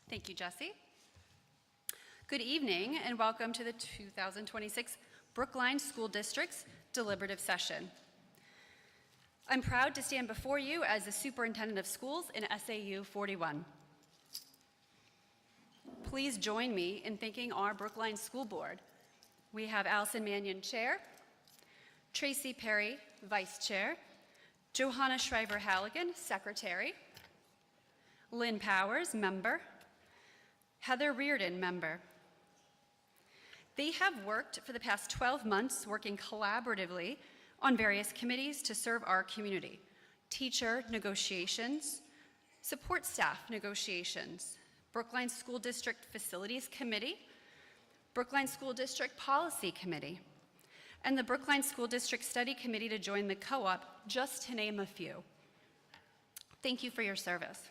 Thank you, Jesse. Good evening and welcome to the 2026 Brookline School District's deliberative session. I'm proud to stand before you as the Superintendent of Schools in SAU 41. Please join me in thanking our Brookline School Board. We have Allison Mannion, Chair, Tracy Perry, Vice Chair, Johanna Shriver-Halligan, Secretary, Lynn Powers, Member, Heather Reardon, Member. They have worked for the past 12 months working collaboratively on various committees to serve our community. Teacher negotiations, support staff negotiations, Brookline School District Facilities Committee, Brookline School District Policy Committee, and the Brookline School District Study Committee to join the co-op, just to name a few. Thank you for your service.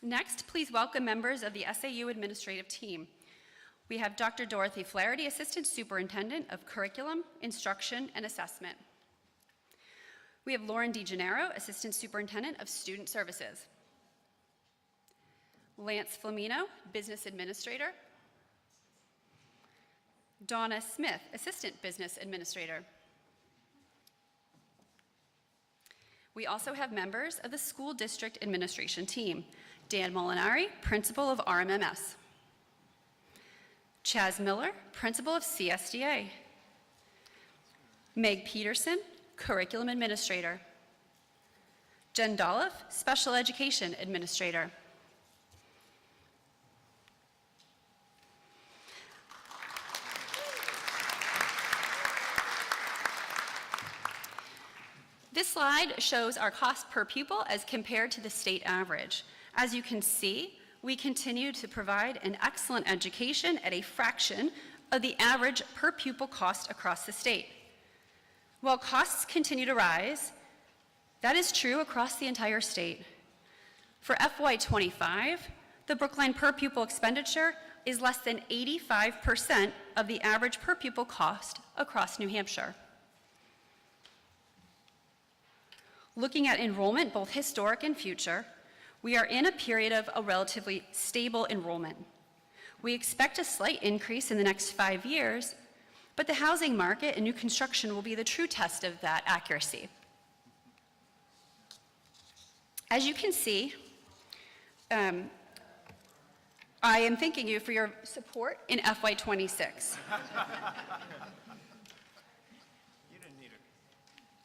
Next, please welcome members of the SAU administrative team. We have Dr. Dorothy Flaherty, Assistant Superintendent of Curriculum, Instruction, and Assessment. We have Lauren DeGennaro, Assistant Superintendent of Student Services. Lance Flamino, Business Administrator. Donna Smith, Assistant Business Administrator. We also have members of the School District Administration team. Dan Molinari, Principal of RMMS. Chaz Miller, Principal of CSDA. Meg Peterson, Curriculum Administrator. Jen Dolliff, Special Education Administrator. This slide shows our cost per pupil as compared to the state average. As you can see, we continue to provide an excellent education at a fraction of the average per pupil cost across the state. While costs continue to rise, that is true across the entire state. For FY25, the Brookline per pupil expenditure is less than 85% of the average per pupil cost across New Hampshire. Looking at enrollment, both historic and future, we are in a period of a relatively stable enrollment. We expect a slight increase in the next 5 years, but the housing market and new construction will be the true test of that accuracy. As you can see, I am thanking you for your support in FY26.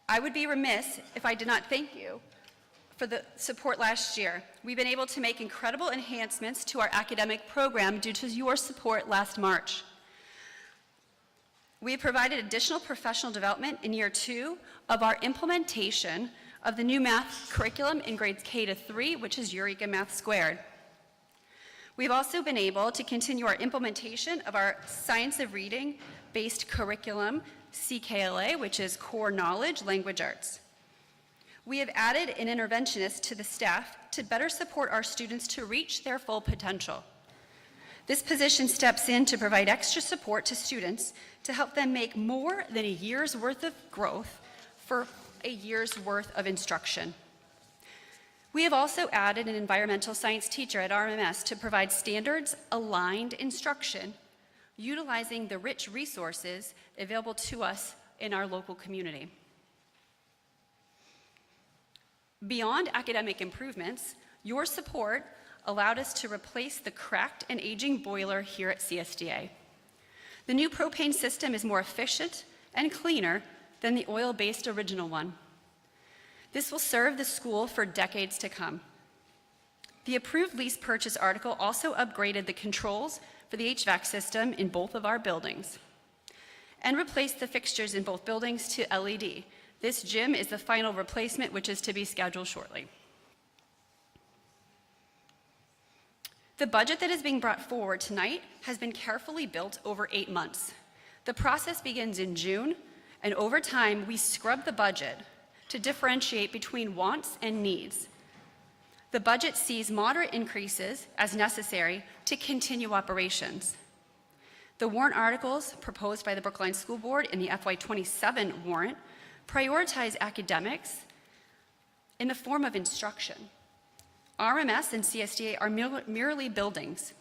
I would be remiss if I did not thank you for the support last year. We've been able to make incredible enhancements to our academic program due to your support last March. We have provided additional professional development in year 2 of our implementation of the new math curriculum in grades K to 3, which is Eureka Math Squared. We've also been able to continue our implementation of our Science of Reading-based curriculum, CKLA, which is Core Knowledge Language Arts. We have added an interventionist to the staff to better support our students to reach their full potential. This position steps in to provide extra support to students to help them make more than a year's worth of growth for a year's worth of instruction. We have also added an environmental science teacher at RMMS to provide standards-aligned instruction, utilizing the rich resources available to us in our local community. Beyond academic improvements, your support allowed us to replace the cracked and aging boiler here at CSDA. The new propane system is more efficient and cleaner than the oil-based original one. This will serve the school for decades to come. The approved lease purchase article also upgraded the controls for the HVAC system in both of our buildings and replaced the fixtures in both buildings to LED. This gym is the final replacement, which is to be scheduled shortly. The budget that is being brought forward tonight has been carefully built over 8 months. The process begins in June, and over time, we scrub the budget to differentiate between wants and needs. The budget sees moderate increases as necessary to continue operations. The warrant articles proposed by the Brookline School Board in the FY27 warrant prioritize academics in the form of instruction. RMS and CSDA are merely buildings.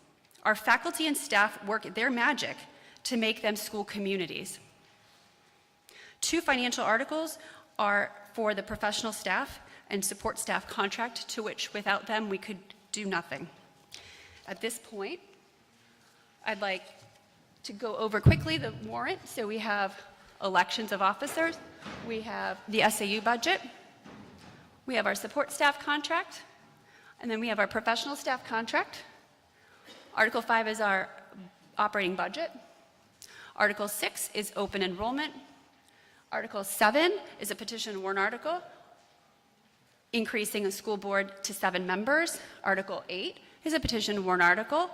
Our faculty and staff work their magic to make them school communities. 2 financial articles are for the professional staff and support staff contract, to which without them we could do nothing. At this point, I'd like to go over quickly the warrant. So we have elections of officers, we have the SAU budget, we have our support staff contract, and then we have our professional staff contract. Article 5 is our operating budget. Article 6 is open enrollment. Article 7 is a petition warrant article increasing a school board to 7 members. Article 8 is a petition warrant article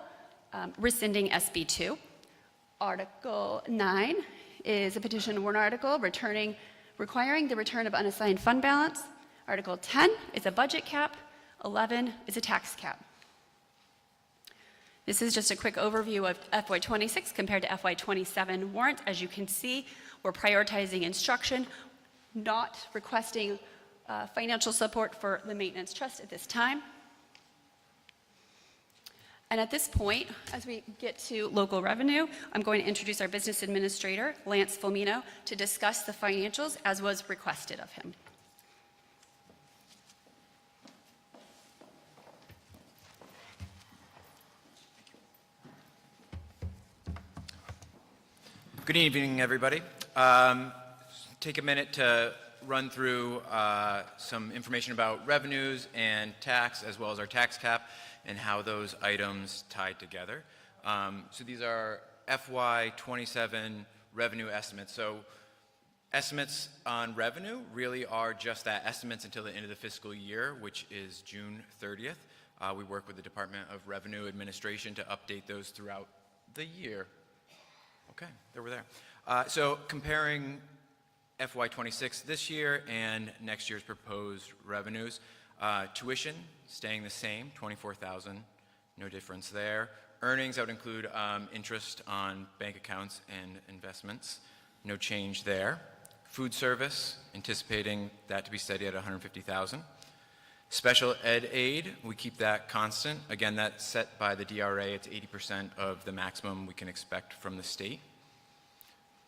rescinding SB2. Article 9 is a petition warrant article requiring the return of unassigned fund balance. Article 10 is a budget cap. 11 is a tax cap. This is just a quick overview of FY26 compared to FY27 warrant. As you can see, we're prioritizing instruction, not requesting financial support for the maintenance trust at this time. And at this point, as we get to local revenue, I'm going to introduce our business administrator, Lance Fulmino, to discuss the financials as was requested of him. Good evening, everybody. Take a minute to run through some information about revenues and tax, as well as our tax cap, and how those items tie together. So these are FY27 revenue estimates. So estimates on revenue really are just that, estimates until the end of the fiscal year, which is June 30th. We work with the Department of Revenue Administration to update those throughout the year. Okay, there we're there. So comparing FY26 this year and next year's proposed revenues, tuition staying the same, $24,000, no difference there. Earnings, that would include interest on bank accounts and investments, no change there. Food service, anticipating that to be steady at $150,000. Special ed aid, we keep that constant. Again, that's set by the DRA. It's 80% of the maximum we can expect from the state.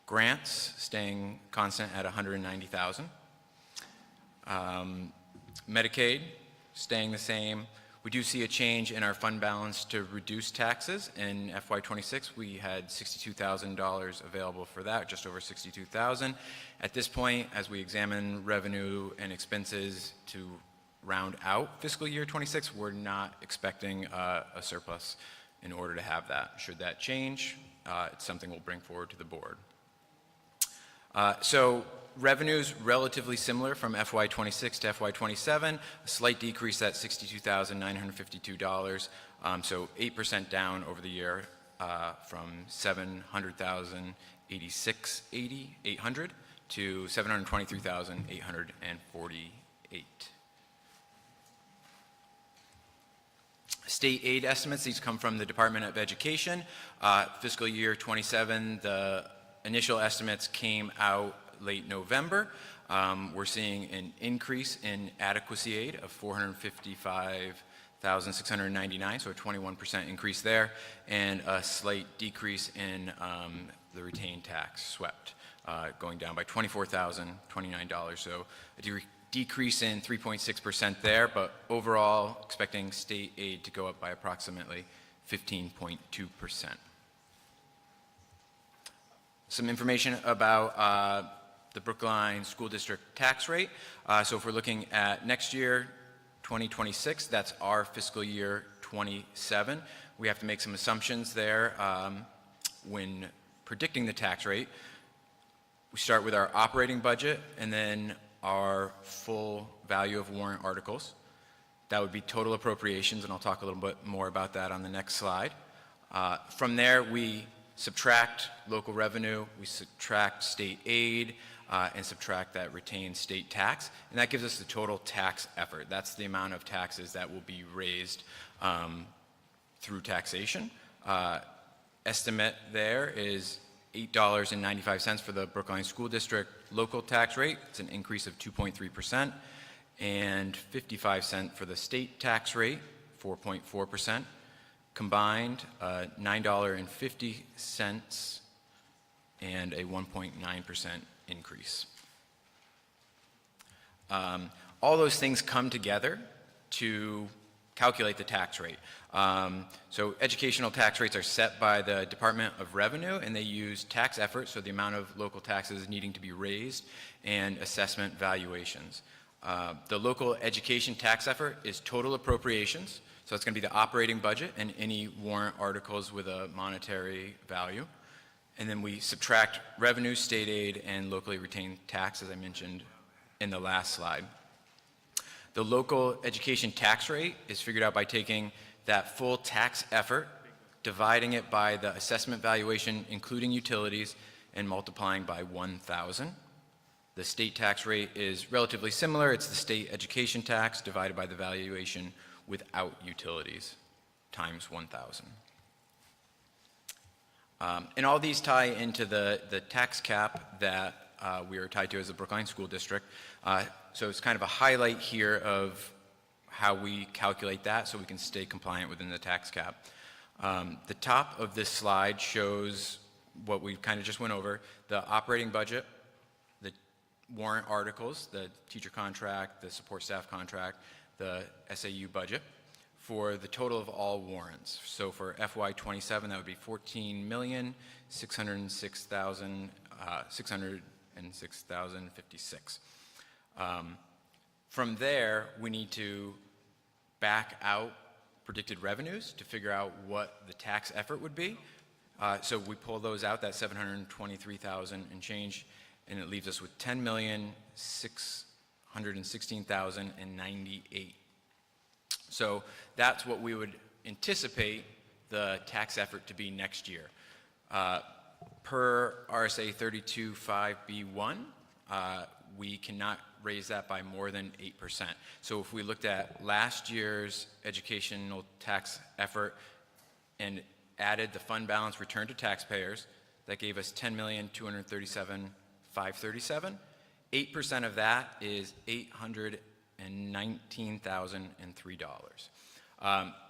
Grants, staying constant at $190,000. Medicaid, staying the same. We do see a change in our fund balance to reduce taxes. In FY26, we had $62,000 available for that, just over $62,000. At this point, as we examine revenue and expenses to round out fiscal year 26, we're not expecting a surplus in order to have that. Should that change, it's something we'll bring forward to the board. So revenues relatively similar from FY26 to FY27, a slight decrease at $62,952, so 8% down over the year from $700,800 to $723,848. State aid estimates, these come from the Department of Education. Fiscal year 27, the initial estimates came out late November. We're seeing an increase in adequacy aid of $455,699, so a 21% increase there, and a slight decrease in the retained tax swept, going down by $24,029, so a decrease in 3.6% there, but overall expecting state aid to go up by approximately 15.2%. Some information about the Brookline School District tax rate. So if we're looking at next year, 2026, that's our fiscal year 27. We have to make some assumptions there when predicting the tax rate. We start with our operating budget and then our full value of warrant articles. That would be total appropriations, and I'll talk a little bit more about that on the next slide. From there, we subtract local revenue, we subtract state aid, and subtract that retained state tax, and that gives us the total tax effort. That's the amount of taxes that will be raised through taxation. Estimate there is $8.95 for the Brookline School District local tax rate. It's an increase of 2.3%. And 55 cents for the state tax rate, 4.4%. Combined, $9.50 and a 1.9% increase. All those things come together to calculate the tax rate. So educational tax rates are set by the Department of Revenue, and they use tax effort, so the amount of local taxes needing to be raised, and assessment valuations. The local education tax effort is total appropriations, so it's going to be the operating budget and any warrant articles with a monetary value. And then we subtract revenue, state aid, and locally retained tax, as I mentioned in the last slide. The local education tax rate is figured out by taking that full tax effort, dividing it by the assessment valuation, including utilities, and multiplying by 1,000. The state tax rate is relatively similar. It's the state education tax divided by the valuation without utilities times 1,000. And all these tie into the tax cap that we are tied to as the Brookline School District. So it's kind of a highlight here of how we calculate that so we can stay compliant within the tax cap. The top of this slide shows what we kind of just went over, the operating budget, the warrant articles, the teacher contract, the support staff contract, the SAU budget for the total of all warrants. So for FY27, that would be $14,606,606,056. From there, we need to back out predicted revenues to figure out what the tax effort would be. So we pull those out, that 723,000 and change, and it leaves us with 10,616,098. So that's what we would anticipate the tax effort to be next year. Per RSA 32.5B1, we cannot raise that by more than 8%. So if we looked at last year's educational tax effort and added the fund balance returned to taxpayers, that gave us $10,237,537. 8% of that is $819,003.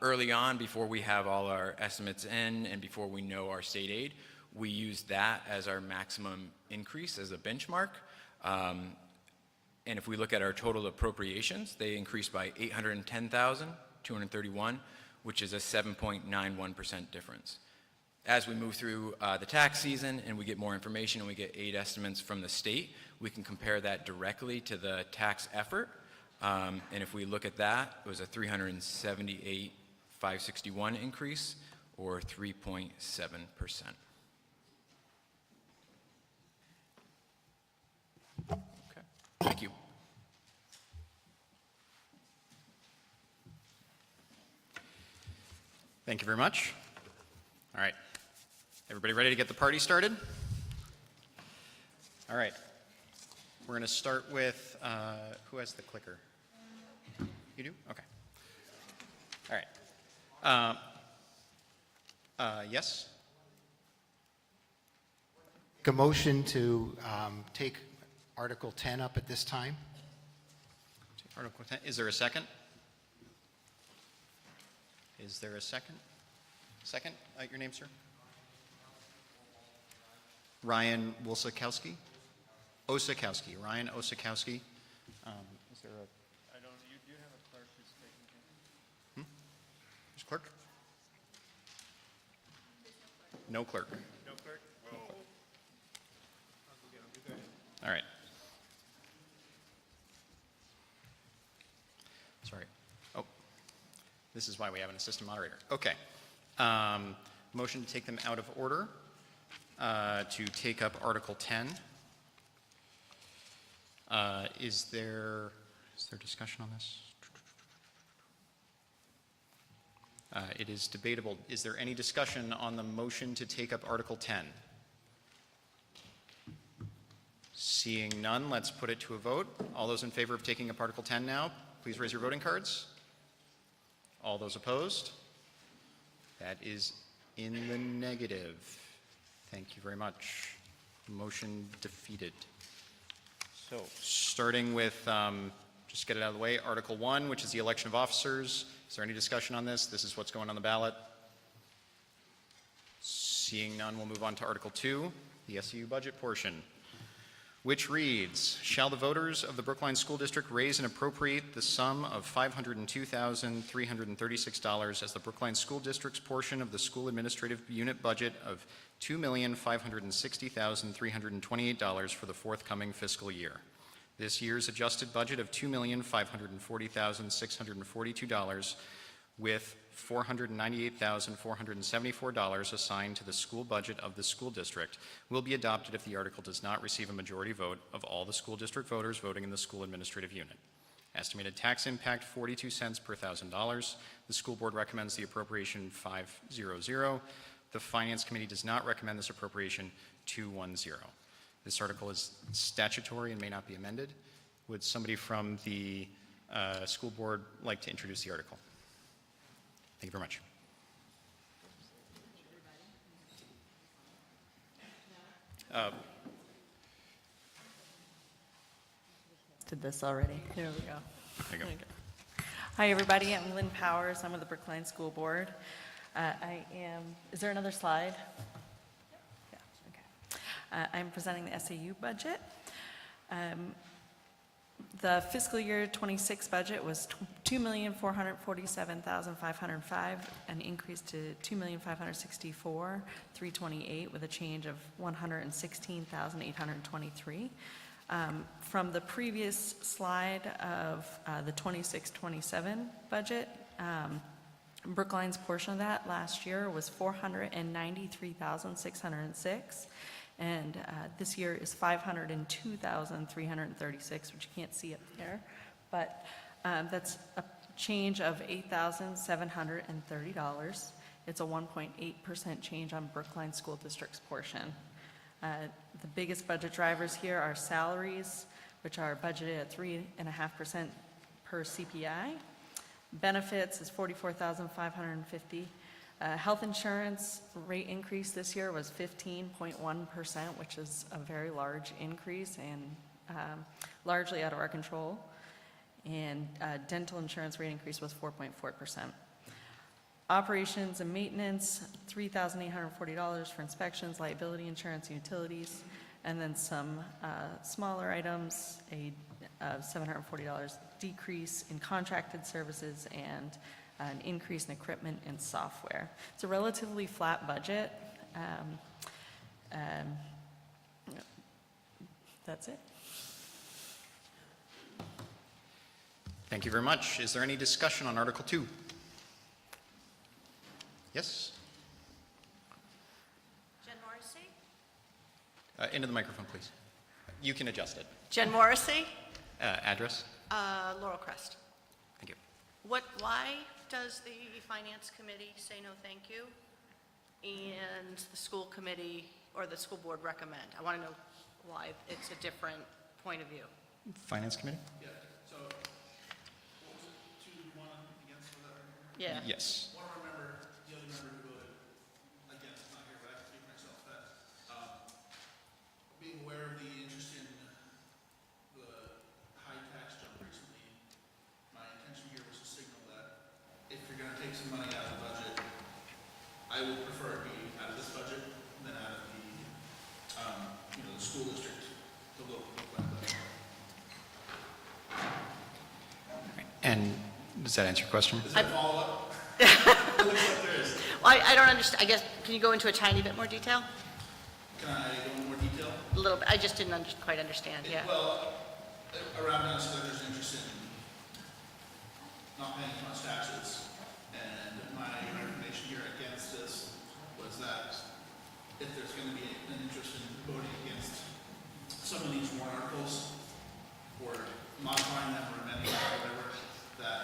Early on, before we have all our estimates in and before we know our state aid, we use that as our maximum increase as a benchmark. And if we look at our total appropriations, they increased by $810,231, which is a 7.91% difference. As we move through the tax season and we get more information and we get aid estimates from the state, we can compare that directly to the tax effort. And if we look at that, it was a $378,561 increase, or 3.7%. Okay, thank you. Thank you very much. All right. Everybody ready to get the party started? All right. We're going to start with, who has the clicker? You do? Okay. All right. Yes? A motion to take Article 10 up at this time. Article 10. Is there a second? Is there a second? Second? Your name, sir? Ryan Wolsikowski? Osakowski. Ryan Osakowski. Is there a... I don't... You do have a clerk who's taking care. There's clerk? No clerk. No clerk? Oh. All right. Sorry. Oh, this is why we have an assistant moderator. Okay. Motion to take them out of order, to take up Article 10. Is there discussion on this? It is debatable. Is there any discussion on the motion to take up Article 10? Seeing none, let's put it to a vote. All those in favor of taking up Article 10 now, please raise your voting cards. All those opposed? That is in the negative. Thank you very much. Motion defeated. So, starting with, just get it out of the way, Article 1, which is the election of officers. Is there any discussion on this? This is what's going on the ballot. Seeing none, we'll move on to Article 2, the SEU budget portion, which reads, shall the voters of the Brookline School District raise and appropriate the sum of $502,336 as the Brookline School District's portion of the school administrative unit budget of $2,560,328 for the forthcoming fiscal year. This year's adjusted budget of $2,540,642 with $498,474 assigned to the school budget of the school district will be adopted if the article does not receive a majority vote of all the school district voters voting in the school administrative unit. Estimated tax impact 42 cents per $1,000. The school board recommends the appropriation 500. The finance committee does not recommend this appropriation 210. This article is statutory and may not be amended. Would somebody from the school board like to introduce the article? Thank you very much. Did this already. Here we go. There you go. Hi, everybody. I'm Lynn Powers. I'm with the Brookline School Board. Is there another slide? Yeah, okay. I'm presenting the SAU budget. The fiscal year 26 budget was $2,447,505, an increase to $2,564,328 with a change of $116,823. From the previous slide of the 26-27 budget, Brookline's portion of that last year was $493,606. And this year is $502,336, which you can't see up there, but that's a change of $8,730. It's a 1.8% change on Brookline School District's portion. The biggest budget drivers here are salaries, which are budgeted at 3.5% per CPI. Benefits is $44,550. Health insurance rate increase this year was 15.1%, which is a very large increase and largely out of our control. And dental insurance rate increase was 4.4%. Operations and maintenance, $3,840 for inspections, liability insurance, and utilities, and then some smaller items, a $740 decrease in contracted services and an increase in equipment and software. It's a relatively flat budget. That's it. Thank you very much. Is there any discussion on Article 2? Yes? Jen Morrissey? Into the microphone, please. You can adjust it. Jen Morrissey, Address? Laurel Crest. Thank you. Why does the Finance Committee say no thank you and the school committee or the school board recommend? I want to know why it's a different point of view. Finance Committee? Yeah, so, what was it, 2-1 against for that right here? Yeah. Yes. I want to remember the other member who voted against, not here, but I have to speak for myself, that, being aware of the interest in the high tax jump recently, my intention here was to signal that if you're gonna take some money out of the budget, I would prefer it be out of this budget than out of the, the school district, the local budget. And does that answer your question? Is there a follow-up? It looks like there is. Well, I don't understand. I guess, can you go into a tiny bit more detail? Can I go into more detail? A little bit. I just didn't quite understand. Yeah. Well, around us, there's interest in not paying as much taxes, and my recommendation here against this was that if there's going to be an interest in voting against some of these warrant articles, or modifying them or amending them or whatever, that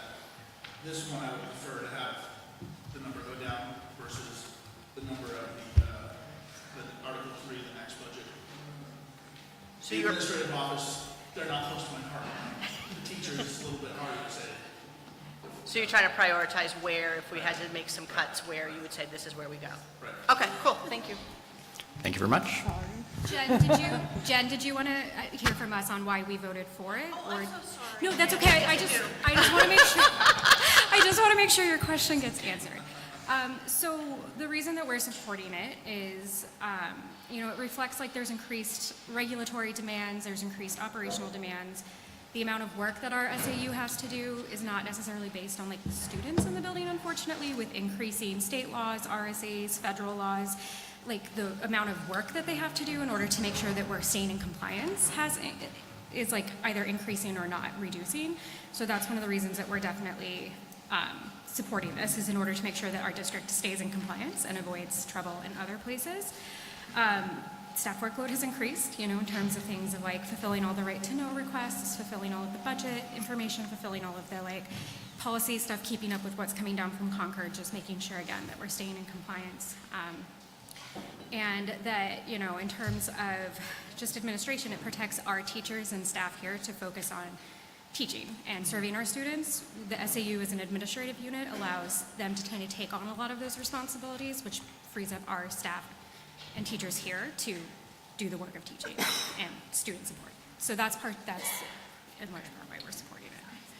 this one I would prefer to have the number go down versus the number of the Article 3, the next budget. So The you're, administrative office, they're not close to my heart. The teachers, it's a little bit harder to say. so you're trying to prioritize where, if we had to make some cuts, where you would say this is where we go. Right. Okay, cool. Thank you. Thank you very much. Jen, did you want to hear from us on why we voted for it? Oh, I'm so sorry. No, that's okay. I just want to make sure. I just want to make sure your question gets answered. So the reason that we're supporting it is, it reflects like there's increased regulatory demands, there's increased operational demands. The amount of work that our SAU has to do is not necessarily based on like the students in the building, unfortunately, with increasing state laws, RSAs, federal laws. Like the amount of work that they have to do in order to make sure that we're staying in compliance is like either increasing or not reducing. So that's one of the reasons that we're definitely supporting this, is in order to make sure that our district stays in compliance and avoids trouble in other places. Staff workload has increased, in terms of things of like fulfilling all the right to know requests, fulfilling all of the budget information, fulfilling all of the like policy stuff, keeping up with what's coming down from Concord, just making sure again that we're staying in compliance. And that, in terms of just administration, it protects our teachers and staff here to focus on teaching and serving our students. The SAU as an administrative unit allows them to kind of take on a lot of those responsibilities, which frees up our staff and teachers here to do the work of teaching and student support. So that's in large part why we're supporting it.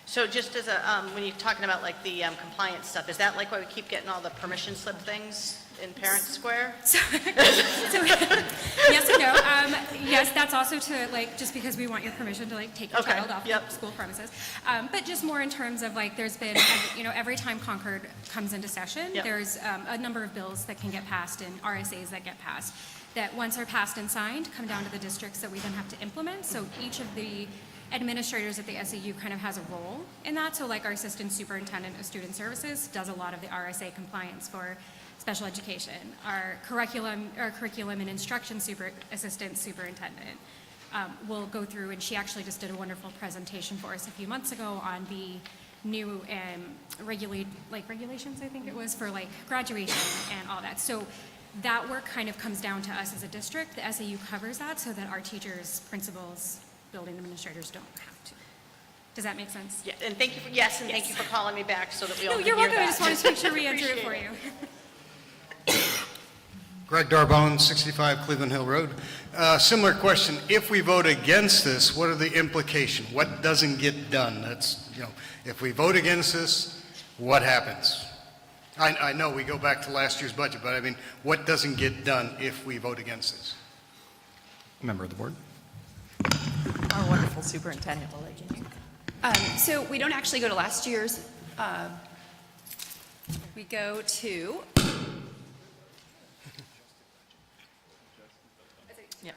So just as a, when you're talking about like the compliance stuff, is that like why we keep getting all the permission slip things in Parent Square? So yes and no. Yes, that's also to like, just because we want your permission to like take your Okay, child off yep. the school premises. But just more in terms of like, there's been, every time Concord comes into session, Yep. there's a number of bills that can get passed and RSAs that get passed that once are passed and signed, come down to the districts that we then have to implement. So each of the administrators at the SAU kind of has a role in that. So like our assistant superintendent of student services does a lot of the RSA compliance for special education. Our curriculum and instruction assistant superintendent will go through, and she actually just did a wonderful presentation for us a few months ago on the new regulations, I think it was, for like graduation and all that. So that work kind of comes down to us as a district. The SAU covers that so that our teachers, principals, building administrators don't have to. Does that make sense? Yeah, and thank you for, yes, and thank you for calling me back so that we all No, can you're hear welcome. I that. just wanted to make sure we answered it for Appreciate you. Greg Darbone, 65 Cleveland Hill Road. Similar question. If we vote against this, what are the implications? What doesn't get done? That's, if we vote against this, what happens? I know we go back to last year's budget, but I mean, what doesn't get done if we vote against this? Member of the board. Our wonderful superintendent will let you know. So we don't actually go to last year's, we go to, Yeah.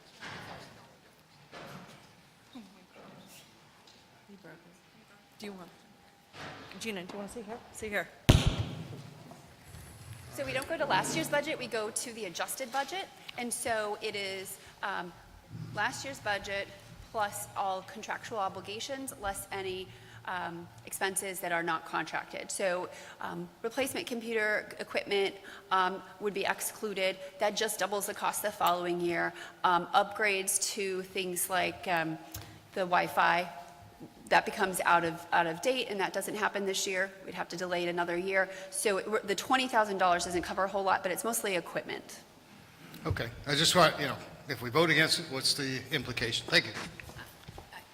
Do you want, Gina, do you want to see here? See here. so we don't go to last year's budget, we go to the adjusted budget. And so it is last year's budget plus all contractual obligations, less any expenses that are not contracted. So replacement computer equipment would be excluded. That just doubles the cost the following year. Upgrades to things like the Wi-Fi, that becomes out of date, and that doesn't happen this year. We'd have to delay it another year. So the $20,000 doesn't cover a whole lot, but it's mostly equipment. Okay, I just want, if we vote against it, what's the implication? Thank you.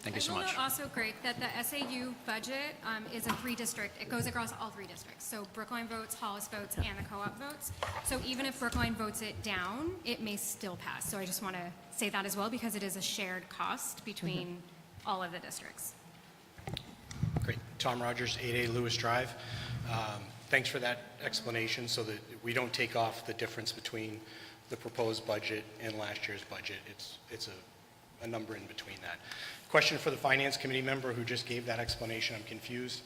Thank you so I will much. note also, Greg, that the SAU budget is a three-district, it goes across all three districts. So Brookline votes, Hollis votes, and the co-op votes. So even if Brookline votes it down, it may still pass. So I just want to say that as well, because it is a shared cost between all of the districts. Great. Tom Rogers, 8A Lewis Drive. Thanks for that explanation so that we don't take off the difference between the proposed budget and last year's budget. It's a number in between that. Question for the Finance Committee member who just gave that explanation. I'm confused.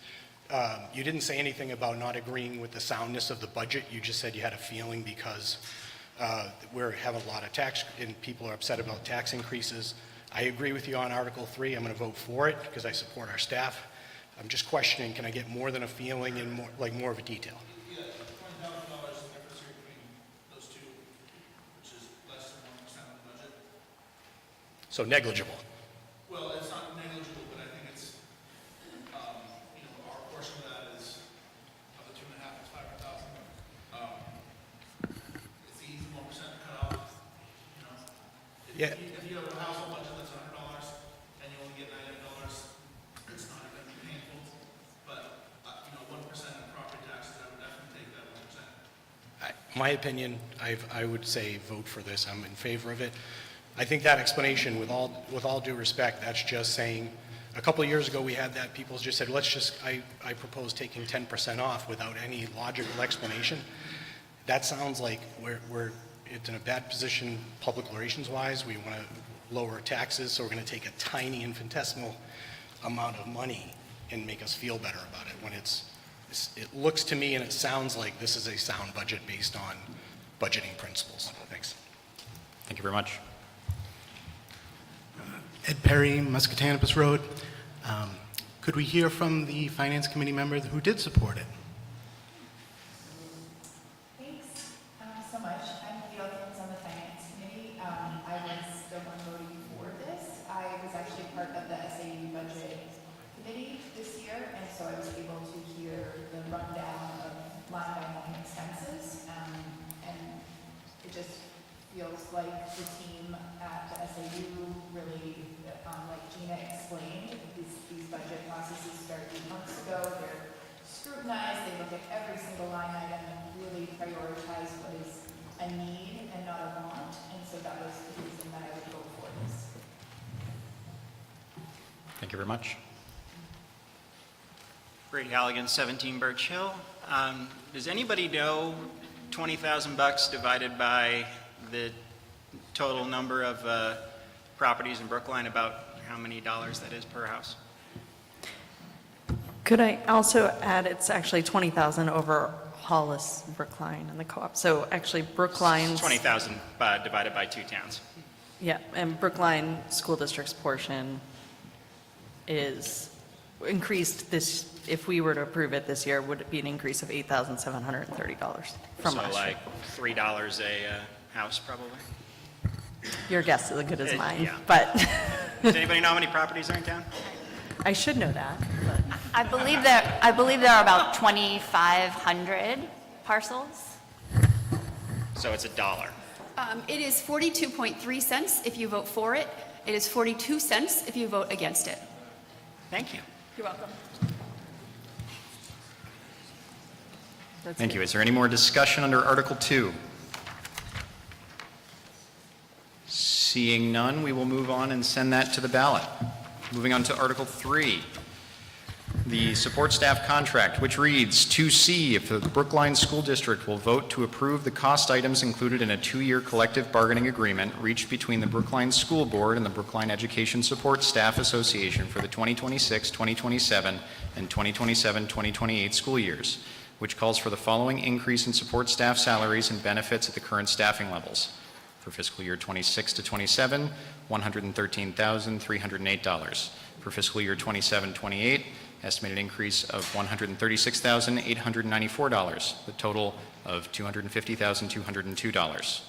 You didn't say anything about not agreeing with the soundness of the budget. You just said you had a feeling because we have a lot of tax and people are upset about tax increases. I agree with you on Article 3. I'm going to vote for it because I support our staff. I'm just questioning, can I get more than a feeling and more of a detail? Yeah, $20,000 difference here between those two, which is less than 1% of the budget. So negligible. Well, it's not negligible, but I think it's, our portion of that is, of the 2.5, it's 500,000. It's the easy 1% cut off. Yeah, If you have a household budget that's $100 and you only get $90, it's not even painful. But, 1% in property taxes, I would definitely take that 1%. my opinion, I would say vote for this. I'm in favor of it. I think that explanation, with all due respect, that's just saying, a couple of years ago, we had that, people just said, I propose taking 10% off without any logical explanation. That sounds like it's in a bad position public relations-wise. We want to lower taxes, so we're going to take a tiny infinitesimal amount of money and make us feel better about it, when it looks to me and it sounds like this is a sound budget based on budgeting principles. Thanks. Thank you very much. Ed Perry, Muscatanapas Road. Could we hear from the Finance Committee member who did support it? Thanks so much. I'm Kate Elkins on the Finance Committee. I was the one voting for this. I was actually part of the SAU Budget Committee this year, and so I was able to hear the rundown of line-by-line expenses. And it just feels like the team at SAU really, like Gina explained, these budget processes start 8 months ago. They're scrutinized, they look at every single line item and really prioritize what is a need and not a want. And so that was the reason that I would vote for this. Thank you very much. Brady Halligan, 17 Birch Hill. Does anybody know $20,000 divided by the total number of properties in Brookline, about how many dollars that is per house? Could I also add, it's actually 20,000 over Hollis, Brookline, and the co-op. So actually Brookline's... 20,000 divided by 2 towns. Yeah, and Brookline School District's portion is increased this, if we were to approve it this year, would it be an increase of $8,730 from So last like year. $3 a house, probably? Your guess is as good as mine, yeah. but Does anybody know how many properties are in town? I should know that, but... I believe there are about 2,500 parcels. So it's $1. It is 42.3 cents if you vote for it. It is 42 cents if you vote against it. Thank you. You're welcome. Thank you. Is there any more discussion under Article 2? Seeing none, we will move on and send that to the ballot. Moving on to Article 3, the support staff contract, which reads, 2C, if the Brookline School District will vote to approve the cost items included in a 2-year collective bargaining agreement reached between the Brookline School Board and the Brookline Education Support Staff Association for the 2026-2027 and 2027-2028 school years, which calls for the following increase in support staff salaries and benefits at the current staffing levels. For fiscal year 26 to 27, $113,308. For fiscal year 27-28, estimated increase of $136,894, the total of $250,202.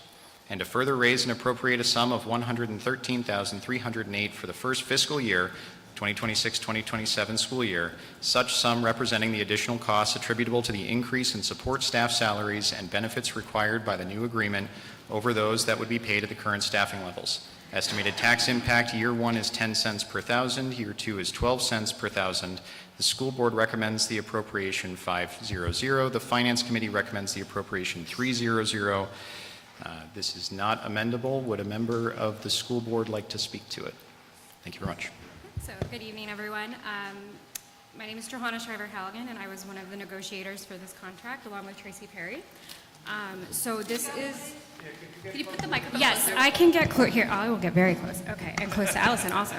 And to further raise and appropriate a sum of $113,308 for the first fiscal year, 2026-2027 school year, such sum representing the additional costs attributable to the increase in support staff salaries and benefits required by the new agreement over those that would be paid at the current staffing levels. Estimated tax impact, year 1 is 10 cents per thousand, year 2 is 12 cents per thousand. The school board recommends the appropriation 500. The Finance Committee recommends the appropriation 300. This is not amendable. Would a member of the school board like to speak to it? Thank you very much. So, good evening, everyone. My name is Johanna Shriver-Halligan, and I was one of the negotiators for this contract, along with Tracy Perry. So this is... Can you put the microphone Yes, closer? I can get close. Here, I will get very close. Okay, and close to Allison also.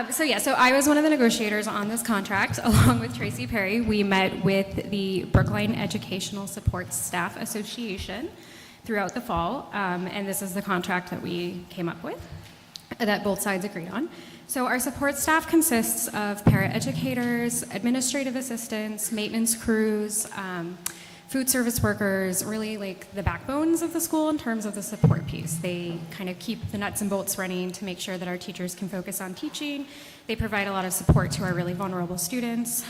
So I was one of the negotiators on this contract, along with Tracy Perry. We met with the Brookline Educational Support Staff Association throughout the fall, and this is the contract that we came up with, that both sides agreed on. So our support staff consists of para-educators, administrative assistants, maintenance crews, food service workers, really like the backbones of the school in terms of the support piece. They kind of keep the nuts and bolts running to make sure that our teachers can focus on teaching. They provide a lot of support to our really vulnerable students.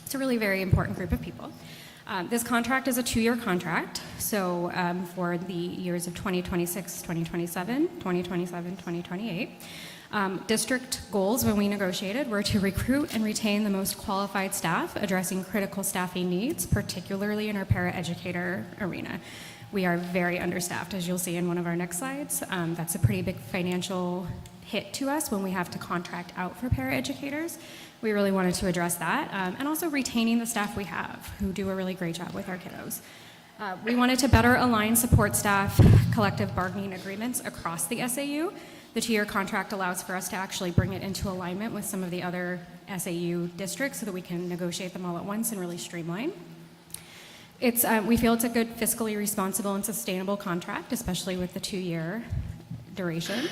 It's a really very important group of people. This contract is a 2-year contract, so for the years of 2026, 2027, 2027, 2028. District goals when we negotiated were to recruit and retain the most qualified staff addressing critical staffing needs, particularly in our paraeducator arena. We are very understaffed, as you'll see in one of our next slides. That's a pretty big financial hit to us when we have to contract out for paraeducators. We really wanted to address that, and also retaining the staff we have, who do a really great job with our kiddos. We wanted to better align support staff collective bargaining agreements across the SAU. The 2-year contract allows for us to actually bring it into alignment with some of the other SAU districts so that we can negotiate them all at once and really streamline. We feel it's a good fiscally responsible and sustainable contract, especially with the 2-year duration.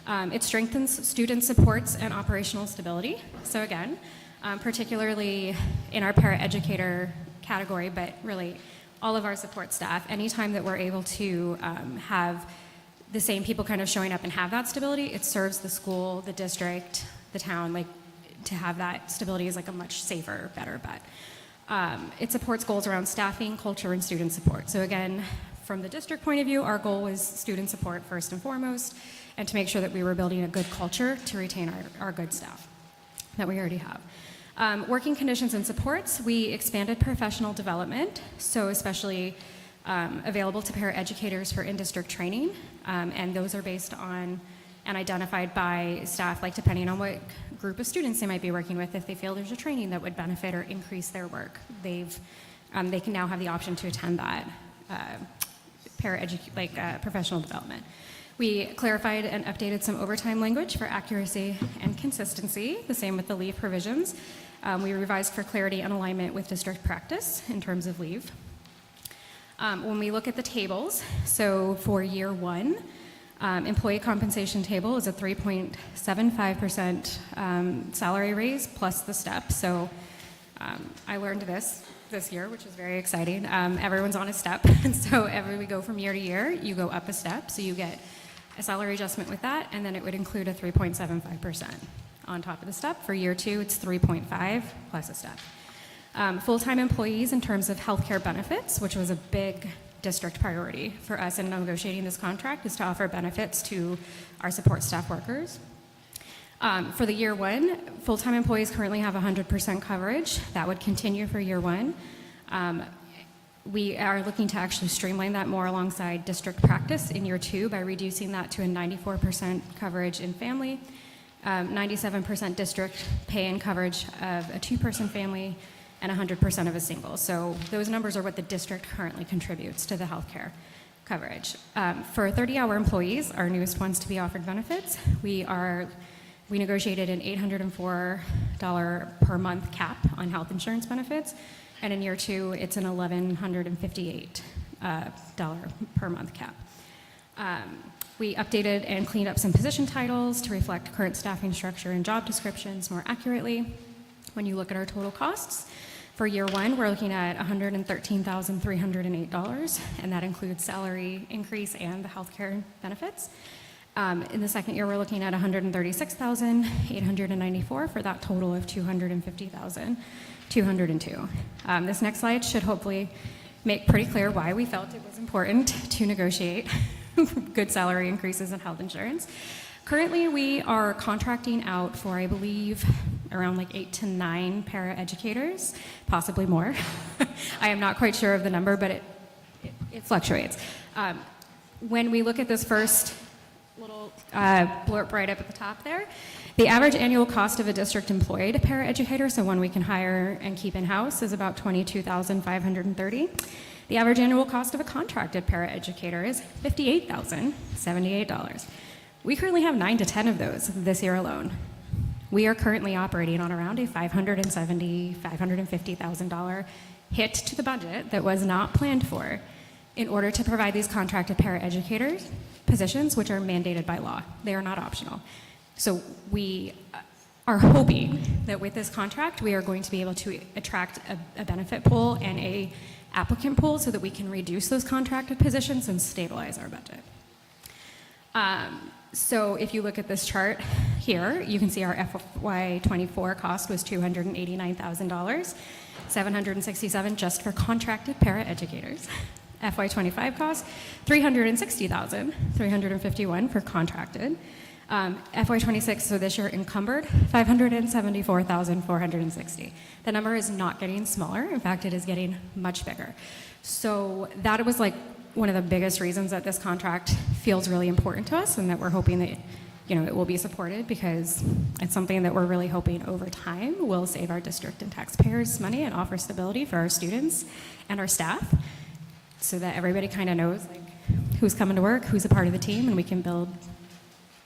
It strengthens student supports and operational stability. So again, particularly in our paraeducator category, but really all of our support staff, anytime that we're able to have the same people kind of showing up and have that stability, it serves the school, the district, the town, like to have that stability is like a much safer, better bet. It supports goals around staffing, culture, and student support. So again, from the district point of view, our goal was student support first and foremost, and to make sure that we were building a good culture to retain our good staff that we already have. Working conditions and supports, we expanded professional development, so especially available to paraeducators for in-district training, and those are based on and identified by staff, like depending on what group of students they might be working with, if they feel there's a training that would benefit or increase their work, they can now have the option to attend that professional development. We clarified and updated some overtime language for accuracy and consistency, the same with the leave provisions. We revised for clarity and alignment with district practice in terms of leave. When we look at the tables, so for year 1, employee compensation table is a 3.75% salary raise plus the step. So I learned this year, which is very exciting. Everyone's on a step, and so we go from year to year, you go up a step, so you get a salary adjustment with that, and then it would include a 3.75% on top of the step. For year 2, it's 3.5 plus a step. Full-time employees in terms of healthcare benefits, which was a big district priority for us in negotiating this contract, is to offer benefits to our support staff workers. For the year 1, full-time employees currently have 100% coverage. That would continue for year 1. We are looking to actually streamline that more alongside district practice in year 2 by reducing that to a 94% coverage in family, 97% district pay and coverage of a 2-person family, and 100% of a single. So those numbers are what the district currently contributes to the healthcare coverage. For 30-hour employees, our newest ones to be offered benefits, we negotiated an $804 per month cap on health insurance benefits, and in year 2, it's an $1,158 per month cap. We updated and cleaned up some position titles to reflect current staffing structure and job descriptions more accurately. When you look at our total costs, for year 1, we're looking at $113,308, and that includes salary increase and the healthcare benefits. In the second year, we're looking at $136,894 for that total of $250,202. This next slide should hopefully make pretty clear why we felt it was important to negotiate good salary increases in health insurance. Currently, we are contracting out for, I believe, around like 8 to 9 paraeducators, possibly more. I am not quite sure of the number, but it fluctuates. When we look at this first little blurb right up at the top there, the average annual cost of a district employed paraeducator, so one we can hire and keep in-house, is about $22,530. The average annual cost of a contracted paraeducator is $58,078. We currently have 9 to 10 of those this year alone. We are currently operating on around a $570,000, $550,000 hit to the budget that was not planned for in order to provide these contracted paraeducators positions, which are mandated by law. They are not optional. So we are hoping that with this contract, we are going to be able to attract a benefit pool and a applicant pool so that we can reduce those contracted positions and stabilize our budget. So if you look at this chart here, you can see our FY24 cost was $289,000. $767 just for contracted para-educators. FY25 costs, $360,000, $351 for contracted. FY26, so this year encumbered, $574,460. The number is not getting smaller. In fact, it is getting much bigger. So that was like one of the biggest reasons that this contract feels really important to us, and that we're hoping that, you know, it will be supported, because it's something that we're really hoping over time will save our district and taxpayers money and offer stability for our students and our staff, so that everybody kind of knows like who's coming to work, who's a part of the team, and we can build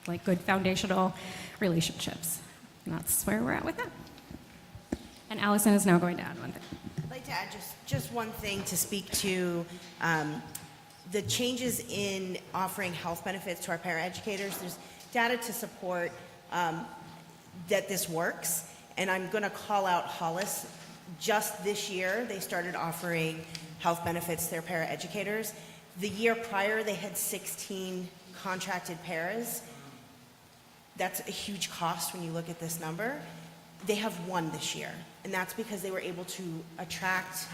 like good foundational relationships. And that's where we're at with that. And Allison is now going to add one thing. I'd like to add just one thing to speak to the changes in offering health benefits to our paraeducators. There's data to support that this works, and I'm going to call out Hollis. Just this year, they started offering health benefits to their paraeducators. The year prior, they had 16 contracted paras. That's a huge cost when you look at this number. They have one this year, and that's because they were able to attract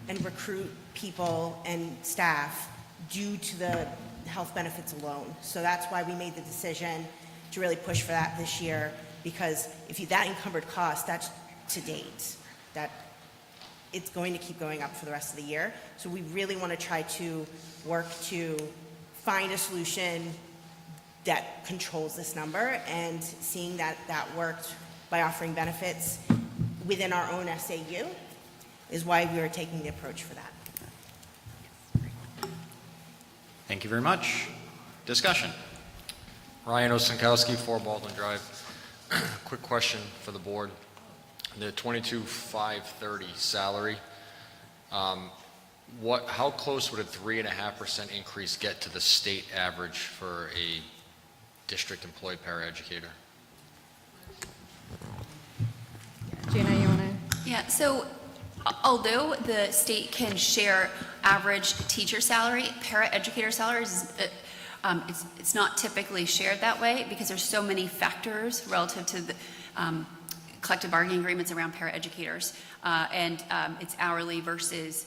and recruit people and staff due to the health benefits alone. So that's why we made the decision to really push for that this year, because that encumbered cost, that's to date. That it's going to keep going up for the rest of the year. So we really want to try to work to find a solution that controls this number, and seeing that that worked by offering benefits within our own SAU is why we are taking the approach for that. Thank you very much. Discussion. Ryan Osenkowski, 4 Baldwin Drive. Quick question for the board. The 22,530 salary, how close would a 3.5% increase get to the state average for a district employed paraeducator? Gina, you want to? Yeah, so although the state can share average teacher salary, paraeducator salaries, it's not typically shared that way, because there's so many factors relative to the collective bargaining agreements around paraeducators, and it's hourly versus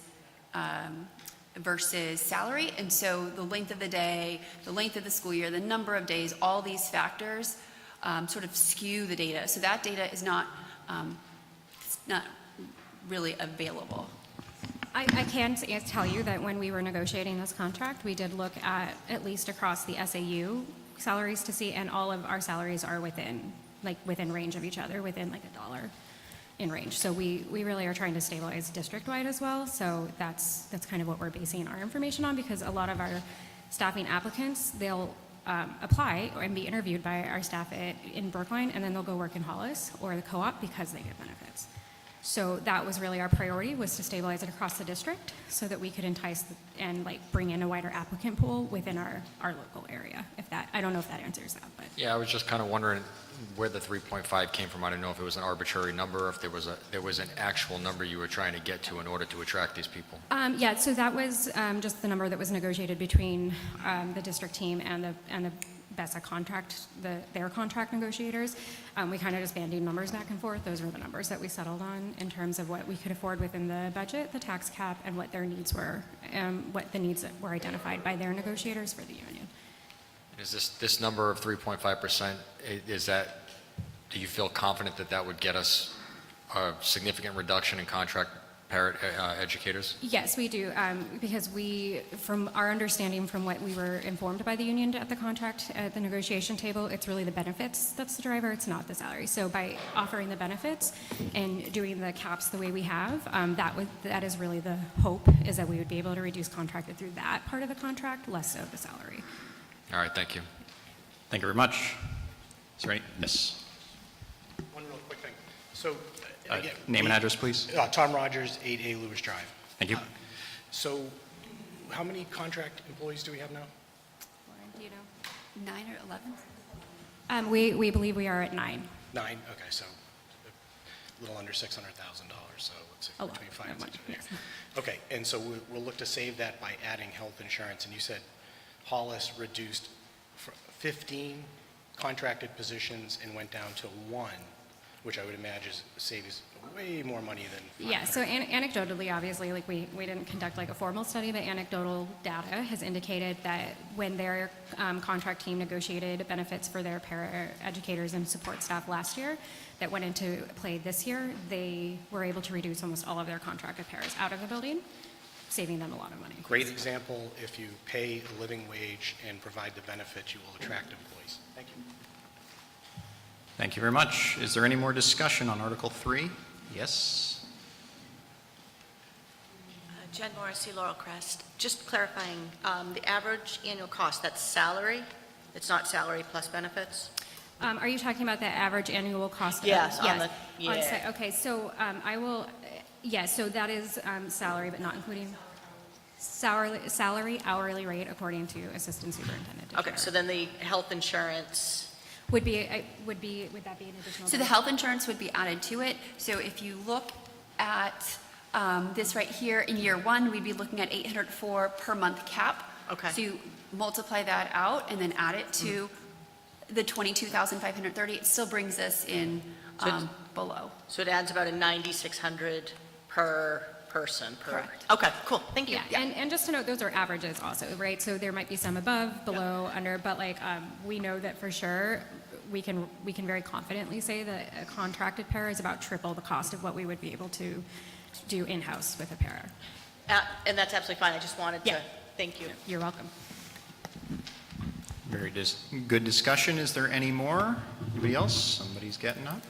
salary. And so the length of the day, the length of the school year, the number of days, all these factors sort of skew the data. So that data is not really available. I can tell you that when we were negotiating this contract, we did look at least across the SAU salaries to see, and all of our salaries are within range of each other, within like $1 in range. So we really are trying to stabilize district-wide as well. So that's kind of what we're basing our information on, because a lot of our staffing applicants, they'll apply and be interviewed by our staff in Brookline, and then they'll go work in Hollis or the co-op because they get benefits. So that was really our priority, was to stabilize it across the district so that we could entice and bring in a wider applicant pool within our local area. I don't know if that answers that, but. Yeah, I was just kind of wondering where the 3.5 came from. I didn't know if it was an arbitrary number, or if there was an actual number you were trying to get to in order to attract these people. Yeah, so that was just the number that was negotiated between the district team and the BESA contract, their contract negotiators. We kind of just bandied numbers back and forth. Those were the numbers that we settled on in terms of what we could afford within the budget, the tax cap, and what their needs were, what the needs that were identified by their negotiators for the union. Is this number of 3.5%, do you feel confident that that would get us a significant reduction in contract educators? Yes, we do, because from our understanding, from what we were informed by the union at the contract, at the negotiation table, it's really the benefits that's the driver, it's not the salary. So by offering the benefits and doing the caps the way we have, that is really the hope, is that we would be able to reduce contracted through that part of the contract, less so the salary. All right, thank you. Thank you very much. Is there any? Yes. One real quick thing. So, again, name and address, please. Tom Rogers, 8A Lewis Drive. Thank you. So, how many contract employees do we have now? Lauren, do you know? 9 or 11? We believe we are at 9. 9. Okay, so a little under $600,000. So let's say between 5 and 6. Okay, and so we'll look to save that by adding health insurance. And you said Hollis reduced 15 contracted positions and went down to 1 which I would imagine saves way more money than. Yeah, so anecdotally, obviously, like we didn't conduct like a formal study, but anecdotal data has indicated that when their contract team negotiated benefits for their paraeducators and support staff last year that went into play this year, they were able to reduce almost all of their contracted paras out of the building, saving them a lot of money. Great example, if you pay a living wage and provide the benefits, you will attract employees. Thank you. Thank you very much. Is there any more discussion on Article 3? Yes? Jen Morrissey, Laurel Crest. Just clarifying, the average annual cost, that's salary? It's not salary plus benefits? Are you talking about the average annual cost? Yes, Yes. yeah. On site. Okay, so I will, yes, so that is salary, but not including salary hourly rate according to Assistant Superintendent. Okay, so then the health insurance, Would that be an additional? So the health insurance would be added to it. So if you look at this right here, in year one, we'd be looking at 804 per month cap. Okay. So you multiply that out and then add it to the 22,530, it still brings us in below. so it adds about a 9,600 per person. Correct. Okay, cool, thank you. Yeah, and just to note, those are averages also, right? So there might be some above, below, under, but like, we know that for sure, we can very confidently say that a contracted para is about triple the cost of what we would be able to do in-house with a para. And that's absolutely fine, I just wanted to, Yeah. thank you. You're welcome. Very good discussion. Is there any more? Anybody else? Somebody's getting up.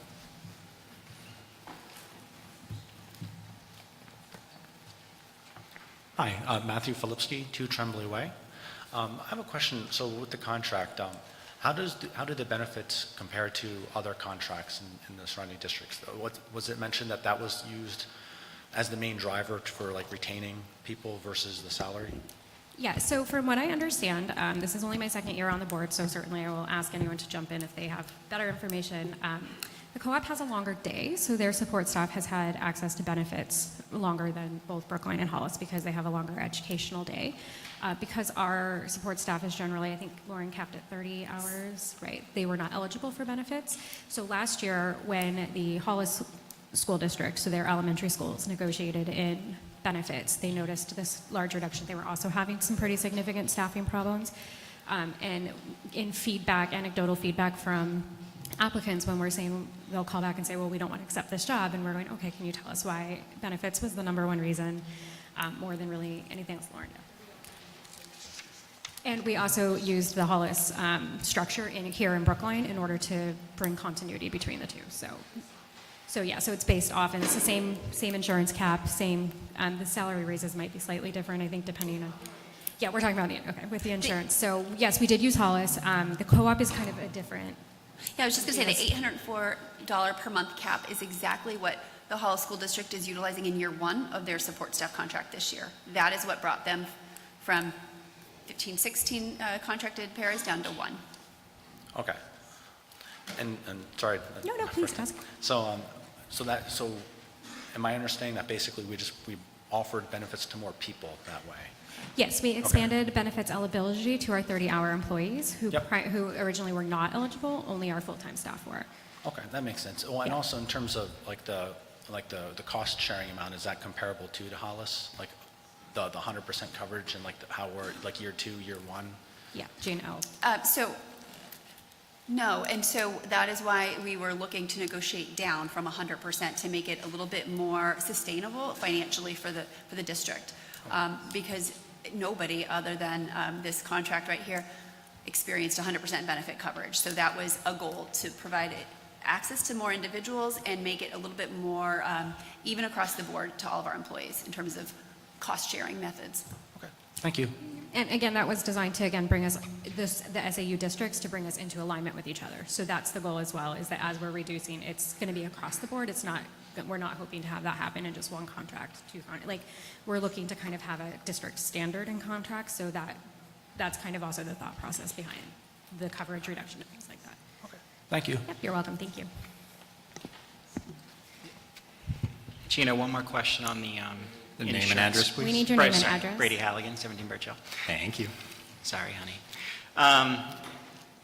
Hi, Matthew Filipski, 2 Tremblay Way. I have a question. So with the contract, how do the benefits compare to other contracts in the surrounding districts? Was it mentioned that that was used as the main driver for like retaining people versus the salary? Yeah, so from what I understand, this is only my second year on the board, so certainly I will ask anyone to jump in if they have better information. The co-op has a longer day, so their support staff has had access to benefits longer than both Brookline and Hollis because they have a longer educational day. Because our support staff is generally, I think Lauren capped at 30 hours, right? They were not eligible for benefits. So last year when the Hollis School District, so their elementary schools, negotiated in benefits, they noticed this large reduction. They were also having some pretty significant staffing problems. And in feedback, anecdotal feedback from applicants, when we're saying, they'll call back and say, well, we don't want to accept this job, and we're going, okay, can you tell us why benefits was the #1 reason, more than really anything else, Lauren? And we also used the Hollis structure here in Brookline in order to bring continuity between the two. So yeah, so it's based off, and it's the same insurance cap, same, the salary raises might be slightly different, I think, depending on, yeah, we're talking about with the insurance. So yes, we did use Hollis. The co-op is kind of a different. Yeah, I was just going to say the $804 per month cap is exactly what the Hollis School District is utilizing in year one of their support staff contract this year. That is what brought them from 15, 16 contracted paras down to 1. Okay. And sorry. No, please ask. So am I understanding that basically we offered benefits to more people that way? Yes, we expanded benefits eligibility to our 30-hour employees who originally were not eligible, only our full-time staff were. Okay, that makes sense. Oh, and also in terms of like the cost sharing amount, is that comparable to Hollis? Like the 100% coverage and like how we're like year 2, year 1? Yeah, Jane L. No, and so that is why we were looking to negotiate down from 100% to make it a little bit more sustainable financially for the district. Because nobody other than this contract right here experienced 100% benefit coverage. So that was a goal, to provide access to more individuals and make it a little bit more even across the board to all of our employees in terms of cost sharing methods. Okay, thank you. And again, that was designed to, again, bring us, the SAU districts, to bring us into alignment with each other. So that's the goal as well, is that as we're reducing, it's going to be across the board. It's not, we're not hoping to have that happen in just one contract, like, we're looking to kind of have a district standard in contracts, so that's kind of also the thought process behind the coverage reduction and things like that. Okay, thank you. Yep, you're welcome, thank you. Gina, one more question on the name and insurance. address, please. We need your name and address. Brady Halligan, 17 Birch Hill. Thank you. Sorry, honey.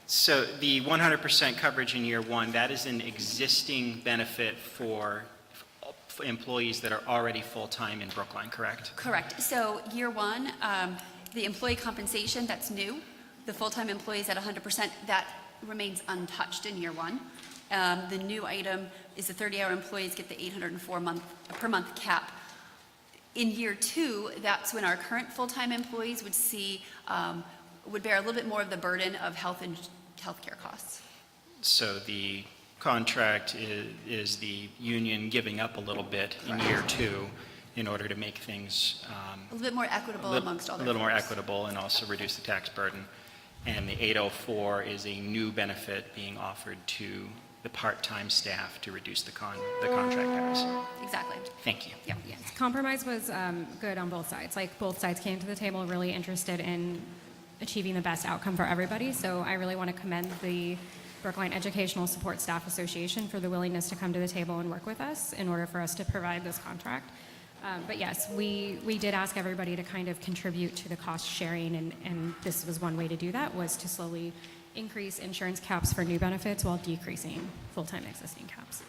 So the 100% coverage in year one, that is an existing benefit for employees that are already full-time in Brookline, correct? Correct. So year one, the employee compensation, that's new. The full-time employees at 100%, that remains untouched in year one. The new item is the 30-hour employees get the $804 per month cap. In year two, that's when our current full-time employees would bear a little bit more of the burden of healthcare costs. So the contract is the union giving up a little bit in year two in order to make things A little bit more equitable amongst all a their little more folks. equitable and also reduce the tax burden. And the 804 is a new benefit being offered to the part-time staff to reduce the contract hours. Exactly. Thank you. Yeah. Yes, compromise was good on both sides. Like, both sides came to the table really interested in achieving the best outcome for everybody. So I really want to commend the Brookline Educational Support Staff Association for the willingness to come to the table and work with us in order for us to provide this contract. But yes, we did ask everybody to kind of contribute to the cost sharing, and this was one way to do that, was to slowly increase insurance caps for new benefits while decreasing full-time existing caps.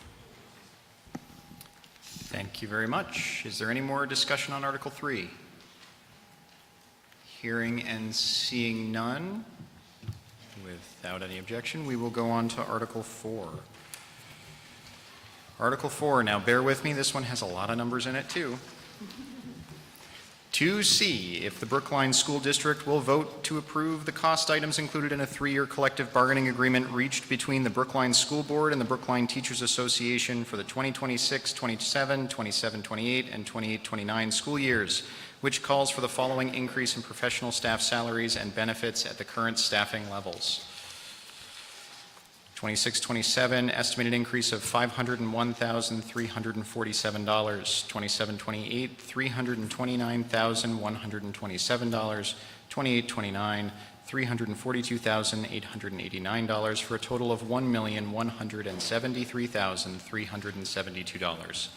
Thank you very much. Is there any more discussion on Article 3? Hearing and seeing none, without any objection, we will go on to Article 4. Article 4, now bear with me, this one has a lot of numbers in it too. 2C, if the Brookline School District will vote to approve the cost items included in a 3-year collective bargaining agreement reached between the Brookline School Board and the Brookline Teachers Association for the 2026-27, 27-28, and 28-29 school years, which calls for the following increase in professional staff salaries and benefits at the current staffing levels. 26-27, estimated increase of $501,347. 27-28, $329,127. 28-29, $342,889 for a total of $1,173,372.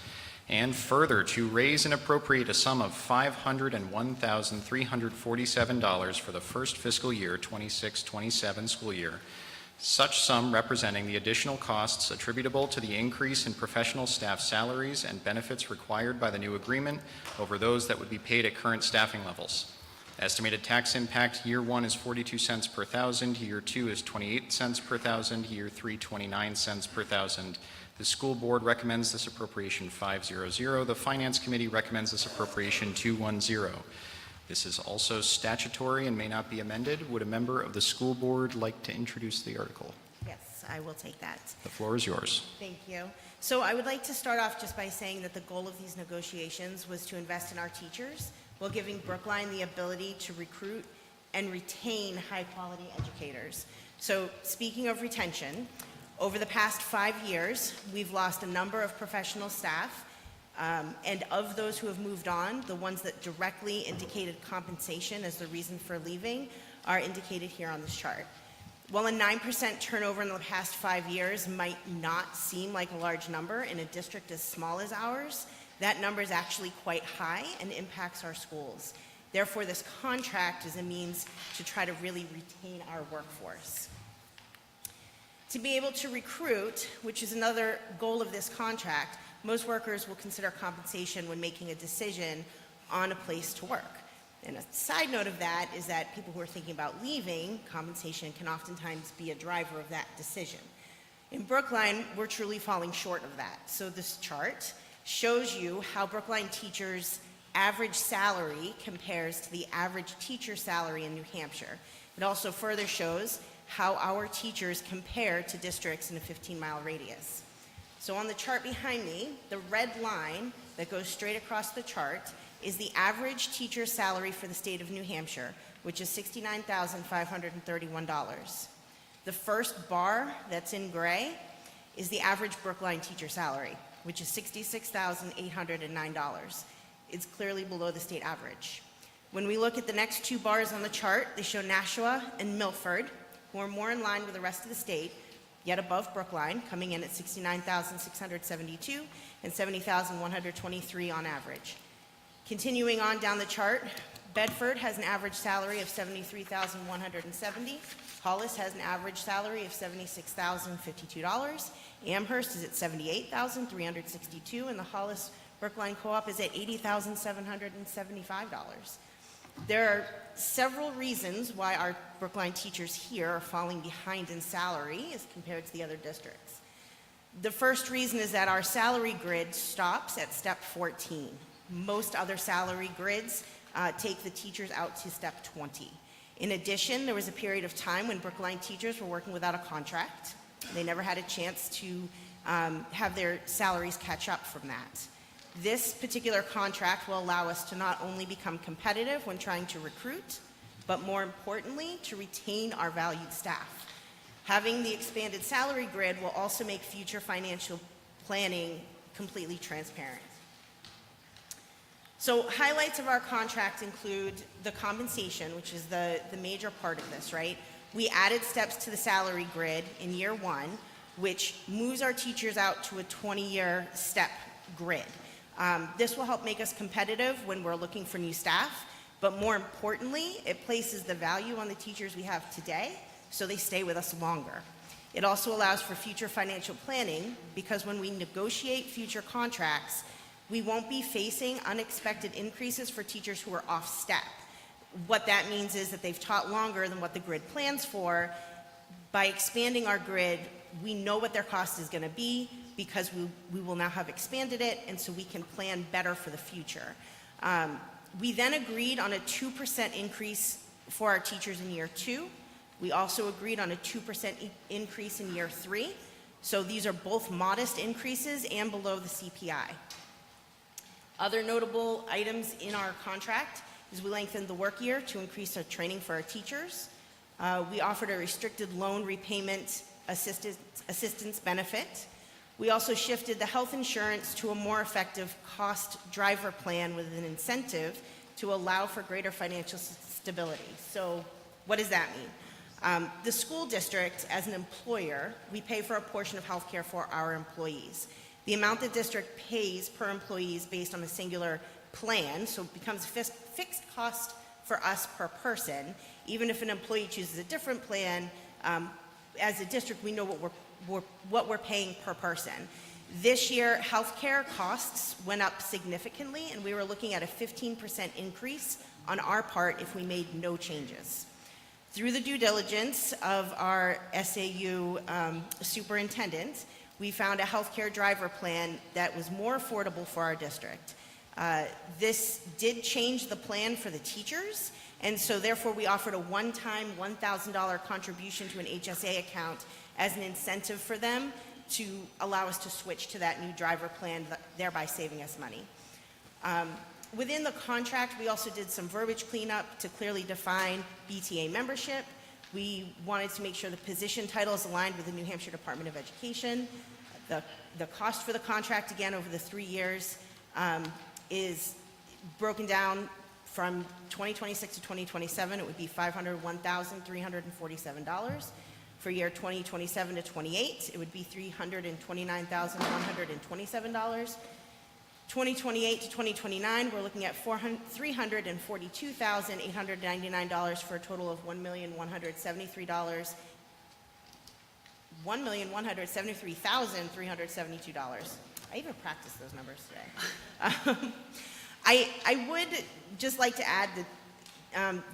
And further, to raise and appropriate a sum of $501,347 for the first fiscal year, 26-27 school year, such sum representing the additional costs attributable to the increase in professional staff salaries and benefits required by the new agreement over those that would be paid at current staffing levels. Estimated tax impact, year 1 is 42 cents per thousand, year 2 is 28 cents per thousand, year 3 29 cents per thousand. The school board recommends this appropriation 500. The Finance Committee recommends this appropriation 210. This is also statutory and may not be amended. Would a member of the school board like to introduce the article? Yes, I will take that. The floor is yours. Thank you. So I would like to start off just by saying that the goal of these negotiations was to invest in our teachers while giving Brookline the ability to recruit and retain high-quality educators. So speaking of retention, over the past 5 years, we've lost a number of professional staff. And of those who have moved on, the ones that directly indicated compensation as the reason for leaving are indicated here on this chart. While a 9% turnover in the past 5 years might not seem like a large number in a district as small as ours, that number is actually quite high and impacts our schools. Therefore, this contract is a means to try to really retain our workforce. To be able to recruit, which is another goal of this contract, most workers will consider compensation when making a decision on a place to work. And a side note of that is that people who are thinking about leaving, compensation can oftentimes be a driver of that decision. In Brookline, we're truly falling short of that. So this chart shows you how Brookline teachers' average salary compares to the average teacher salary in New Hampshire. It also further shows how our teachers compare to districts in a 15-mile radius. So on the chart behind me, the red line that goes straight across the chart is the average teacher salary for the state of New Hampshire, which is $69,531. The first bar that's in gray is the average Brookline teacher salary, which is $66,809. It's clearly below the state average. When we look at the next 2 bars on the chart, they show Nashua and Milford, who are more in line with the rest of the state, yet above Brookline, coming in at $69,672 and $70,123 on average. Continuing on down the chart, Bedford has an average salary of $73,170. Hollis has an average salary of $76,052. Amherst is at $78,362, and the Hollis Brookline Co-op is at $80,775. There are several reasons why our Brookline teachers here are falling behind in salary as compared to the other districts. The first reason is that our salary grid stops at step 14. Most other salary grids take the teachers out to step 20. In addition, there was a period of time when Brookline teachers were working without a contract. They never had a chance to have their salaries catch up from that. This particular contract will allow us to not only become competitive when trying to recruit, but more importantly, to retain our valued staff. Having the expanded salary grid will also make future financial planning completely transparent. So highlights of our contract include the compensation, which is the major part of this, right? We added steps to the salary grid in year one, which moves our teachers out to a 20-year step grid. This will help make us competitive when we're looking for new staff, but more importantly, it places the value on the teachers we have today so they stay with us longer. It also allows for future financial planning because when we negotiate future contracts, we won't be facing unexpected increases for teachers who are off step. What that means is that they've taught longer than what the grid plans for. By expanding our grid, we know what their cost is going to be because we will now have expanded it, and so we can plan better for the future. We then agreed on a 2% increase for our teachers in year two. We also agreed on a 2% increase in year three. So these are both modest increases and below the CPI. Other notable items in our contract is we lengthened the work year to increase our training for our teachers. We offered a restricted loan repayment assistance benefit. We also shifted the health insurance to a more effective cost driver plan with an incentive to allow for greater financial stability. So what does that mean? The school district, as an employer, we pay for a portion of health care for our employees. The amount the district pays per employee is based on a singular plan, so it becomes a fixed cost for us per person. Even if an employee chooses a different plan, as a district, we know what we're paying per person. This year, healthcare costs went up significantly, and we were looking at a 15% increase on our part if we made no changes. Through the due diligence of our SAU superintendent, we found a healthcare driver plan that was more affordable for our district. This did change the plan for the teachers, and so therefore we offered a one-time $1,000 contribution to an HSA account as an incentive for them to allow us to switch to that new driver plan, thereby saving us money. Within the contract, we also did some verbiage cleanup to clearly define BTA membership. We wanted to make sure the position title is aligned with the New Hampshire Department of Education. The cost for the contract, again, over the 3 years, is broken down from 2026 to 2027. It would be $501,347. For year 2027 to 28, it would be $329,127. 2028 to 2029, we're looking at $342,899 for a total of $1,173,372. I even practiced those numbers today. I would just like to add that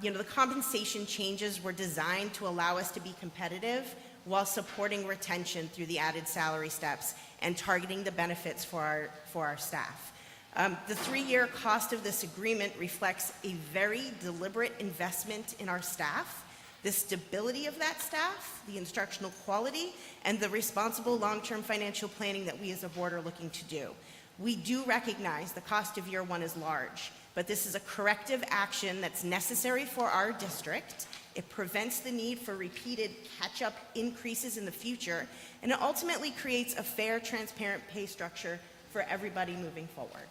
the compensation changes were designed to allow us to be competitive while supporting retention through the added salary steps and targeting the benefits for our staff. The 3-year cost of this agreement reflects a very deliberate investment in our staff, the stability of that staff, the instructional quality, and the responsible long-term financial planning that we as a board are looking to do. We do recognize the cost of year one is large, but this is a corrective action that's necessary for our district. It prevents the need for repeated catch-up increases in the future, and it ultimately creates a fair, transparent pay structure for everybody moving forward.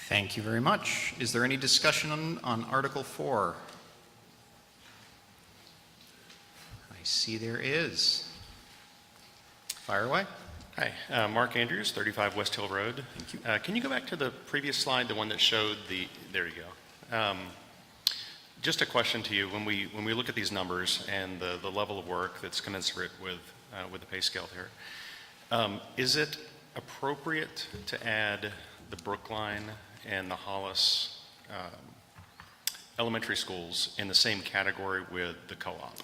Thank you very much. Is there any discussion on Article 4? I see there is. Fire away. Hi, Mark Andrews, 35 West Hill Road. Can you go back to the previous slide, the one that showed the, there you go. Just a question to you, when we look at these numbers and the level of work that's commensurate with the pay scale here, is it appropriate to add the Brookline and the Hollis elementary schools in the same category with the co-op?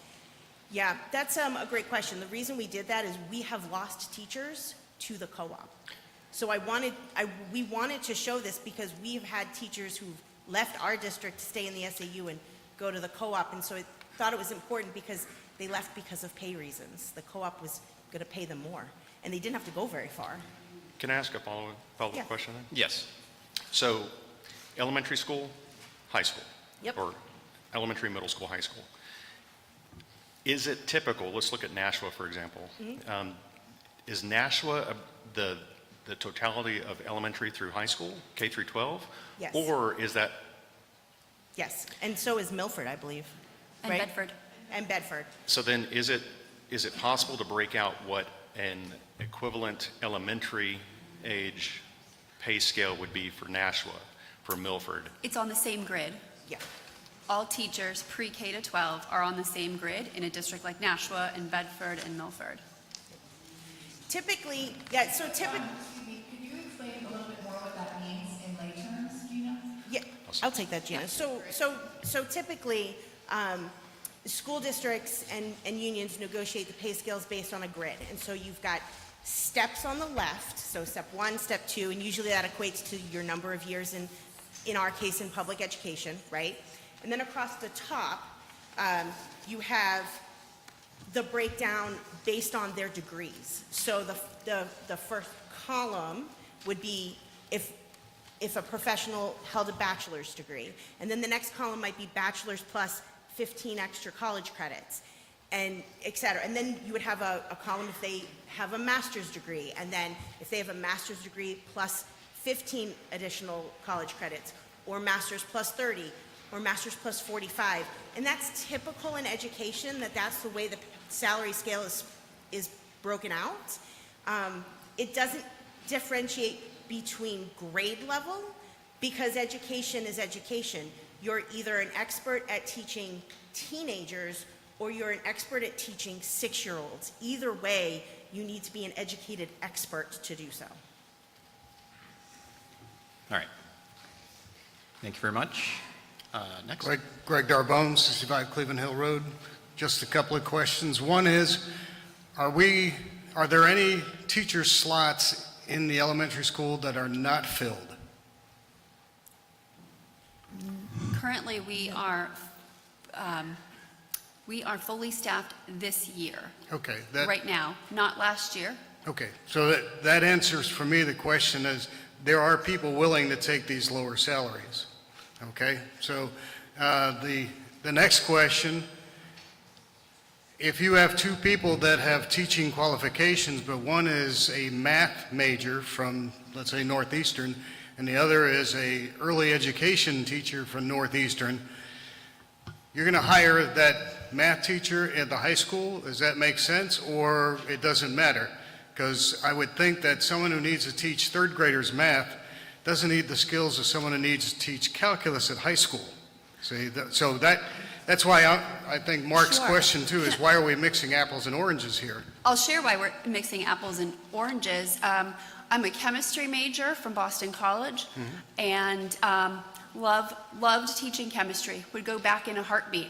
Yeah, that's a great question. The reason we did that is we have lost teachers to the co-op. So we wanted to show this because we've had teachers who've left our district to stay in the SAU and go to the co-op, and so I thought it was important because they left because of pay reasons. The co-op was going to pay them more, and they didn't have to go very far. Can I ask a follow-up Yeah. question then? Yes. So elementary school, high school. Yep. Or elementary, middle school, high school. Is it typical, let's look at Nashua, for example. Is Nashua the totality of elementary through high school, K through 12? Yes. Or is that, Yes, and so is Milford, I believe. And right? Bedford. And Bedford. so then is it possible to break out what an equivalent elementary age pay scale would be for Nashua, for Milford? It's on the same grid. Yeah. All teachers pre-K to 12 are on the same grid in a district like Nashua and Bedford and Milford. Typically, yeah, so typically, Excuse me, could you explain a little bit more what that means in lay terms, Gina? yeah, I'll take that, Gina. So typically, school districts and unions negotiate the pay scales based on a grid. And so you've got steps on the left, so step 1, step 2, and usually that equates to your number of years in our case in public education, right? And then across the top, you have the breakdown based on their degrees. So the first column would be if a professional held a bachelor's degree. And then the next column might be bachelor's plus 15 extra college credits, and et cetera. And then you would have a column if they have a master's degree, and then if they have a master's degree plus 15 additional college credits, or master's plus 30, or master's plus 45. And that's typical in education, that's the way the salary scale is broken out. It doesn't differentiate between grade level, because education is education. You're either an expert at teaching teenagers or you're an expert at teaching 6-year-olds. Either way, you need to be an educated expert to do so. All right. Thank you very much. Next. Greg Darbone, 65 Cleveland Hill Road. Just a couple of questions. One is, are there any teacher slots in the elementary school that are not filled? Currently, we are fully staffed this year. Okay. Right now, not last year. Okay, so that answers for me the question is, there are people willing to take these lower salaries. Okay, so the next question, if you have two people that have teaching qualifications, but one is a math major from, let's say, Northeastern, and the other is a early education teacher from Northeastern, you're going to hire that math teacher at the high school? Does that make sense, or it doesn't matter? Because I would think that someone who needs to teach third graders math doesn't need the skills of someone who needs to teach calculus at high school. See, so that's why I think Mark's Sure. question too is, why are we mixing apples and oranges here? I'll share why we're mixing apples and oranges. I'm a chemistry major from Boston College, and loved teaching chemistry, would go back in a heartbeat.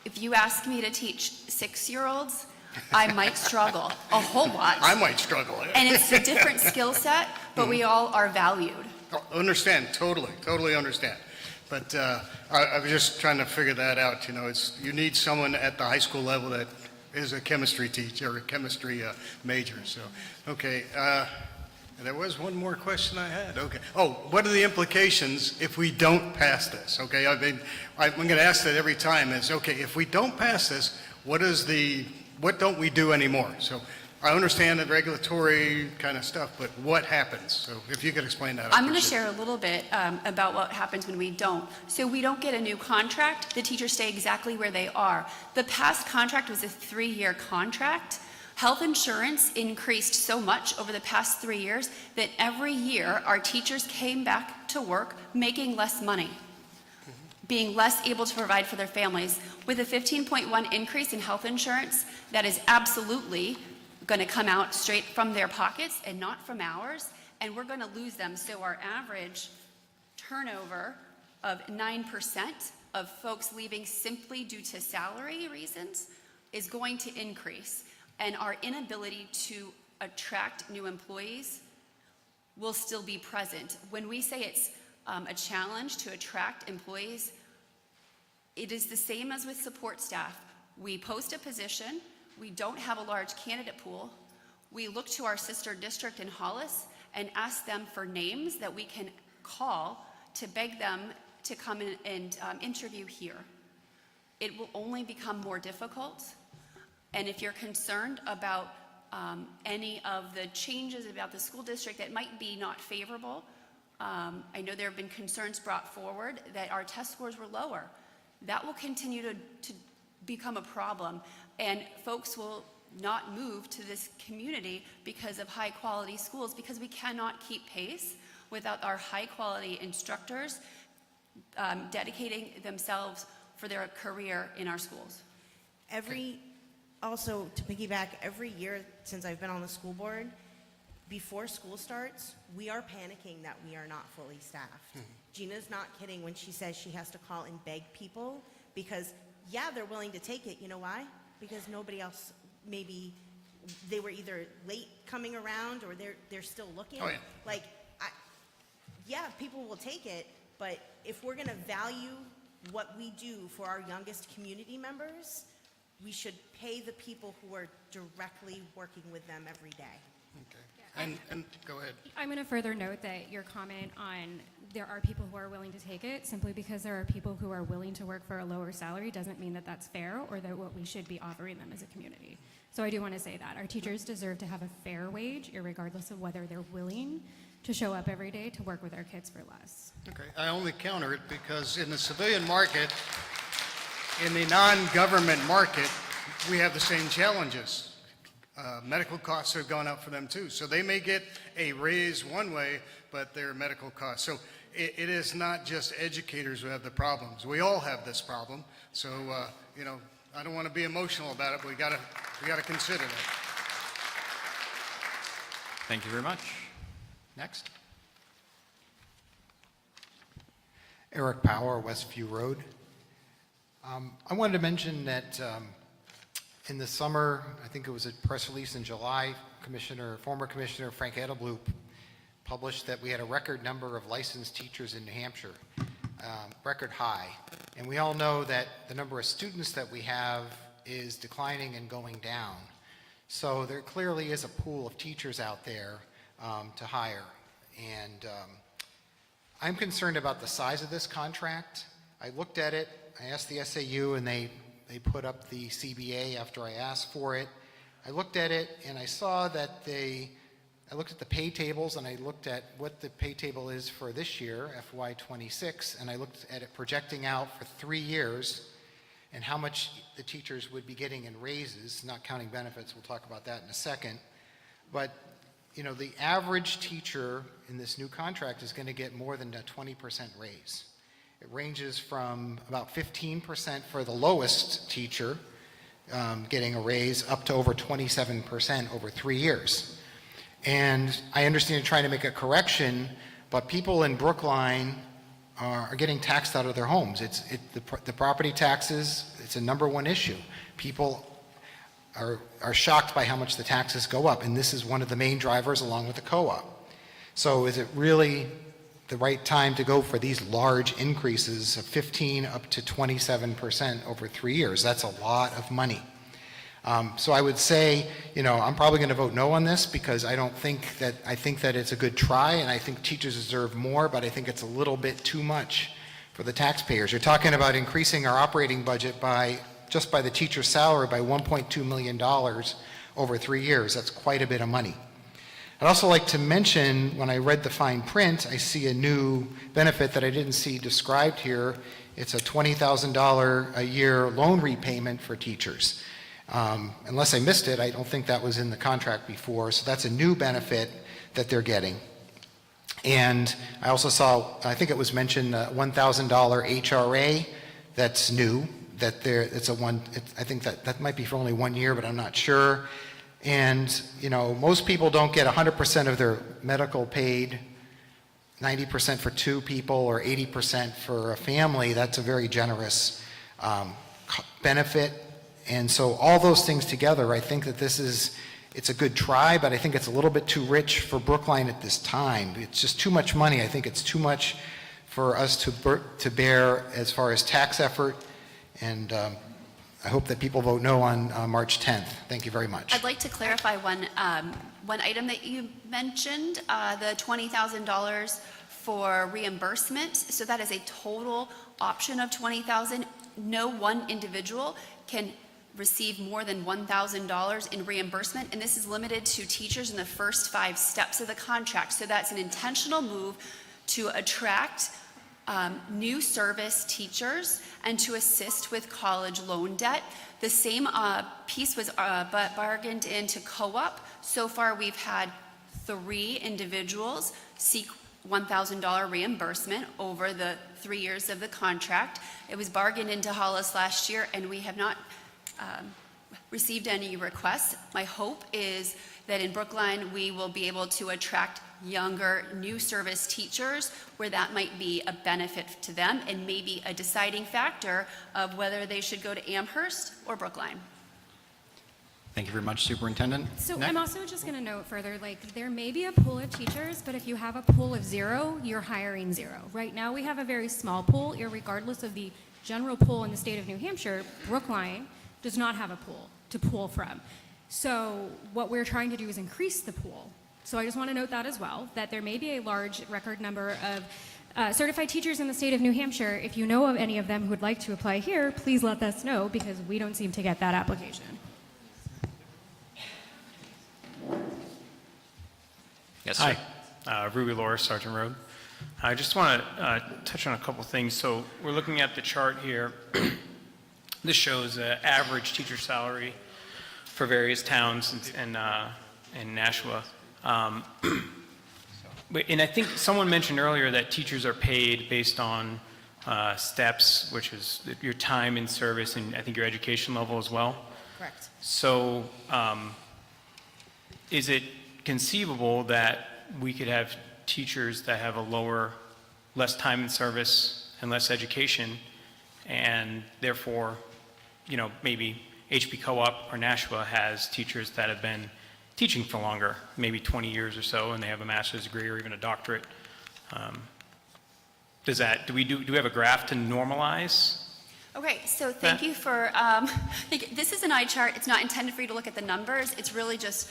If you ask me to teach 6-year-olds, I might struggle a whole lot. I might struggle. And it's a different skill set, but we all are valued. Understand, totally understand. But I was just trying to figure that out. You know, you need someone at the high school level that is a chemistry teacher or a chemistry major. So, okay. There was one more question I had. Okay. Oh, what are the implications if we don't pass this? Okay. I mean, I'm going to ask that every time. Is okay, if we don't pass this, what don't we do anymore? So I understand the regulatory kind of stuff, but what happens? So if you could explain that. I'm going to share a little bit about what happens when we don't. So we don't get a new contract. The teachers stay exactly where they are. The past contract was a 3-year contract. Health insurance increased so much over the past 3 years that every year our teachers came back to work making less money, being less able to provide for their families. With a 15.1 increase in health insurance, that is absolutely going to come out straight from their pockets and not from ours, and we're going to lose them. So our average turnover of 9% of folks leaving simply due to salary reasons is going to increase, and our inability to attract new employees will still be present. When we say it's a challenge to attract employees, it is the same as with support staff. We post a position, we don't have a large candidate pool, we look to our sister district in Hollis and ask them for names that we can call to beg them to come in and interview here. It will only become more difficult, and if you're concerned about any of the changes about the school district that might be not favorable, I know there have been concerns brought forward that our test scores were lower. That will continue to become a problem, and folks will not move to this community because of high quality schools, because we cannot keep pace without our high quality instructors dedicating themselves for their career in our schools. Also, to piggyback, every year since I've been on the school board, before school starts, we are panicking that we are not fully staffed. Gina's not kidding when she says she has to call and beg people because, yeah, they're willing to take it. You know why? Because nobody else, maybe they were either late coming around or they're still looking. Oh, yeah. Like, yeah, people will take it, but if we're going to value what we do for our youngest community members, we should pay the people who are directly working with them every day. Okay. And go ahead. I'm going to further note that your comment on there are people who are willing to take it, simply because there are people who are willing to work for a lower salary doesn't mean that that's fair or that what we should be offering them as a community. So I do want to say that. Our teachers deserve to have a fair wage, irregardless of whether they're willing to show up every day to work with our kids for less. Okay, I only counter it because in the civilian market, in the non-government market, we have the same challenges. Medical costs have gone up for them too. So they may get a raise one way, but their medical costs. So it is not just educators who have the problems. We all have this problem. So, you know, I don't want to be emotional about it, but we gotta consider that. Thank you very much. Next. Eric Power, Westview Road. I wanted to mention that in the summer, I think it was a press release in July, former Commissioner Frank Edelblut published that we had a record number of licensed teachers in New Hampshire, record high. And we all know that the number of students that we have is declining and going down. So there clearly is a pool of teachers out there to hire. And I'm concerned about the size of this contract. I looked at it, I asked the SAU, and they put up the CBA after I asked for it. I looked at it and I saw that I looked at the pay tables and I looked at what the pay table is for this year, FY26, and I looked at it projecting out for 3 years and how much the teachers would be getting in raises, not counting benefits. We'll talk about that in a second. But, you know, the average teacher in this new contract is going to get more than a 20% raise. It ranges from about 15% for the lowest teacher getting a raise up to over 27% over 3 years. And I understand you're trying to make a correction, but people in Brookline are getting taxed out of their homes. The property taxes, it's a #1 issue. People are shocked by how much the taxes go up, and this is one of the main drivers along with the co-op. So is it really the right time to go for these large increases of 15 up to 27% over 3 years? That's a lot of money. So I would say, you know, I'm probably going to vote no on this because I think that it's a good try, and I think teachers deserve more, but I think it's a little bit too much for the taxpayers. You're talking about increasing our operating budget just by the teacher's salary by $1.2 million over 3 years. That's quite a bit of money. I'd also like to mention, when I read the fine print, I see a new benefit that I didn't see described here. It's a $20,000 a year loan repayment for teachers. Unless I missed it, I don't think that was in the contract before, so that's a new benefit that they're getting. And I also saw, I think it was mentioned, $1,000 HRA, that's new, that I think that might be for only 1 year, but I'm not sure. And, you know, most people don't get 100% of their medical paid, 90% for 2 people or 80% for a family. That's a very generous benefit. And so all those things together, I think that it's a good try, but I think it's a little bit too rich for Brookline at this time. It's just too much money. I think it's too much for us to bear as far as tax effort. And I hope that people vote no on March 10th. Thank you very much. I'd like to clarify one item that you mentioned, the $20,000 for reimbursement. So that is a total option of $20,000. No one individual can receive more than $1,000 in reimbursement, and this is limited to teachers in the first 5 steps of the contract. So that's an intentional move to attract new service teachers and to assist with college loan debt. The same piece was bargained into co-op. So far, we've had 3 individuals seek $1,000 reimbursement over the 3 years of the contract. It was bargained into Hollis last year, and we have not received any requests. My hope is that in Brookline, we will be able to attract younger, new service teachers where that might be a benefit to them and maybe a deciding factor of whether they should go to Amherst or Brookline. Thank you very much, Superintendent. So Nick? I'm also just going to note further, like, there may be a pool of teachers, but if you have a pool of 0, you're hiring 0. Right now, we have a very small pool, irregardless of the general pool in the state of New Hampshire. Brookline does not have a pool to pull from. So what we're trying to do is increase the pool. So I just want to note that as well, that there may be a large record number of certified teachers in the state of New Hampshire. If you know of any of them who would like to apply here, please let us know, because we don't seem to get that application. Yes, sir. Hi, Ruby Laura, Sergeant Road. I just want to touch on a couple things. So we're looking at the chart here. This shows average teacher salary for various towns in Nashua. And I think someone mentioned earlier that teachers are paid based on steps, which is your time in service and I think your education level as well. Correct. So is it conceivable that we could have teachers that have less time in service and less education, and therefore, you know, maybe HP Co-op or Nashua has teachers that have been teaching for longer, maybe 20 years or so, and they have a master's degree or even a doctorate. Do we have a graph to normalize? Okay, so thank you for, this is an eye chart. It's not intended for you to look at the numbers. It's really just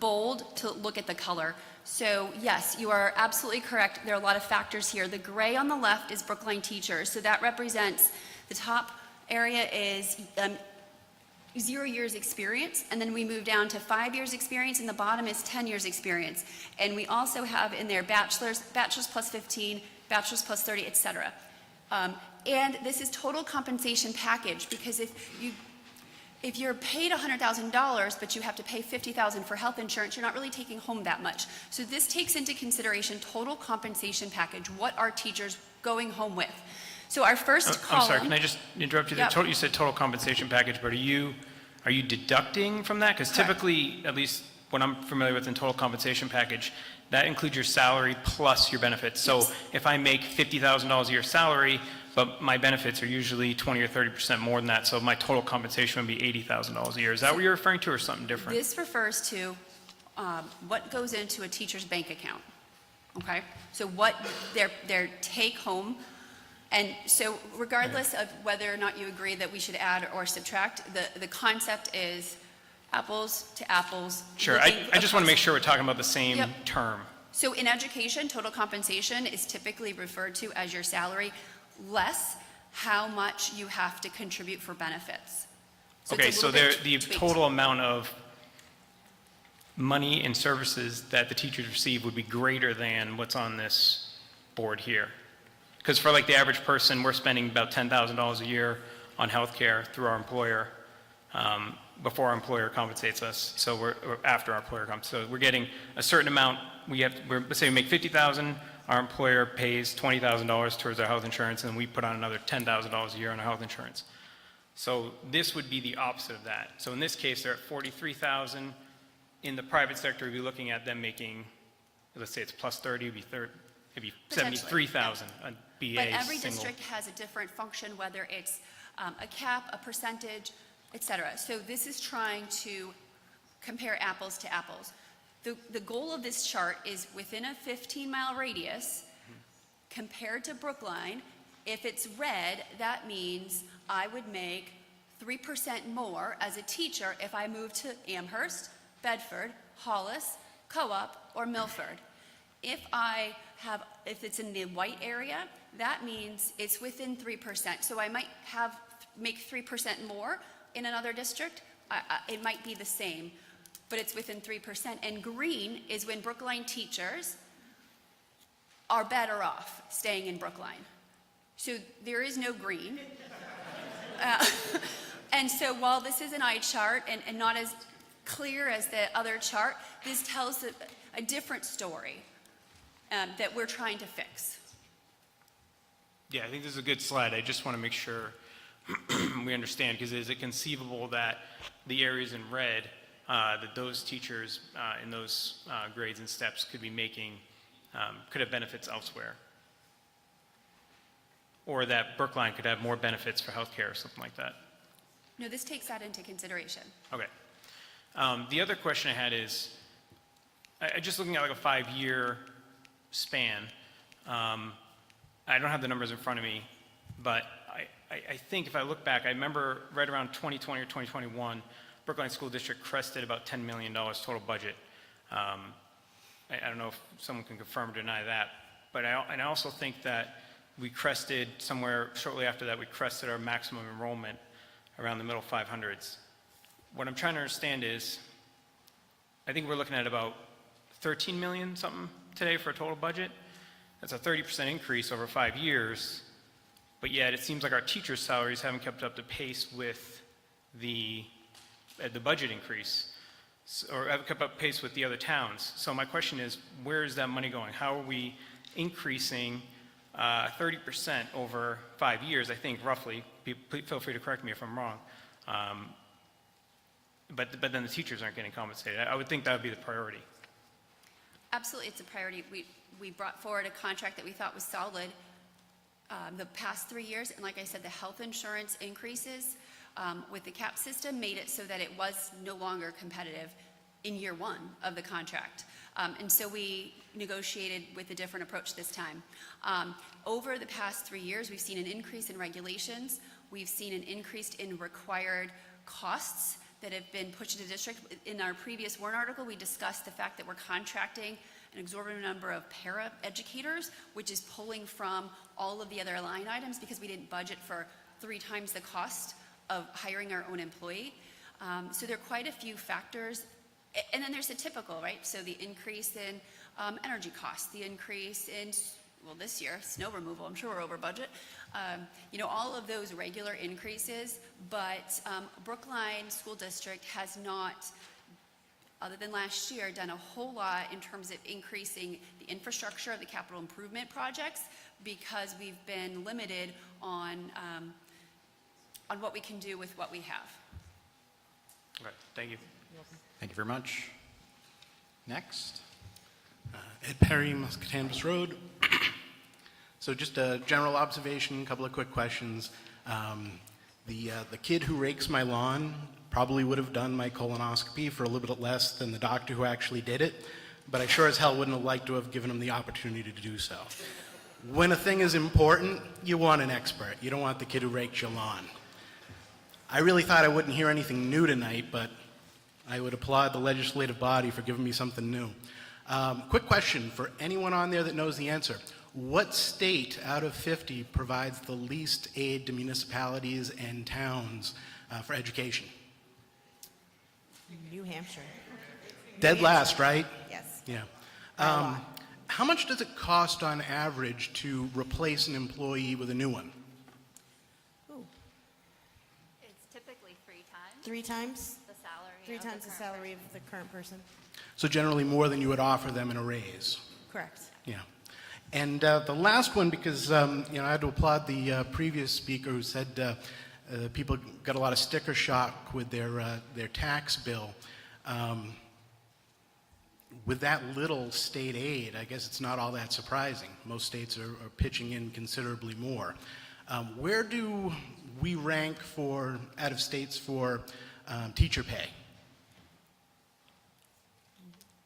bold to look at the color. So yes, you are absolutely correct. There are a lot of factors here. The gray on the left is Brookline teachers. So that represents, the top area is 0 years experience, and then we move down to 5 years experience, and the bottom is 10 years experience. And we also have in there bachelor's plus 15, bachelor's plus 30, et cetera. And this is total compensation package, because if you're paid $100,000, but you have to pay $50,000 for health insurance, you're not really taking home that much. So this takes into consideration total compensation package. What are teachers going home with? So our first column. I'm sorry, can I just interrupt you there? Yep. You said total compensation package, but are you deducting from that? Because typically, at least what I'm familiar with in total compensation package, that includes your salary plus your benefits. So if I make $50,000 a year salary, but my benefits are usually 20 or 30% more than that, so my total compensation would be $80,000 a year. Is that what you're referring to, or something different? This refers to what goes into a teacher's bank account, okay? So what their take home, and so regardless of whether or not you agree that we should add or subtract, the concept is apples to apples. Sure, I just want to make sure we're talking about the same Yep. term. So in education, total compensation is typically referred to as your salary less how much you have to contribute for benefits. Okay, it's a so little bit the tweaked. total amount of money and services that the teachers receive would be greater than what's on this board here. Because for like the average person, we're spending about $10,000 a year on healthcare through our employer. before our employer compensates us. So or after our employer so we're getting a certain amount. Let's say we make $50,000, our employer pays $20,000 towards our health insurance, and we put on another $10,000 a year on our health insurance. So this would be the opposite of that. So in this case, they're at $43,000. In the private sector, we'd be looking at them making, let's say it's plus 30, it'd be Potentially, $73,000 a BA. But every single. district has a different function, whether it's a cap, a percentage, et cetera. So this is trying to compare apples to apples. The goal of this chart is within a 15-mile radius, compared to Brookline, if it's red, that means I would make 3% more as a teacher if I moved to Amherst, Bedford, Hollis, Co-op, or Milford. If it's in the white area, that means it's within 3%. So I might make 3% more in another district. It might be the same, but it's within 3%. And green is when Brookline teachers are better off staying in Brookline. So there is no green. And so while this is an eye chart and not as clear as the other chart, this tells a different story that we're trying to fix. Yeah, I think this is a good slide. I just want to make sure we understand, because is it conceivable that the areas in red, that those teachers in those grades and steps could be making, could have benefits elsewhere? Or that Brookline could have more benefits for healthcare or something like that? No, this takes that into consideration. Okay. The other question I had is, just looking at like a 5-year span, I don't have the numbers in front of me, but I think if I look back, I remember right around 2020 or 2021, Brookline School District crested about $10 million total budget. I don't know if someone can confirm or deny that, but I also think that we crested somewhere shortly after that, we crested our maximum enrollment around the middle 500s. What I'm trying to understand is, I think we're looking at about 13 million something today for a total budget. That's a 30% increase over 5 years, but yet it seems like our teachers' salaries haven't kept up to pace with the budget increase, or haven't kept up pace with the other towns. So my question is, where is that money going? How are we increasing 30% over 5 years, I think, roughly? Feel free to correct me if I'm wrong. But then the teachers aren't getting compensated. I would think that would be the priority. Absolutely, it's a priority. We brought forward a contract that we thought was solid the past 3 years, and like I said, the health insurance increases with the cap system made it so that it was no longer competitive in year 1 of the contract. And so we negotiated with a different approach this time. Over the past 3 years, we've seen an increase in regulations. We've seen an increase in required costs that have been pushed into district. In our previous warrant article, we discussed the fact that we're contracting an exorbitant number of para-educators, which is pulling from all of the other line items because we didn't budget for 3 times the cost of hiring our own employee. So there are quite a few factors. And then there's the typical, right? So the increase in energy costs, the increase in, well, this year, snow removal, I'm sure we're over budget. All of those regular increases, but Brookline School District has not, other than last year, done a whole lot in terms of increasing the infrastructure of the capital improvement projects because we've been limited on what we can do with what we have. Okay, thank you. Thank you very much. Next. Ed Perry, Muscatamus Road. So just a general observation, a couple of quick questions. The kid who rakes my lawn probably would have done my colonoscopy for a little bit less than the doctor who actually did it, but I sure as hell wouldn't have liked to have given him the opportunity to do so. When a thing is important, you want an expert. You don't want the kid who rakes your lawn. I really thought I wouldn't hear anything new tonight, but I would applaud the legislative body for giving me something new. Quick question for anyone on there that knows the answer. What state out of 50 provides the least aid to municipalities and towns for education? New Hampshire. Dead last, right? Yes. Yeah. How much does it cost on average to replace an employee with a new one? It's typically 3 times. 3 times? The salary. 3 of the times the current salary of the current person? So generally more than you would offer them in a raise. Correct. Yeah. And the last one, because I had to applaud the previous speaker who said people got a lot of sticker shock with their tax bill. With that little state aid, I guess it's not all that surprising. Most states are pitching in considerably more. Where do we rank out of states for teacher pay?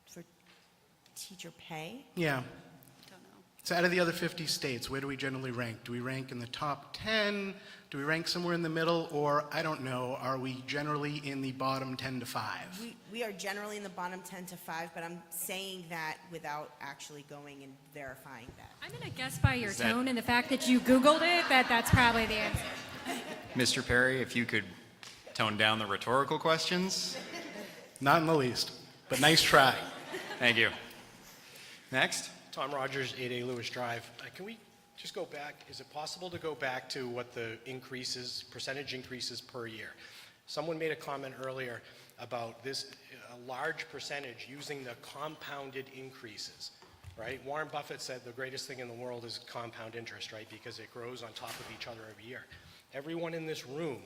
For teacher pay? Yeah. So out of the other 50 states, where do we generally rank? Do we rank in the top 10? Do we rank somewhere in the middle? Or, I don't know, are we generally in the bottom 10 to 5? We are generally in the bottom 10 to 5, but I'm saying that without actually going and verifying that. I'm going to guess by your tone and the fact that you Googled it, that's probably the answer. Mr. Perry, if you could tone down the rhetorical questions. Not in the least, but nice try. Thank you. Next. Tom Rogers, 8A Lewis Drive. Can we just go back? Is it possible to go back to what the percentage increases per year? Someone made a comment earlier about this, a large percentage using the compounded increases, right? Warren Buffett said the greatest thing in the world is compound interest, right? Because it grows on top of each other every year. Everyone in this room,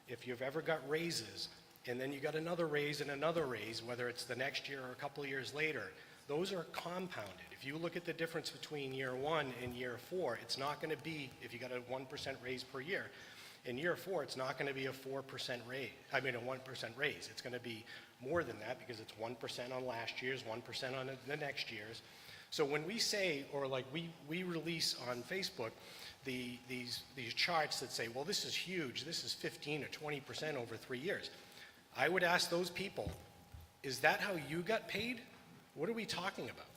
if you've ever got raises, and then you got another raise and another raise, whether it's the next year or a couple of years later, those are compounded. If you look at the difference between year 1 and year 4, it's not going to be, if you got a 1% raise per year, in year 4, it's not going to be a 4% raise, a 1% raise. It's going to be more than that because it's 1% on last year's, 1% on the next year's. So when we say, or like we release on Facebook these charts that say, well, this is huge, this is 15 or 20% over 3 years. I would ask those people, is that how you got paid? What are we talking about,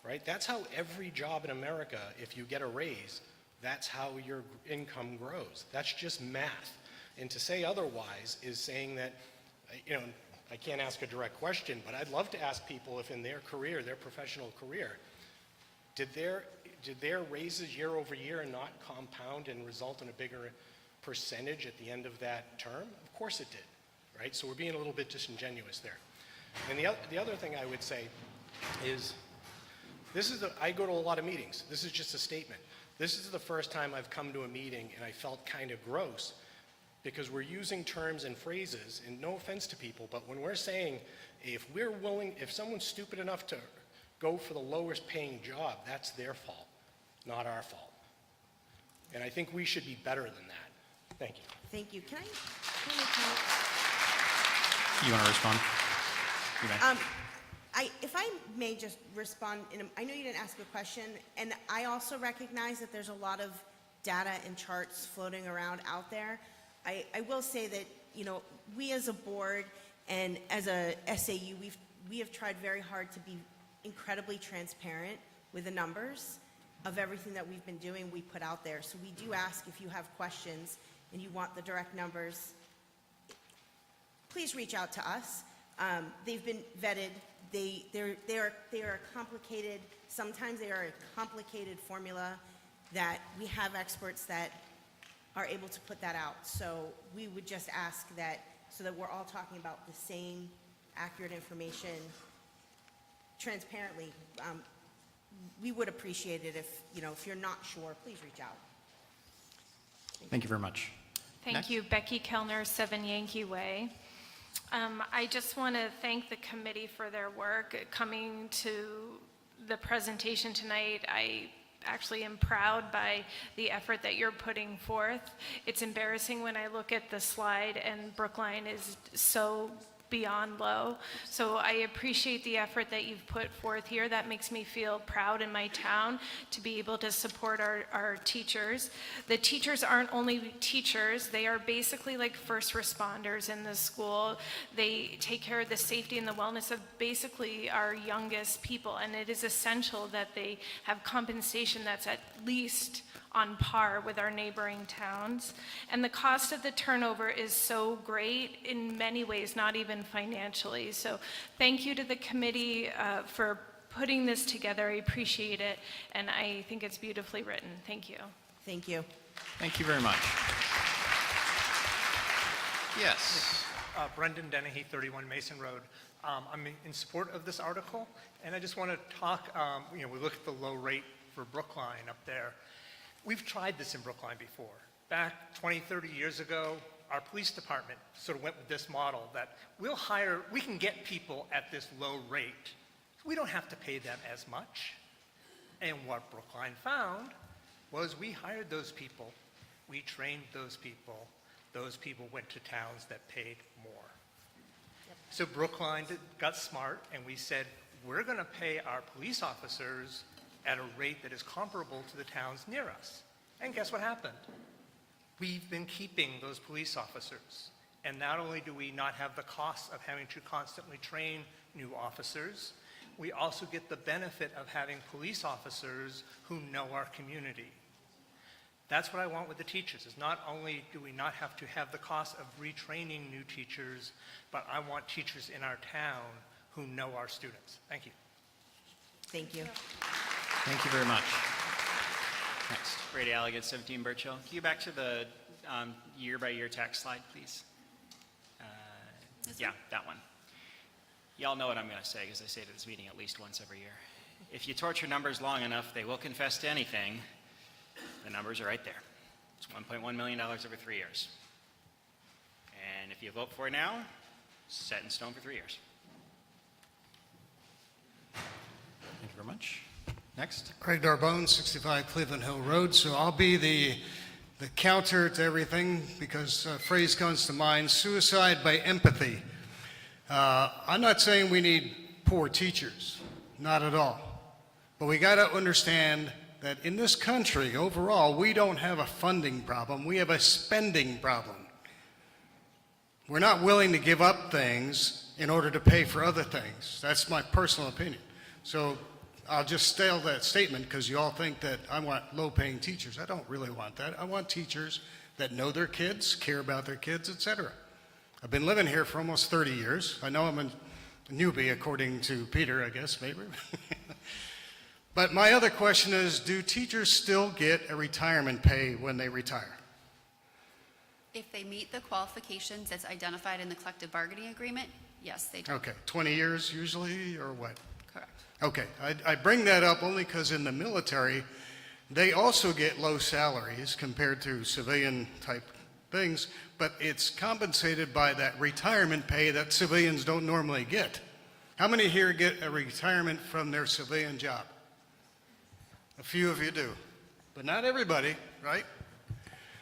right? That's how every job in America, if you get a raise, that's how your income grows. That's just math. And to say otherwise is saying that, I can't ask a direct question, but I'd love to ask people if in their career, their professional career, did their raises year over year not compound and result in a bigger percentage at the end of that term? Of course it did, right? So we're being a little bit disingenuous there. And the other thing I would say is, I go to a lot of meetings. This is just a statement. This is the first time I've come to a meeting and I felt kind of gross because we're using terms and phrases, and no offense to people, but when we're saying if someone's stupid enough to go for the lowest paying job, that's their fault, not our fault. And I think we should be better than that. Thank you. Thank you. Can I You want to respond? You may. If I may just respond, I know you didn't ask a question, and I also recognize that there's a lot of data and charts floating around out there. I will say that, we as a board and as a SAU, we have tried very hard to be incredibly transparent with the numbers of everything that we've been doing, we put out there. So we do ask if you have questions and you want the direct numbers, please reach out to us. They've been vetted. They are complicated. Sometimes they are a complicated formula that we have experts that are able to put that out. So we would just ask that, so that we're all talking about the same accurate information transparently. We would appreciate it if you're not sure, please reach out. Thank you very much. Thank Next. you. Becky Kellner, 7 Yankee Way. I just want to thank the committee for their work. Coming to the presentation tonight, I actually am proud by the effort that you're putting forth. It's embarrassing when I look at the slide and Brookline is so beyond low. So I appreciate the effort that you've put forth here. That makes me feel proud in my town to be able to support our teachers. The teachers aren't only teachers, they are basically like first responders in the school. They take care of the safety and the wellness of basically our youngest people, and it is essential that they have compensation that's at least on par with our neighboring towns. And the cost of the turnover is so great in many ways, not even financially. So thank you to the committee for putting this together. I appreciate it, and I think it's beautifully written. Thank you. Thank you. Thank you very much. Yes. Brendan Dennehy, 31 Mason Road. I'm in support of this article, and I just want to talk, we look at the low rate for Brookline up there. We've tried this in Brookline before. Back 20, 30 years ago, our police department sort of went with this model that we can get people at this low rate. We don't have to pay them as much. And what Brookline found was we hired those people, we trained those people went to towns that paid more. So Brookline got smart, and we said, we're going to pay our police officers at a rate that is comparable to the towns near us. And guess what happened? We've been keeping those police officers. And not only do we not have the cost of having to constantly train new officers, we also get the benefit of having police officers who know our community. That's what I want with the teachers, is not only do we not have to have the cost of retraining new teachers, but I want teachers in our town who know our students. Thank you. Thank you. Thank you very much. Next. Brady Alligat, 17 Birch Hill. Can you go back to the year-by-year tax slide, please? Yeah, that one. Y'all know what I'm going to say, because I say it at this meeting at least once every year. If you torture numbers long enough, they will confess to anything. The numbers are right there. It's $1.1 million over 3 years. And if you vote for it now, it's set in stone for 3 years. Thank you very much. Next. Craig Darbone, 65 Cleveland Hill Road. So I'll be the counter to everything, because a phrase comes to mind, suicide by empathy. I'm not saying we need poor teachers, not at all. But we got to understand that in this country, overall, we don't have a funding problem. We have a spending problem. We're not willing to give up things in order to pay for other things. That's my personal opinion. So I'll just stale that statement, because you all think that I want low-paying teachers. I don't really want that. I want teachers that know their kids, care about their kids, etc. I've been living here for almost 30 years. I know I'm a newbie, according to Peter, I guess, maybe. But my other question is, do teachers still get a retirement pay when they retire? If they meet the qualifications that's identified in the collective bargaining agreement, yes, they do. Okay, 20 years usually, or what? Correct. Okay, I bring that up only because in the military, they also get low salaries compared to civilian type things, but it's compensated by that retirement pay that civilians don't normally get. How many here get a retirement from their civilian job? A few of you do, but not everybody, right?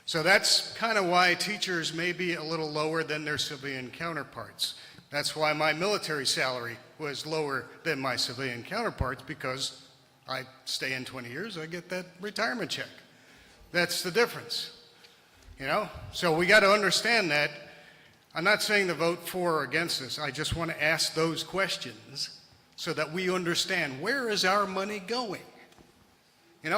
So that's kind of why teachers may be a little lower than their civilian counterparts. That's why my military salary was lower than my civilian counterparts, because I stay in 20 years, I get that retirement check. That's the difference, So we got to understand that. I'm not saying to vote for or against this. I just want to ask those questions so that we understand, where is our money going?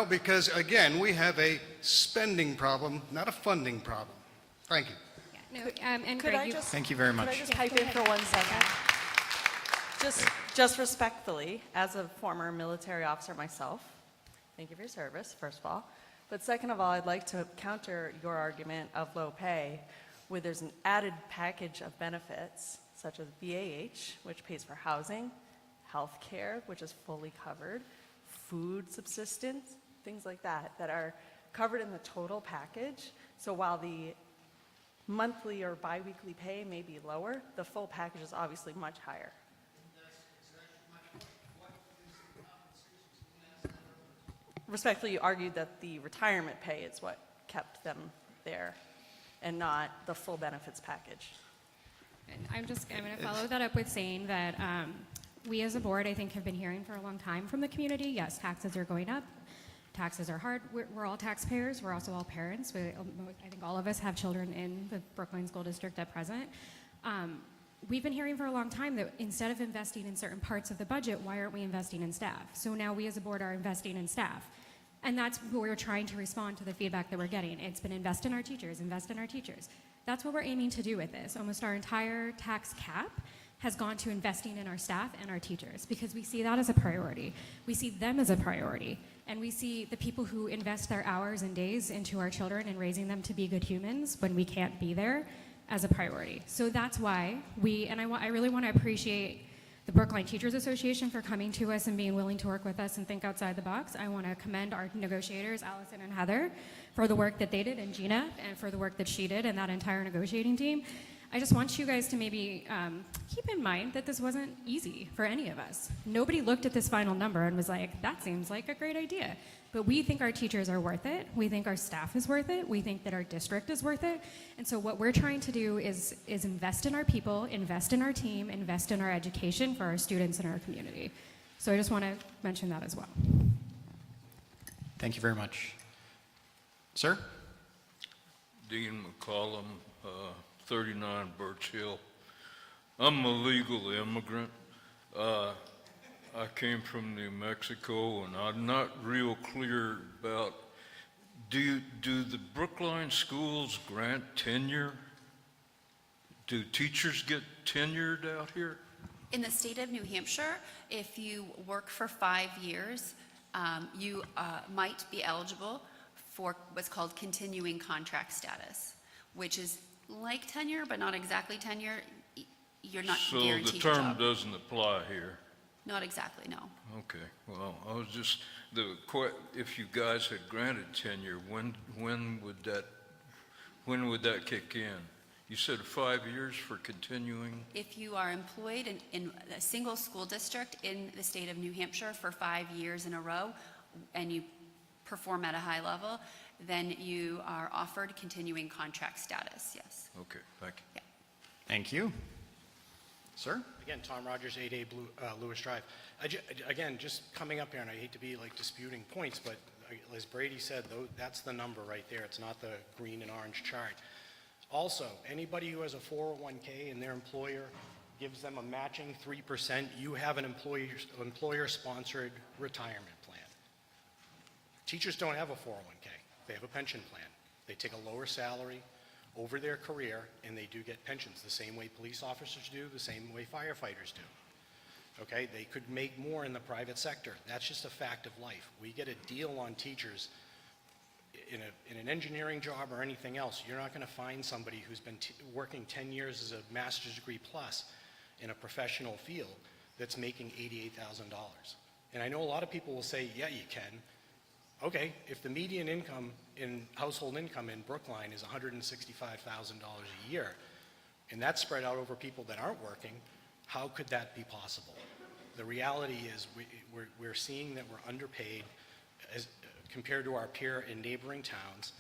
Because again, we have a spending problem, not a funding problem. Thank you. No, and Could Greg, I just, Thank you very much. Could I just Yeah, pipe go in ahead. for 1 second? Just respectfully, as a former military officer myself, thank you for your service, first of all. But second of all, I'd like to counter your argument of low pay, where there's an added package of benefits, such as BAH, which pays for housing, health care, which is fully covered, food subsistence, things like that, that are covered in the total package. So while the monthly or biweekly pay may be lower, the full package is obviously much higher. Respectfully, you argued that the retirement pay is what kept them there and not the full benefits package. And I'm going to follow that up with saying that we as a board, I think, have been hearing for a long time from the community, yes, taxes are going up. Taxes are hard. We're all taxpayers. We're also all parents. I think all of us have children in the Brookline School District at present. We've been hearing for a long time that instead of investing in certain parts of the budget, why aren't we investing in staff? So now we as a board are investing in staff. And that's where we're trying to respond to the feedback that we're getting. It's been invest in our teachers, invest in our teachers. That's what we're aiming to do with this. Almost our entire tax cap has gone to investing in our staff and our teachers, because we see that as a priority. We see them as a priority. And we see the people who invest their hours and days into our children and raising them to be good humans when we can't be there. as a priority. So that's why I really want to appreciate the Brookline Teachers Association for coming to us and being willing to work with us and think outside the box. I want to commend our negotiators, Allison and Heather, for the work that they did, and Gina, and for the work that she did, and that entire negotiating team. I just want you guys to maybe keep in mind that this wasn't easy for any of us. Nobody looked at this final number and was like, that seems like a great idea. But we think our teachers are worth it. We think our staff is worth it. We think that our district is worth it. And so what we're trying to do is invest in our people, invest in our team, invest in our education for our students and our community. So I just want to mention that as well. Thank you very much. Sir? Dean McCollum, 39 Birch Hill. I'm a legal immigrant. I came from New Mexico, and I'm not real clear about, do the Brookline schools grant tenure? Do teachers get tenured out here? In the state of New Hampshire, if you work for 5 years, you might be eligible for what's called continuing contract status, which is like tenure, but not exactly tenure. You're not guaranteed a job. So the term doesn't apply here? Not exactly, no. Okay, well, I was just, if you guys had granted tenure, when would that kick in? You said 5 years for continuing? If you are employed in a single school district in the state of New Hampshire for 5 years in a row, and you perform at a high level, then you are offered continuing contract status, yes. Okay, thank you. Yeah. Thank you. Sir? Again, Tom Rogers, 8A Lewis Drive. Again, just coming up here, and I hate to be like disputing points, but as Brady said, that's the number right there. It's not the green and orange chart. Also, anybody who has a 401k and their employer gives them a matching 3%, you have an employer-sponsored retirement plan. Teachers don't have a 401k. They have a pension plan. They take a lower salary over their career, and they do get pensions the same way police officers do, the same way firefighters do. Okay, they could make more in the private sector. That's just a fact of life. We get a deal on teachers in an engineering job or anything else. You're not going to find somebody who's been working 10 years as a master's degree plus in a professional field that's making $88,000. And I know a lot of people will say, yeah, you can. Okay, if the median income household income in Brookline is $165,000 a year, and that's spread out over people that aren't working, how could that be possible? The reality is we're seeing that we're underpaid as compared to our peer in neighboring towns.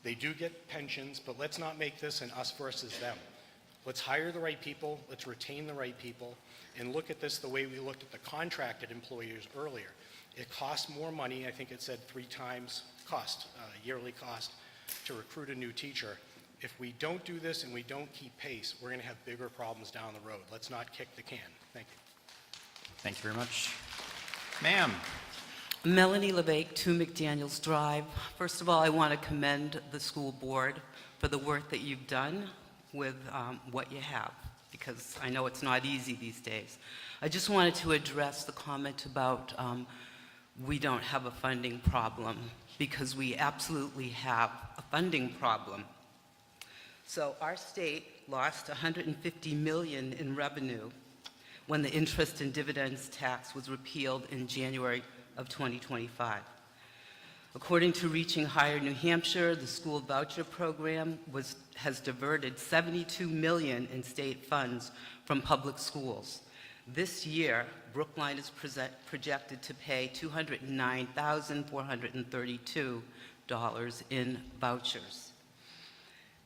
They do get pensions, but let's not make this an us versus them. Let's hire the right people, let's retain the right people, and look at this the way we looked at the contracted employers earlier. It costs more money, I think it said 3 times yearly cost, to recruit a new teacher. If we don't do this and we don't keep pace, we're going to have bigger problems down the road. Let's not kick the can. Thank you. Thank you very much. Ma'am. Melanie LeBake, 2 McDaniels Drive. First of all, I want to commend the school board for the work that you've done with what you have, because I know it's not easy these days. I just wanted to address the comment about we don't have a funding problem, because we absolutely have a funding problem. So our state lost $150 million in revenue when the interest and dividends tax was repealed in January of 2025. According to Reaching Higher New Hampshire, the school voucher program has diverted $72 million in state funds from public schools. This year, Brookline is projected to pay $209,432 in vouchers.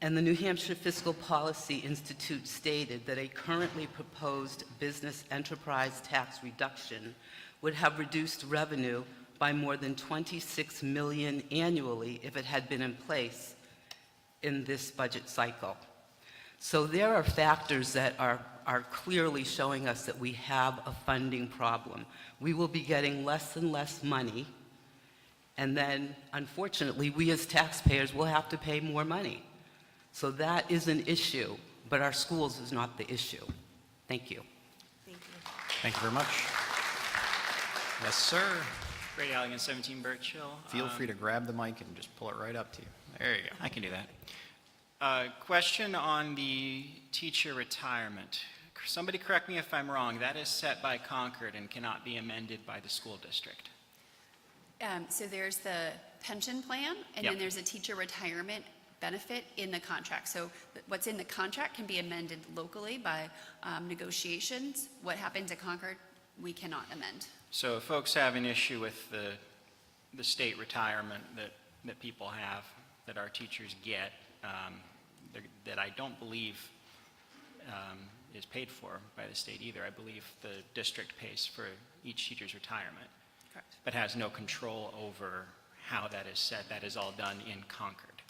And the New Hampshire Fiscal Policy Institute stated that a currently proposed business enterprise tax reduction would have reduced revenue by more than $26 million annually if it had been in place in this budget cycle. So there are factors that are clearly showing us that we have a funding problem. We will be getting less and less money, and then, unfortunately, we as taxpayers will have to pay more money. So that is an issue, but our schools is not the issue. Thank you. Thank you. Thank you very much. Yes, sir. Brady Allegan, 17 Birch Hill. Feel free to grab the mic and just pull it right up to you. There you go. I can do that. Question on the teacher retirement. Somebody correct me if I'm wrong. That is set by Concord and cannot be amended by the school district. So there's the pension plan, and Yep. then there's a teacher retirement benefit in the contract. So what's in the contract can be amended locally by negotiations. What happens at Concord, we cannot amend. So if folks have an issue with the state retirement that people have, that our teachers get, that I don't believe is paid for by the state either. I believe the district pays for each teacher's retirement. Correct. But has no control over how that is set. That is all done in Concord.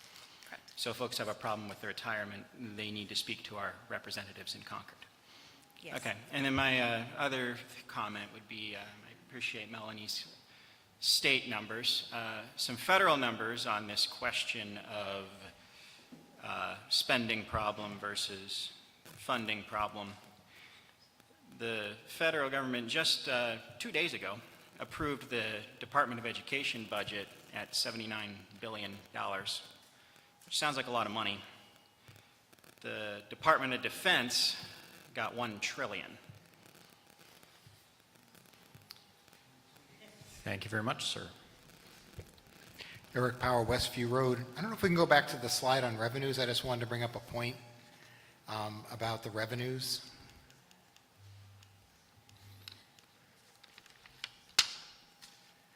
Correct. So if folks have a problem with the retirement, they need to speak to our representatives in Concord. Yes. Okay, and then my other comment would be, I appreciate Melanie's state numbers. Some federal numbers on this question of spending problem versus funding problem. The federal government just 2 days ago approved the Department of Education budget at $79 billion, which sounds like a lot of money. The Department of Defense got $1 trillion. Thank you very much, sir. Eric Power, Westview Road. I don't know if we can go back to the slide on revenues. I just wanted to bring up a point about the revenues.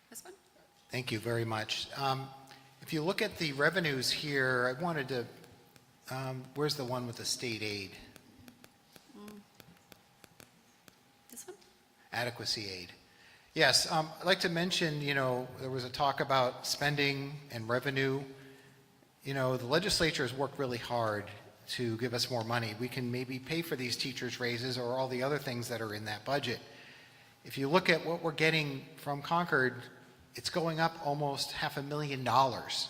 This one? Thank you very much. If you look at the revenues here, I wanted to, where's the one with the state aid? This one? Adequacy aid. Yes, I'd like to mention, there was a talk about spending and revenue. The legislature has worked really hard to give us more money. We can maybe pay for these teachers' raises or all the other things that are in that budget. If you look at what we're getting from Concord, it's going up almost $500,000.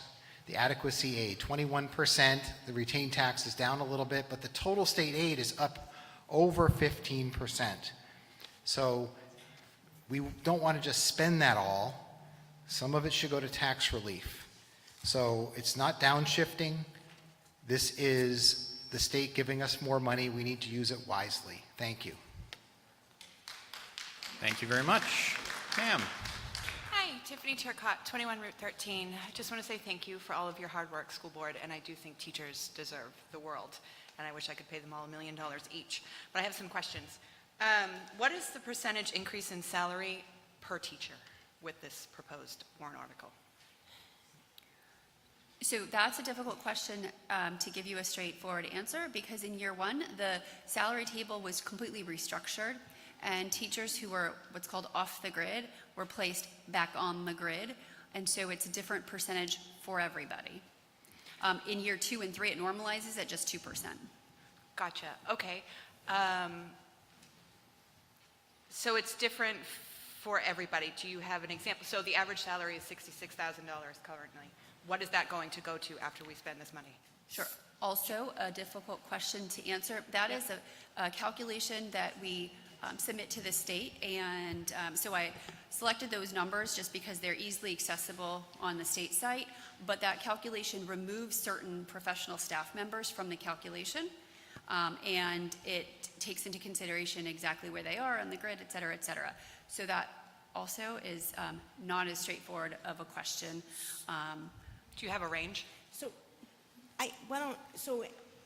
The adequacy aid, 21%. The retained tax is down a little bit, but the total state aid is up over 15%. So we don't want to just spend that all. Some of it should go to tax relief. So it's not downshifting. This is the state giving us more money. We need to use it wisely. Thank you. Thank you very much. Ma'am. Hi, Tiffany Turcott, 21 Route 13. I just want to say thank you for all of your hard work, school board, and I do think teachers deserve the world, and I wish I could pay them all $1 million each. But I have some questions. What is the percentage increase in salary per teacher with this proposed warrant article? So that's a difficult question to give you a straightforward answer, because in year one, the salary table was completely restructured, and teachers who were what's called off the grid were placed back on the grid, and so it's a different percentage for everybody. In year 2 and 3, it normalizes at just 2%. Gotcha, okay. So it's different for everybody. Do you have an example? So the average salary is $66,000 currently. What is that going to go to after we spend this money? Sure. Also, a difficult question to answer. That is a calculation that we submit to the state, and so I selected those numbers just because they're easily accessible on the state site, but that calculation removes certain professional staff members from the calculation, and it takes into consideration exactly where they are on the grid, et cetera, et cetera. So that also is not as straightforward of a question. Do you have a range?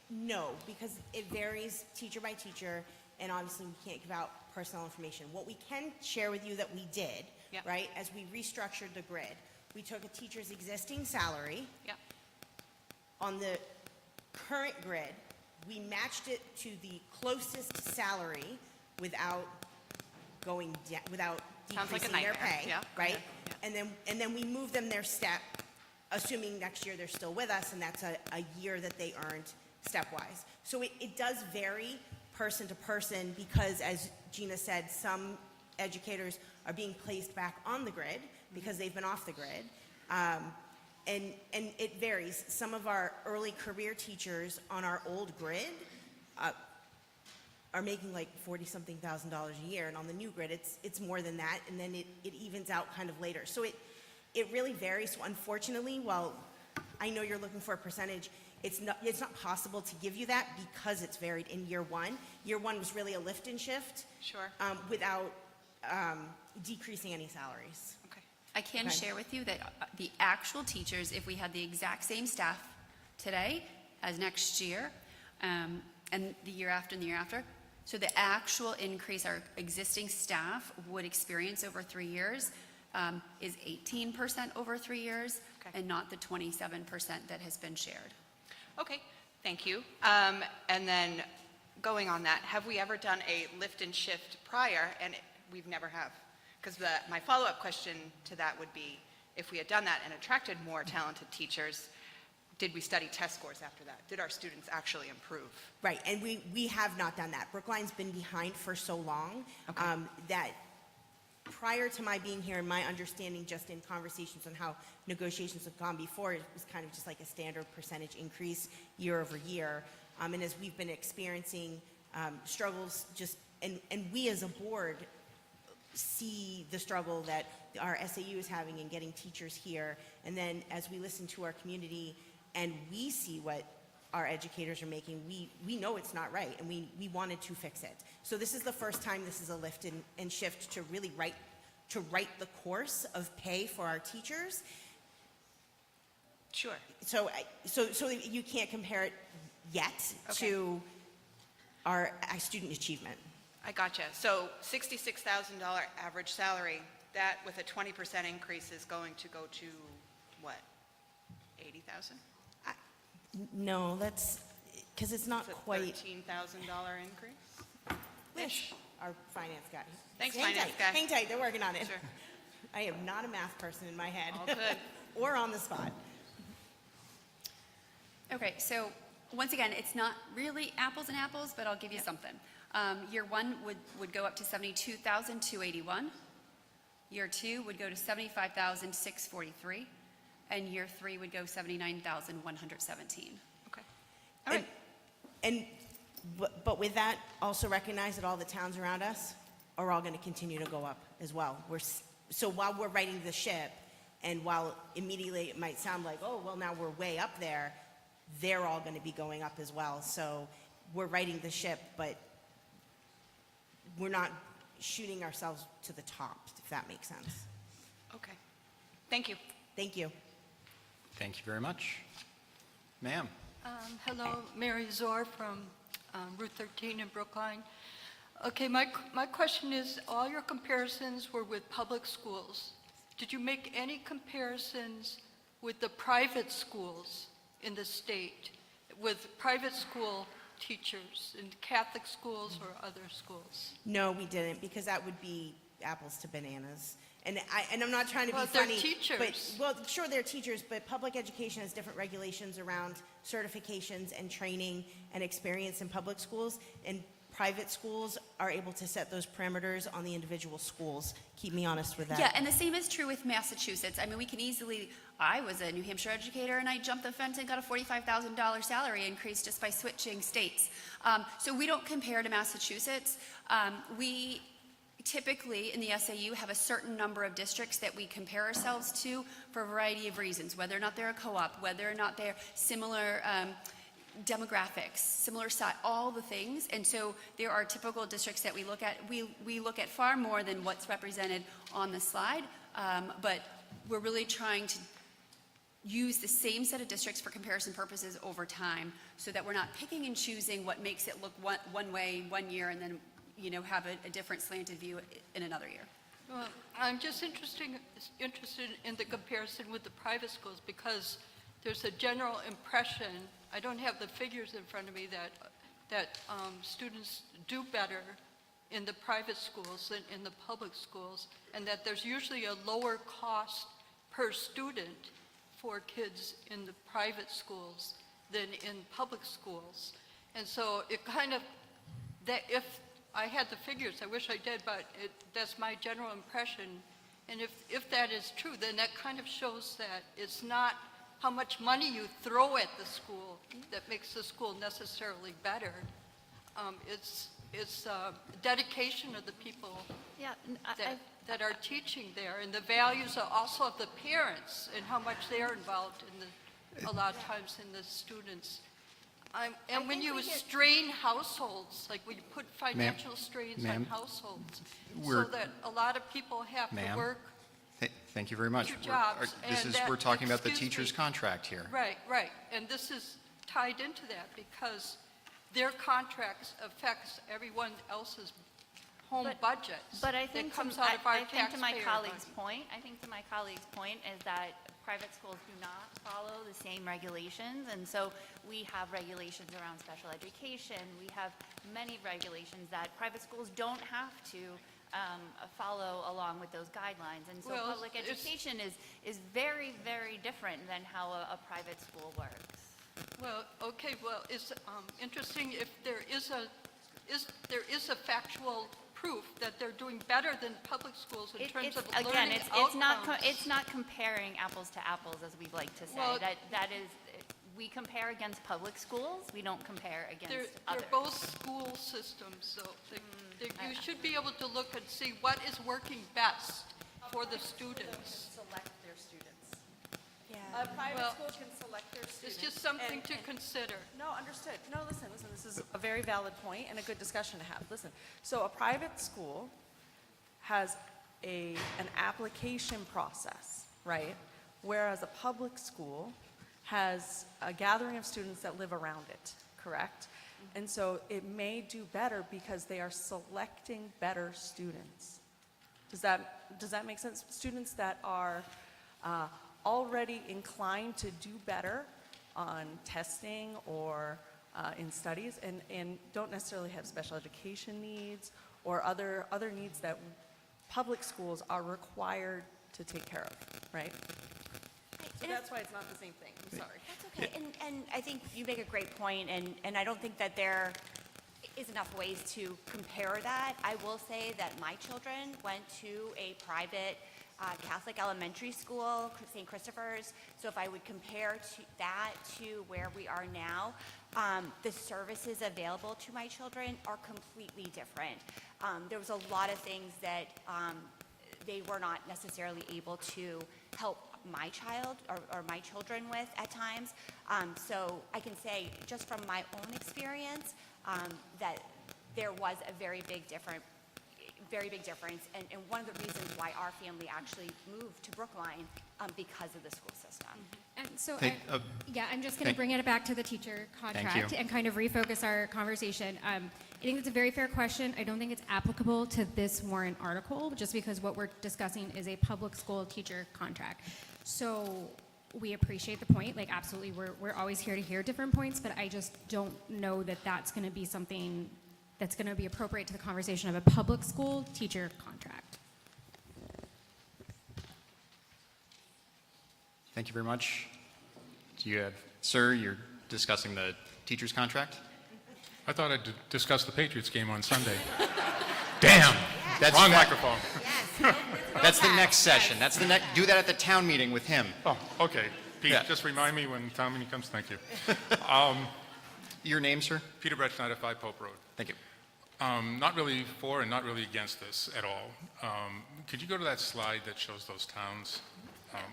No, because it varies teacher by teacher, and obviously we can't give out personal information. What we can share with you that we did, right, as we restructured the grid, we took a teacher's existing salary. On the current grid, we matched it to the closest salary without going down, without Sounds like a decreasing their nightmare. pay, Yeah, right? yeah. And then we moved them their step, assuming next year they're still with us, and that's a year that they earned stepwise. So it does vary person to person because, as Gina said, some educators are being placed back on the grid because they've been off the grid. And it varies. Some of our early career teachers on our old grid are making like $40-something thousand a year, and on the new grid it's more than that, and then it evens out kind of later. So it really varies. So unfortunately, while I know you're looking for a percentage, it's not possible to give you that because it's varied in year one. Year one was really a lift and shift. Sure. Without decreasing any salaries. Okay. I can Okay. share with you that the actual teachers, if we had the exact same staff today as next year, and the year after and the year after, so the actual increase our existing staff would experience over 3 years is 18% over 3 years, Okay. and not the 27% that has been shared. Okay, thank you. And then going on that, have we ever done a lift and shift prior? And we've never have. Because my follow-up question to that would be, if we had done that and attracted more talented teachers, did we study test scores after that? Did our students actually improve? Right, and we have not done that. Brookline's been behind for so long that prior to my being here and my understanding just in conversations on how negotiations have gone before, it was kind of just like a standard percentage increase year over year. And as we've been experiencing struggles and we as a board see the struggle that our SAU is having in getting teachers here. And then as we listen to our community and we see what our educators are making, we know it's not right, and we wanted to fix it. So this is the first time this is a lift and shift to really write the course of pay for our teachers. Sure. So you can't compare it yet Okay. to our student achievement. I gotcha. So $66,000 average salary, that with a 20% increase is going to go to what? 80,000? No, that's because it's not It's a quite. $13,000 increase? Wish our finance guy. Thanks, Hang finance tight, guy. Hang tight, they're working on it. Sure. I am not a math person in my head. All good. Or on the spot. Okay, so once again, it's not really apples and apples, but I'll give you something. Year one would go up to $72,281. Year two would go to $75,643. And year three would go $79,117. Okay. All right. But with that, also recognize that all the towns around us are all going to continue to go up as well. So while we're righting the ship, and while immediately it might sound like, oh, well, now we're way up there, they're all going to be going up as well. So we're righting the ship, but we're not shooting ourselves to the top, if that makes sense. Okay. Thank you. Thank you. Thank you very much. Ma'am? Hello, Mary Zor from Route 13 in Brookline. Okay, my question is, all your comparisons were with public schools. Did you make any comparisons with the private schools in the state, with private school teachers in Catholic schools or other schools? No, we didn't, because that would be apples to bananas. And I'm not trying to Well, be they're funny. teachers. Well, sure, they're teachers, but public education has different regulations around certifications and training and experience in public schools. And private schools are able to set those parameters on the individual schools. Keep me honest with that. Yeah, and the same is true with Massachusetts. I mean, we can easily, I was a New Hampshire educator and I jumped the fence and got a $45,000 salary increase just by switching states. So we don't compare to Massachusetts. We typically in the SAU have a certain number of districts that we compare ourselves to for a variety of reasons, whether or not they're a co-op, whether or not they're similar demographics, similar size, all the things. And so there are typical districts that we look at. We look at far more than what's represented on the slide, but we're really trying to use the same set of districts for comparison purposes over time so that we're not picking and choosing what makes it look one way one year and then have a different slanted view in another year. Well, I'm just interested in the comparison with the private schools because there's a general impression, I don't have the figures in front of me, that students do better in the private schools than in the public schools, and that there's usually a lower cost per student for kids in the private schools than in public schools. And so it kind of, that if I had the figures, I wish I did, but that's my general impression. And if that is true, then that kind of shows that it's not how much money you throw at the school that makes the school necessarily better. It's dedication of the people that are teaching there, and the values are also of the parents and how much they are involved a lot of times in the students. And when you strain households, like when you put financial strains on Ma'am, households, so we're- that a lot of people have to Ma'am, work. Thank you very much. Two jobs, and that- We're talking about the excuse teacher's me. contract here. Right, right. And this is tied into that because their contracts affects everyone else's home budgets. But I That think, comes out of our I think to my taxpayer colleague's money. point, I think to my colleague's point is that private schools do not follow the same regulations, and so we have regulations around special education. We have many regulations that private schools don't have to follow along with those guidelines. And so Well, public it's- education is very, very different than how a private school works. Well, okay, well, it's interesting if there is a factual proof that they're doing better than public schools in terms of learning Again, outcomes. it's not comparing apples to apples, as we like to say. Well- That is, we compare against public schools, we don't compare against They're others. both school systems, so you should be able to look and see what is working best for the students. Select their students. Yeah. A private Well, school can select their students. It's just something and- to and- consider. No, understood. No, listen, this is a very valid point and a good discussion to have. Listen, so a private school has an application process, right? Whereas a public school has a gathering of students that live around it, correct? And so it may do better because they are selecting better students. Does that make sense? Students that are already inclined to do better on testing or in studies and don't necessarily have special education needs or other needs that public schools are required to take care of, right? So that's why it's not the same thing. I'm sorry. That's okay, and I think you make a great point, and I don't think that there is enough ways to compare that. I will say that my children went to a private Catholic elementary school, St. Christopher's, so if I would compare that to where we are now, the services available to my children are completely different. There was a lot of things that they were not necessarily able to help my child or my children with at times. So I can say just from my own experience that there was a very big difference. And one of the reasons why our family actually moved to Brookline because of the school system. And so, Thank- I'm just going to bring it back to the teacher contract you. and kind of refocus our conversation. I think it's a very fair question. I don't think it's applicable to this warrant article, just because what we're discussing is a public school teacher contract. So we appreciate the point. Like, absolutely, we're always here to hear different points, but I just don't know that that's going to be something that's going to be appropriate to the conversation of a public school teacher contract. Thank you very much. Sir, you're discussing the teacher's contract? I thought I'd discuss the Patriots game on Sunday. Damn! That's Wrong that- microphone. That's the next session. Do that at the town meeting with him. Oh, okay. Pete, Yeah. just remind me when town meeting comes. Thank you. Your name, sir? Peter Brettschneider, 5 Pope Road. Thank you. Not really for and not really against this at all. Could you go to that slide that shows those towns?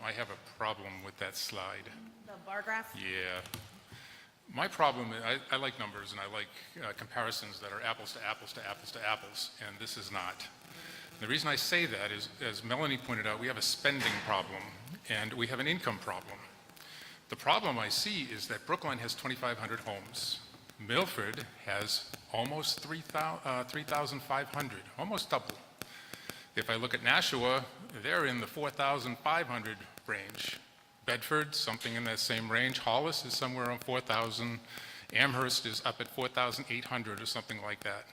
I have a problem with that slide. The bar graph? Yeah. My problem, I like numbers and I like comparisons that are apples to apples to apples to apples, and this is not. The reason I say that is, as Melanie pointed out, we have a spending problem and we have an income problem. The problem I see is that Brookline has 2,500 homes. Milford has almost 3,500, almost double. If I look at Nashua, they're in the 4,500 range. Bedford, something in that same range. Hollis is somewhere around 4,000. Amherst is up at 4,800 or something like that.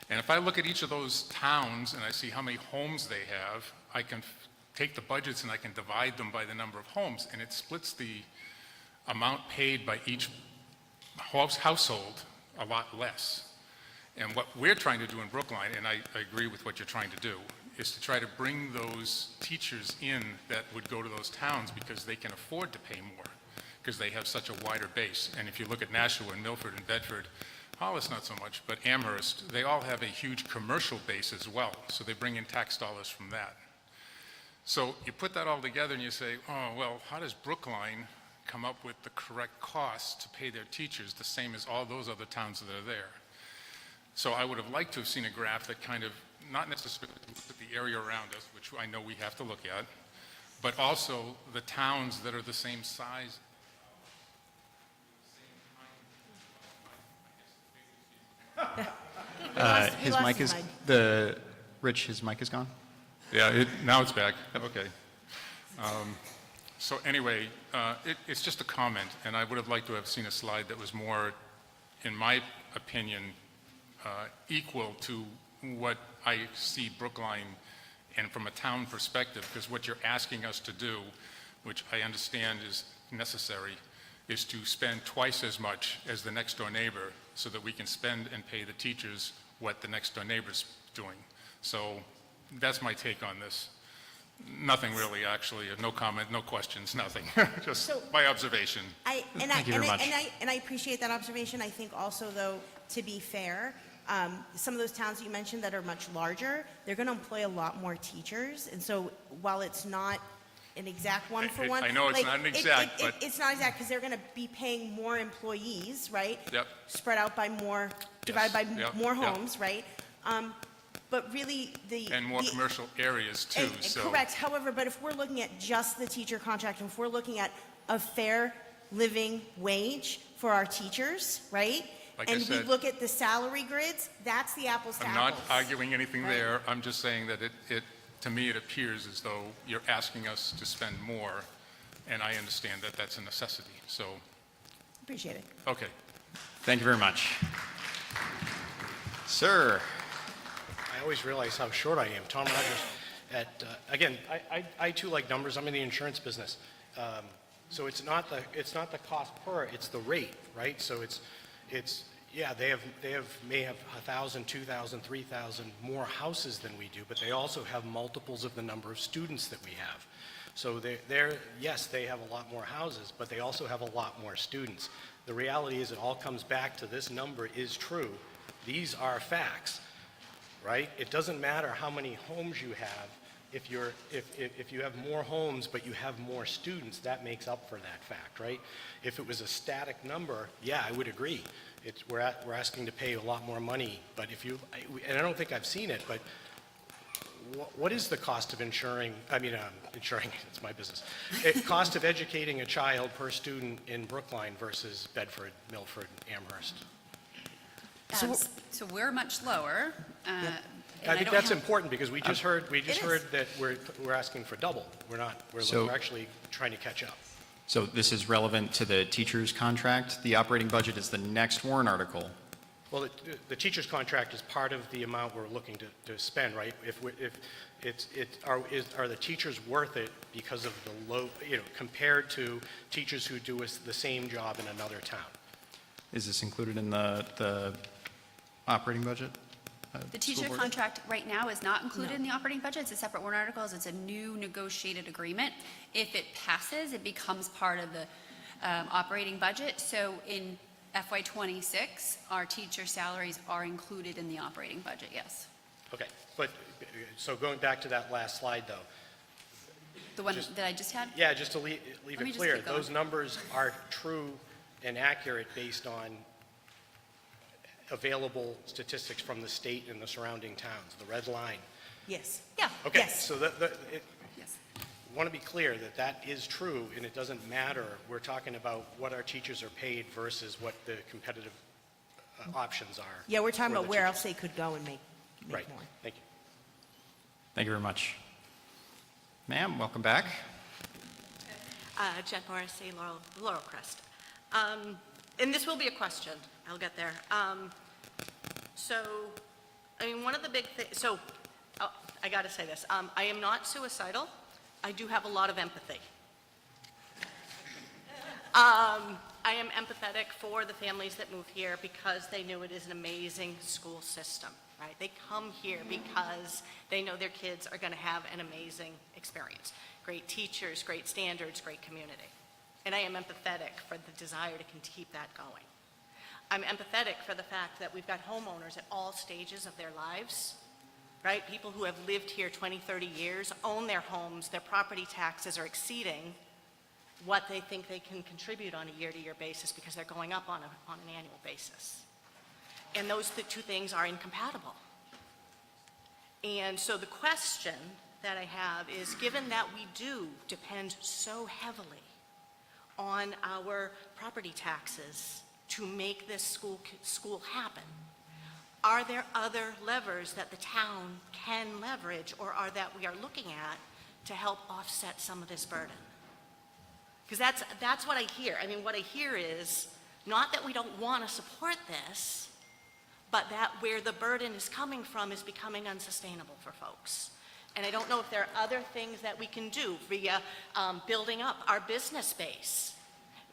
And if I look at each of those towns and I see how many homes they have, I can take the budgets and I can divide them by the number of homes, and it splits the amount paid by each household a lot less. And what we're trying to do in Brookline, and I agree with what you're trying to do, is to try to bring those teachers in that would go to those towns because they can afford to pay more, because they have such a wider base. And if you look at Nashua and Milford and Bedford, Hollis not so much, but Amherst, they all have a huge commercial base as well, so they bring in tax dollars from that. So you put that all together and you say, oh, well, how does Brookline come up with the correct costs to pay their teachers, the same as all those other towns that are there. So I would have liked to have seen a graph that kind of, not necessarily looked at the area around us, which I know we have to look at, but also the towns that are the same size. His mic is, Rich, his mic is gone? Yeah, now it's back. Okay. So anyway, it's just a comment, and I would have liked to have seen a slide that was more, in my opinion, equal to what I see Brookline and from a town perspective, because what you're asking us to do, which I understand is necessary, is to spend twice as much as the next door neighbor so that we can spend and pay the teachers what the next door neighbor's doing. So that's my take on this. Nothing really, actually. No comment, no questions, nothing. Just my observation. Thank you very much. And I appreciate that observation. I think also, though, to be fair, some of those towns you mentioned that are much larger, they're going to employ a lot more teachers. And so while it's not an exact one-for-one. I know it's not an exact, but... It's not exact because they're going to be paying more employees, right? Yep. Spread out by more, divided by more homes, right? But really, And more commercial areas, too, so... Correct. However, but if we're looking at just the teacher contract, and if we're looking at a fair living wage for our teachers, right? Like I and said, we look at the salary grids, that's the apples to I'm apples. not arguing anything there. I'm just saying that to me, it appears as though you're asking us to spend more, and I understand that that's a necessity, so... Appreciate it. Okay. Thank you very much. Sir. I always realize how short I am. Tom Rogers again, I too like numbers. I'm in the insurance business. So it's not the cost per, it's the rate, right? So yeah, they may have 1,000, 2,000, 3,000 more houses than we do, but they also have multiples of the number of students that we have. So yes, they have a lot more houses, but they also have a lot more students. The reality is it all comes back to this number is true. These are facts, right? It doesn't matter how many homes you have. If you have more homes but you have more students, that makes up for that fact, right? If it was a static number, yeah, I would agree. We're asking to pay a lot more money, but and I don't think I've seen it, but what is the cost of insuring, it's my business. Cost of educating a child per student in Brookline versus Bedford, Milford, Amherst? So we're much lower. I think that's important because we just heard that we're asking for double. We're actually trying to catch up. So this is relevant to the teacher's contract. The operating budget is the next warrant article. Well, the teacher's contract is part of the amount we're looking to spend, right? Are the teachers worth it because of the low, compared to teachers who do the same job in another town? Is this included in the operating budget? The teacher contract right now is not included in the operating budget. It's a separate warrant article. It's a new negotiated agreement. If it passes, it becomes part of the operating budget. So in FY26, our teacher salaries are included in the operating budget, yes. Okay, but so going back to that last slide, though. The one that I just had? Yeah, just to leave it clear, those numbers are true and accurate based on available statistics from the state and the surrounding towns, the red line. Yes. Yeah. Okay, Yes. so Yes. I want to be clear that that is true, and it doesn't matter. We're talking about what our teachers are paid versus what the competitive options are. Yeah, we're talking for about the where teachers. else they could go and make Right. more. Thank you. Thank you very much. Ma'am, welcome back. Jen Morrissey, Laurel Crest. And this will be a question. I'll get there. One of the big things, I got to say this. I am not suicidal. I do have a lot of empathy. I am empathetic for the families that move here because they know it is an amazing school system, right? They come here because they know their kids are going to have an amazing experience. Great teachers, great standards, great community. And I am empathetic for the desire to keep that going. I'm empathetic for the fact that we've got homeowners at all stages of their lives, right? People who have lived here 20, 30 years, own their homes, their property taxes are exceeding what they think they can contribute on a year-to-year basis because they're going up on an annual basis. And those two things are incompatible. And so the question that I have is, given that we do depend so heavily on our property taxes to make this school happen, are there other levers that the town can leverage or are that we are looking at to help offset some of this burden? Because that's what I hear. I mean, what I hear is not that we don't want to support this, but that where the burden is coming from is becoming unsustainable for folks. And I don't know if there are other things that we can do via building up our business base,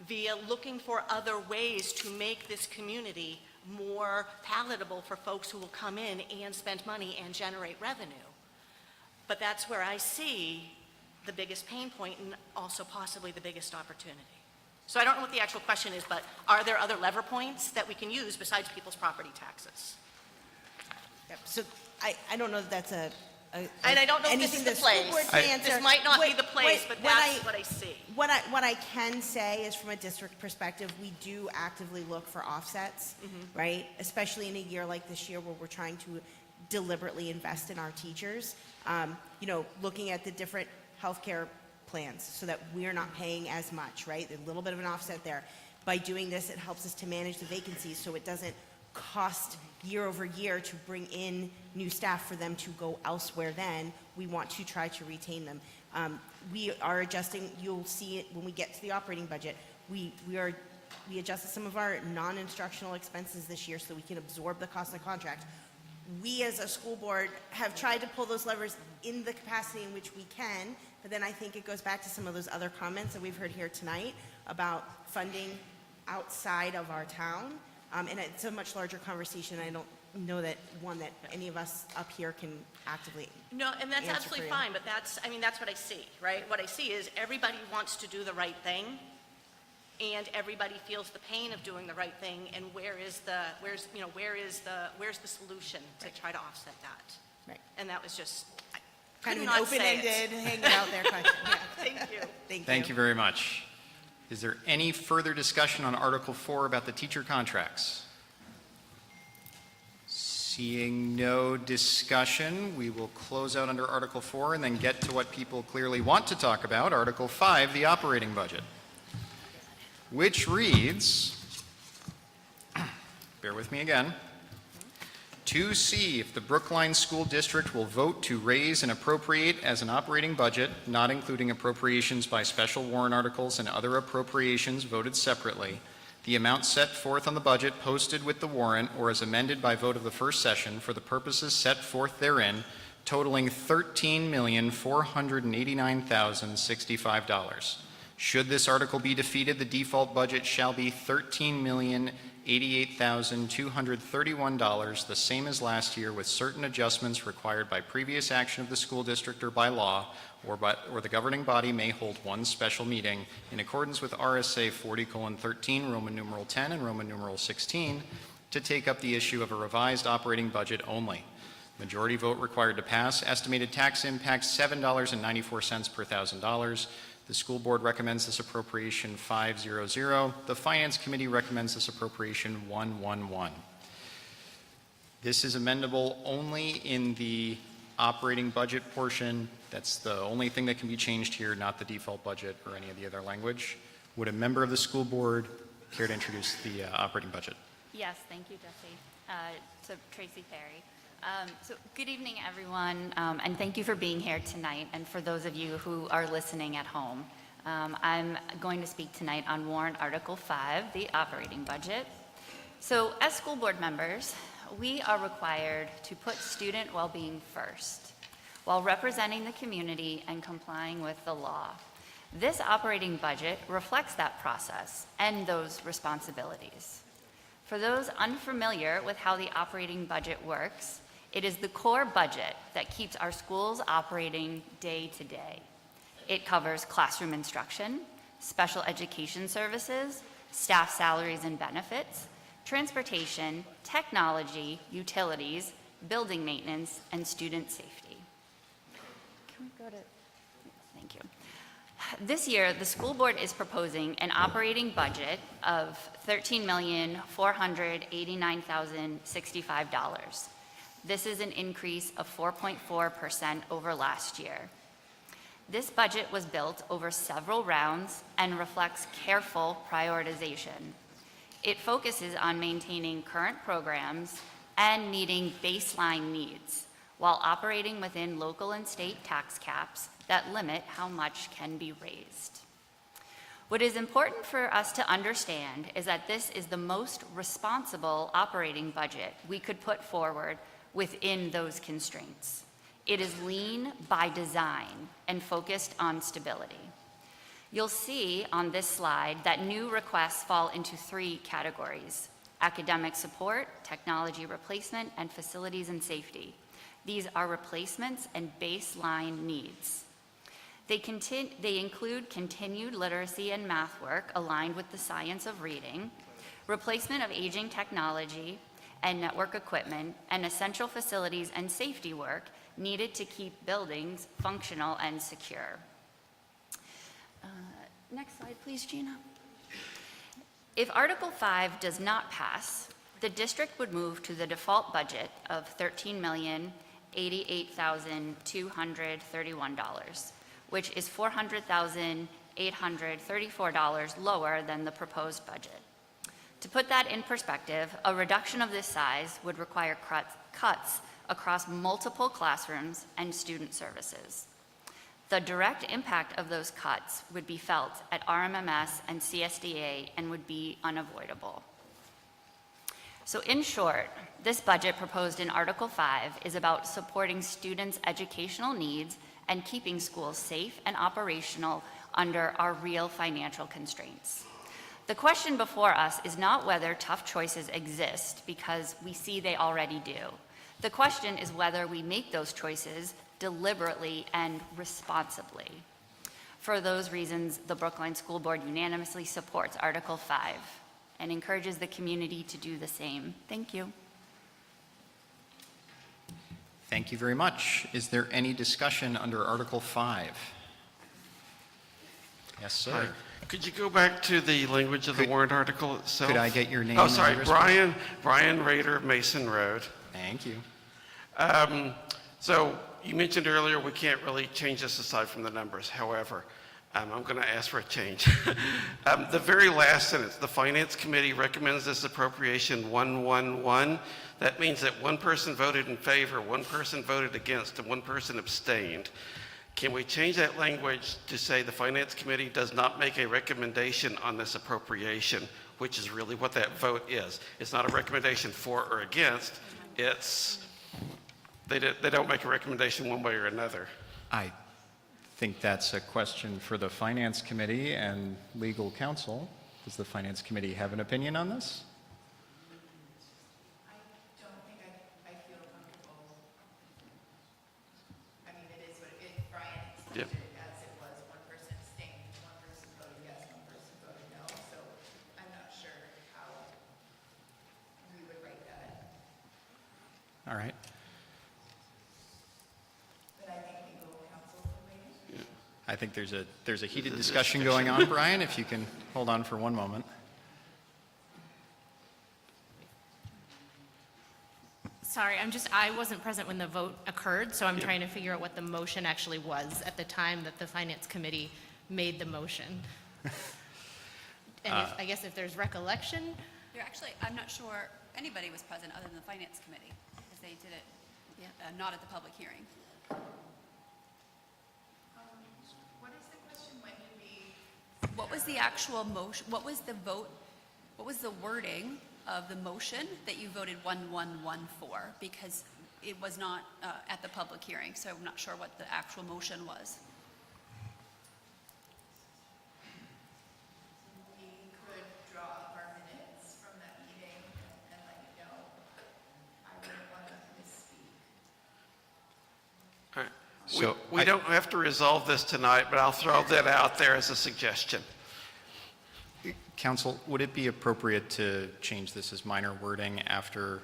via looking for other ways to make this community more palatable for folks who will come in and spend money and generate revenue. But that's where I see the biggest pain point and also possibly the biggest opportunity. So I don't know what the actual question is, but are there other lever points that we can use besides people's property taxes? Yep, so I don't know that that's And I don't know if this is the place. This might not be the place, but that's what I see. What I can say is from a district perspective, we do actively look for offsets, right? Especially in a year like this year where we're trying to deliberately invest in our teachers. You know, looking at the different healthcare plans so that we're not paying as much, right? A little bit of an offset there. By doing this, it helps us to manage the vacancies so it doesn't cost year over year to bring in new staff for them to go elsewhere. Then we want to try to retain them. We are adjusting, you'll see it when we get to the operating budget. We adjusted some of our non-instructional expenses this year so we can absorb the cost of the contract. We as a school board have tried to pull those levers in the capacity in which we can, but then I think it goes back to some of those other comments that we've heard here tonight about funding outside of our town. And it's a much larger conversation. I don't know that any of us up here can actively No, and that's answer absolutely for you. fine, but that's what I see, right? What I see is everybody wants to do the right thing, and everybody feels the pain of doing the right thing, and where's the solution to try to offset that? Right. And that was just, I Kind could of an not say it. open-ended, hanging out there question. Yeah. Thank you. Thank you very much. Is there any further discussion on Article 4 about the teacher contracts? Seeing no discussion, we will close out under Article 4 and then get to what people clearly want to talk about, Article 5, the operating budget, which reads, bear with me again, 2C, if the Brookline School District will vote to raise and appropriate as an operating budget, not including appropriations by special warrant articles and other appropriations voted separately, the amount set forth on the budget posted with the warrant or as amended by vote of the first session for the purposes set forth therein, totaling $13,489,065. Should this article be defeated, the default budget shall be $13,088,231, the same as last year, with certain adjustments required by previous action of the school district or by law, or the governing body may hold one special meeting in accordance with RSA 40:13, Roman numeral 10 and Roman numeral 16, to take up the issue of a revised operating budget only. Majority vote required to pass. Estimated tax impact $7.94 per $1,000. The school board recommends this appropriation 500. The finance committee recommends this appropriation 111. This is amendable only in the operating budget portion. That's the only thing that can be changed here, not the default budget or any of the other language. Would a member of the school board care to introduce the operating budget? Yes, thank you, Jesse. So Tracy Ferry. So good evening, everyone, and thank you for being here tonight. And for those of you who are listening at home, I'm going to speak tonight on warrant Article 5, the operating budget. So as school board members, we are required to put student well-being first while representing the community and complying with the law. This operating budget reflects that process and those responsibilities. For those unfamiliar with how the operating budget works, it is the core budget that keeps our schools operating day to day. It covers classroom instruction, special education services, staff salaries and benefits, transportation, technology, utilities, building maintenance, and student safety. Can we go to, thank you. This year, the school board is proposing an operating budget of $13,489,065. This is an increase of 4.4% over last year. This budget was built over several rounds and reflects careful prioritization. It focuses on maintaining current programs and meeting baseline needs while operating within local and state tax caps that limit how much can be raised. What is important for us to understand is that this is the most responsible operating budget we could put forward within those constraints. It is lean by design and focused on stability. You'll see on this slide that new requests fall into 3 categories: academic support, technology replacement, and facilities and safety. These are replacements and baseline needs. They include continued literacy and math work aligned with the science of reading, replacement of aging technology and network equipment, and essential facilities and safety work needed to keep buildings functional and secure. Next slide, please, Gina. If Article 5 does not pass, the district would move to the default budget of $13,088,231, which is $400,834 lower than the proposed budget. To put that in perspective, a reduction of this size would require cuts across multiple classrooms and student services. The direct impact of those cuts would be felt at RMMS and CSDA and would be unavoidable. So in short, this budget proposed in Article 5 is about supporting students' educational needs and keeping schools safe and operational under our real financial constraints. The question before us is not whether tough choices exist, because we see they already do. The question is whether we make those choices deliberately and responsibly. For those reasons, the Brookline School Board unanimously supports Article 5 and encourages the community to do the same. Thank you. Thank you very much. Is there any discussion under Article 5? Yes, sir. Hi. Could you go back to the language of the warrant article itself? Could I get your name Oh, and sorry, address, Brian Rader, Mason Road. Thank you. So you mentioned earlier we can't really change this aside from the numbers. However, I'm going to ask for a change. The very last sentence, the Finance Committee recommends this appropriation 111. That means that one person voted in favor, one person voted against, and one person abstained. Can we change that language to say the Finance Committee does not make a recommendation on this appropriation, which is really what that vote is? It's not a recommendation for or against. It's they don't make a recommendation one way or another. I think that's a question for the Finance Committee and Legal Counsel. Does the Finance Committee have an opinion on this? I don't think I feel comfortable. I mean, it is what it is. Brian explained it as it was. One person abstained, one person voted yes, one person voted no. So I'm not sure how we would write that. All right. But I think legal counsel can weigh in. I think there's a heated discussion going on, Brian, if you can hold on for one moment. Sorry, I wasn't present when the vote occurred, so I'm trying to figure out what the motion actually was at the time that the Finance Committee made the motion. And I guess if there's recollection. I'm not sure anybody was present other than the Finance Committee, because they did it not at the public hearing. What is the question? When did we? What was the actual motion? What was the vote? What was the wording of the motion that you voted 111 for? Because it was not at the public hearing, so I'm not sure what the actual motion was. We could draw up our minutes from that meeting and let you know. I wouldn't want to misspeak. All right. So we don't have to resolve this tonight, but I'll throw that out there as a suggestion. Council, would it be appropriate to change this as minor wording after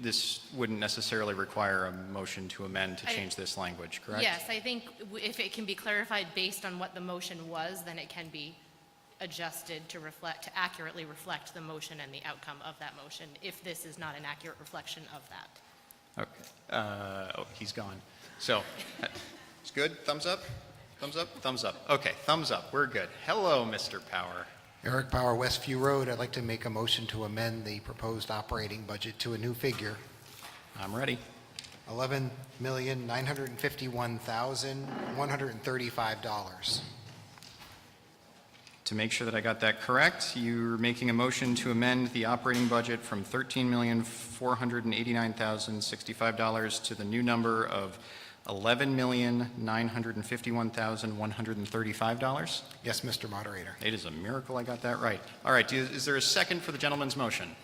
this wouldn't necessarily require a motion to amend to change this language, correct? Yes, I think if it can be clarified based on what the motion was, then it can be adjusted to reflect, to accurately reflect the motion and the outcome of that motion, if this is not an accurate reflection of that. Okay. Oh, he's gone. So, it's good? Thumbs up? Thumbs up? Thumbs up. Okay, thumbs up. We're good. Hello, Mr. Power. Eric Power, Westview Road. I'd like to make a motion to amend the proposed operating budget to a new figure. I'm ready. $11,951,135. To make sure that I got that correct, you're making a motion to amend the operating budget from $13,489,065 to the new number of $11,951,135? Yes, Mr. Moderator. It is a miracle I got that right. All right, is there a second for the gentleman's motion?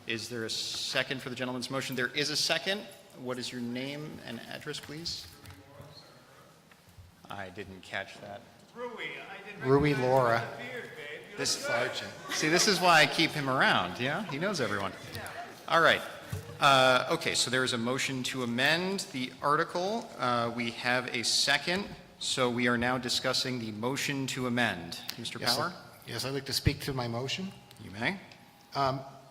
Is there a second for the gentleman's motion? There is a second. What is your name and address, please? I didn't catch that. Rui Laura. This Sergeant. See, this is why I keep him around, yeah? He knows everyone. All right. Okay, so there is a motion to amend the article. We have a second, so we are now discussing the motion to amend. Mr. Yes, Power? Yes, I'd like to speak to my motion. You may.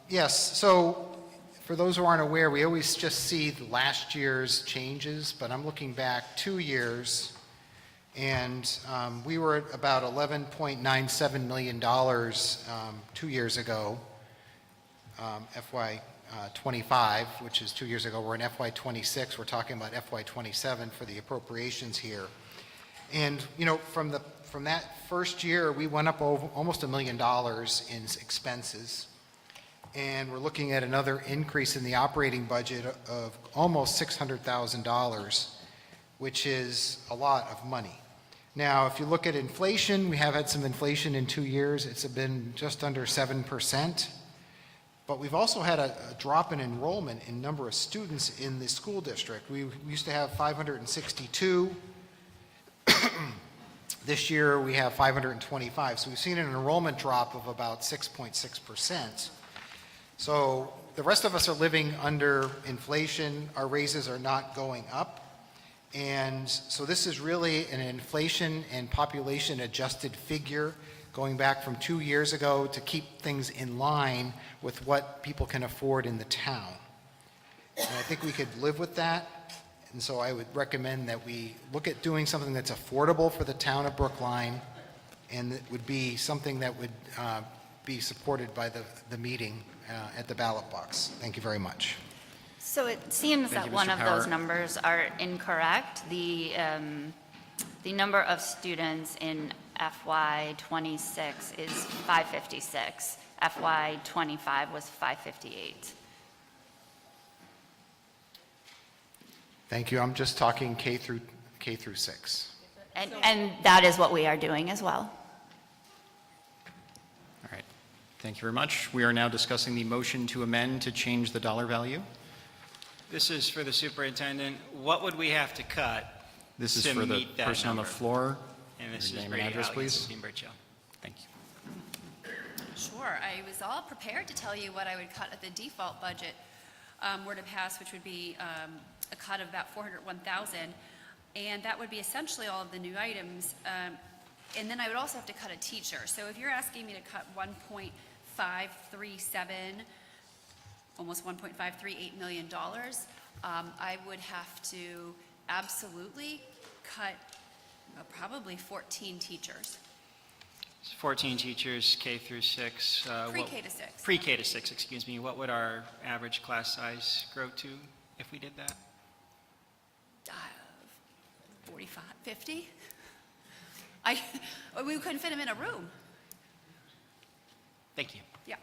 Yes, so for those who aren't aware, we always just see the last year's changes, but I'm looking back 2 years, and we were at about $11.97 million 2 years ago, FY 25, which is 2 years ago. We're in FY 26. We're talking about FY 27 for the appropriations here. And, you know, from that first year, we went up over almost $1 million in expenses. And we're looking at another increase in the operating budget of almost $600,000, which is a lot of money. Now, if you look at inflation, we have had some inflation in 2 years. It's been just under 7%. But we've also had a drop in enrollment in number of students in the school district. We used to have 562. This year we have 525. So we've seen an enrollment drop of about 6.6%. So the rest of us are living under inflation. Our raises are not going up. And so this is really an inflation and population adjusted figure going back from 2 years ago to keep things in line with what people can afford in the town. And I think we could live with that. And so I would recommend that we look at doing something that's affordable for the town of Brookline, and it would be something that would be supported by the meeting at the ballot box. Thank you very much. So it seems Thank that you, one Mr. of those Power. numbers are incorrect. The number of students in FY 26 is 556. FY 25 was 558. Thank you. I'm just talking K through 6. And that is what we are doing as well. All right. Thank you very much. We are now discussing the motion to amend to change the dollar value. This is for the superintendent. What would we have to cut This is to for the meet that person on the number? floor. And this Your is name and Brady address, Halligan, please. 16 Birch Hill. Thank you. Sure, I was all prepared to tell you what I would cut at the default budget were to pass, which would be a cut of about $401,000, and that would be essentially all of the new items. And then I would also have to cut a teacher. So if you're asking me to cut 1.537, almost $1.538 million, I would have to absolutely cut probably 14 teachers. 14 teachers, K through 6. Pre-K to 6. Pre-K to 6, excuse me. What would our average class size grow to if we did that? 45, 50? We couldn't fit them in a room. Thank you. Yeah.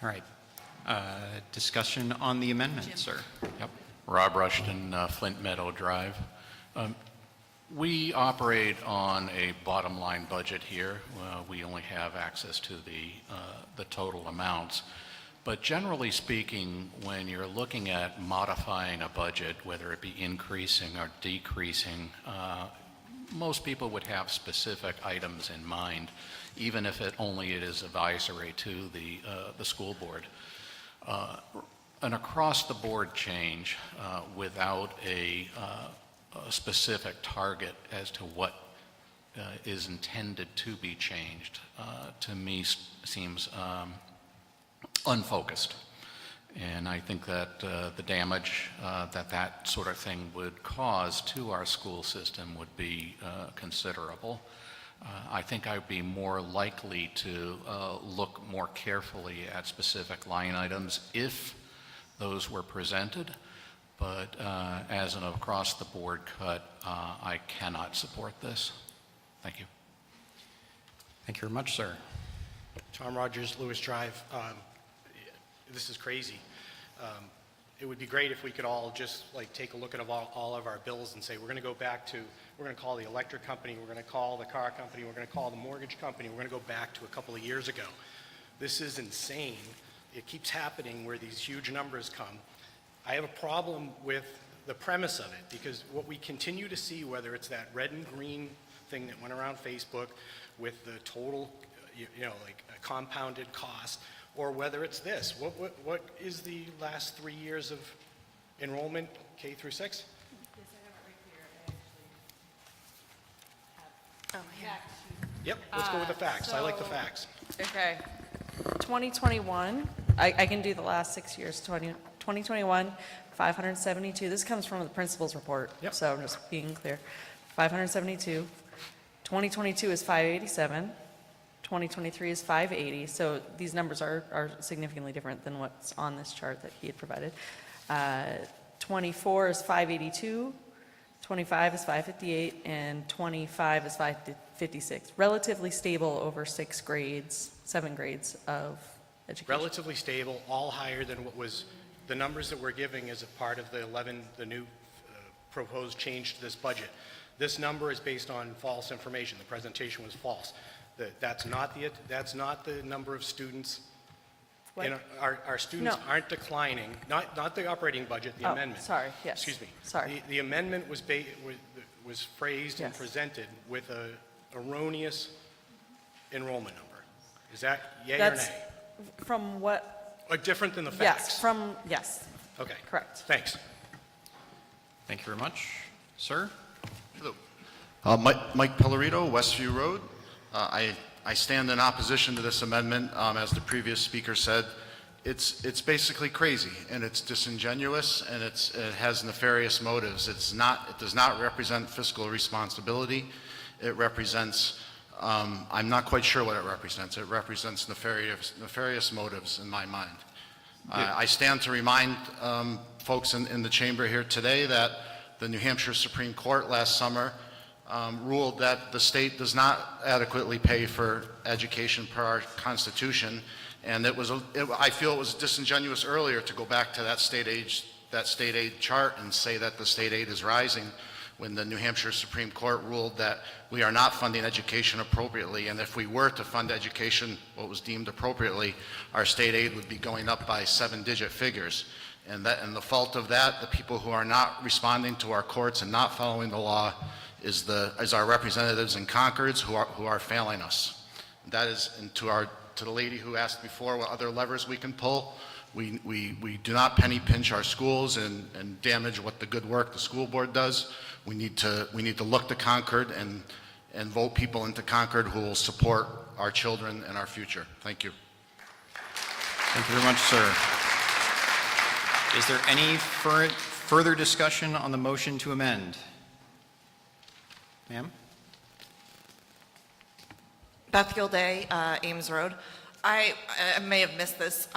All right. Discussion on the amendment, Jim. sir. Yep. Rob Rushton, Flint Meadow Drive. We operate on a bottom line budget here. We only have access to the total amounts. But generally speaking, when you're looking at modifying a budget, whether it be increasing or decreasing, most people would have specific items in mind, even if it is advisory to the school board. An across-the-board change without a specific target as to what is intended to be changed, to me seems unfocused. And I think that the damage that sort of thing would cause to our school system would be considerable. I think I'd be more likely to look more carefully at specific line items if those were presented, but as an across-the-board cut, I cannot support this. Thank you. Thank you very much, sir. Tom Rogers, Lewis Drive. This is crazy. It would be great if we could all just like take a look at all of our bills and say, we're going to go back to, we're going to call the electric company, we're going to call the car company, we're going to call the mortgage company, we're going to go back to a couple of years ago. This is insane. It keeps happening where these huge numbers come. I have a problem with the premise of it because what we continue to see, whether it's that red and green thing that went around Facebook with the total, like a compounded cost, or whether it's this. What is the last 3 years of enrollment, K through 6? Oh, yeah. Yep, let's go with the facts. I like the facts. Okay. 2021, I can do the last 6 years. 2021, 572. This comes from the principal's report, so I'm just being clear. 572. 2022 is 587. 2023 is 580. So these numbers are significantly different than what's on this chart that he had provided. 24 is 582. 25 is 558, and 25 is 556. Relatively stable over 7 grades of education. Relatively stable, all higher than what was, the numbers that we're giving as a part of the new proposed change to this budget. This number is based on false information. The presentation was false. That's not the number of students. Our students aren't declining, not the operating budget, the amendment. Sorry, yes. Excuse me. Sorry. The amendment was phrased and presented with a erroneous enrollment number. Is that yay or nay? From what? Different than the facts? Yes. Okay. Correct. Thanks. Thank you very much. Sir? Hello. Mike Pellerito, Westview Road. I stand in opposition to this amendment. As the previous speaker said, it's basically crazy, and it's disingenuous, and it has nefarious motives. It does not represent fiscal responsibility. It represents, I'm not quite sure what it represents. It represents nefarious motives in my mind. I stand to remind folks in the chamber here today that the New Hampshire Supreme Court last summer ruled that the state does not adequately pay for education per our Constitution, and I feel it was disingenuous earlier to go back to that state aid chart and say that the state aid is rising when the New Hampshire Supreme Court ruled that we are not funding education appropriately, and if we were to fund education what was deemed appropriately, our state aid would be going up by 7-digit figures. And the fault of that, the people who are not responding to our courts and not following the law, is our representatives in Concords who are failing us. That is, and to the lady who asked before what other levers we can pull, we do not penny pinch our schools and damage what the good work the school board does. We need to look to Concord and vote people into Concord who will support our children and our future. Thank you. Thank you very much, sir. Is there any further discussion on the motion to amend? Ma'am? Beth Gilday, Ames Road. I may have missed this.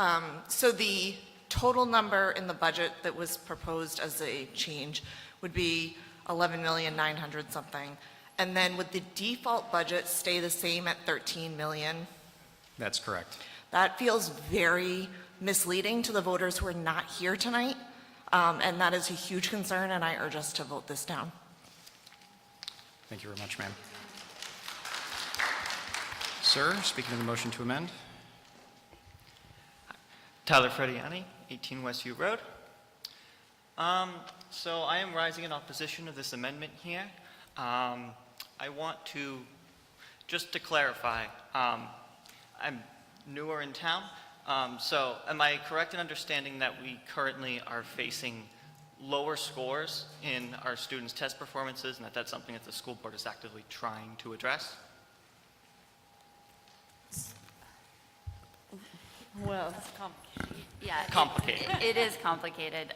So the total number in the budget that was proposed as a change would be 11,900,000 something. And then would the default budget stay the same at 13 million? That's correct. That feels very misleading to the voters who are not here tonight. And that is a huge concern, and I urge us to vote this down. Thank you very much, ma'am. Sir, speaking of the motion to amend. Tyler Frediani, 18 Westview Road. So I am rising in opposition of this amendment here. I want to, just to clarify, I'm newer in town, so am I correct in understanding that we currently are facing lower scores in our students' test performances, and that that's something that the school board is actively trying to address? Well, Yeah. Complicated. It is complicated.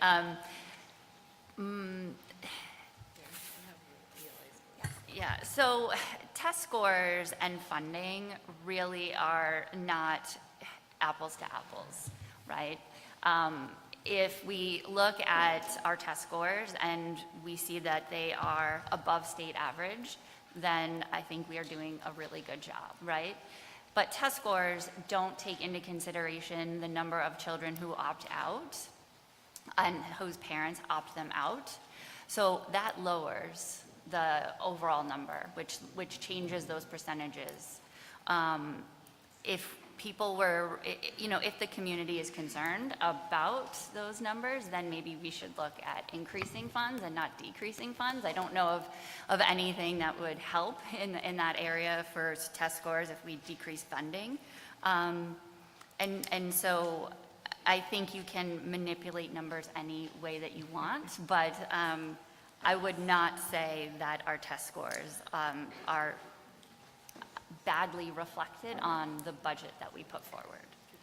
Yeah, so test scores and funding really are not apples to apples, right? If we look at our test scores and we see that they are above state average, then I think we are doing a really good job, right? But test scores don't take into consideration the number of children who opt out and whose parents opt them out. So that lowers the overall number, which changes those percentages. If people were, if the community is concerned about those numbers, then maybe we should look at increasing funds and not decreasing funds. I don't know of anything that would help in that area for test scores if we decrease funding. And so I think you can manipulate numbers any way that you want, but I would not say that our test scores are badly reflected on the budget that we put forward.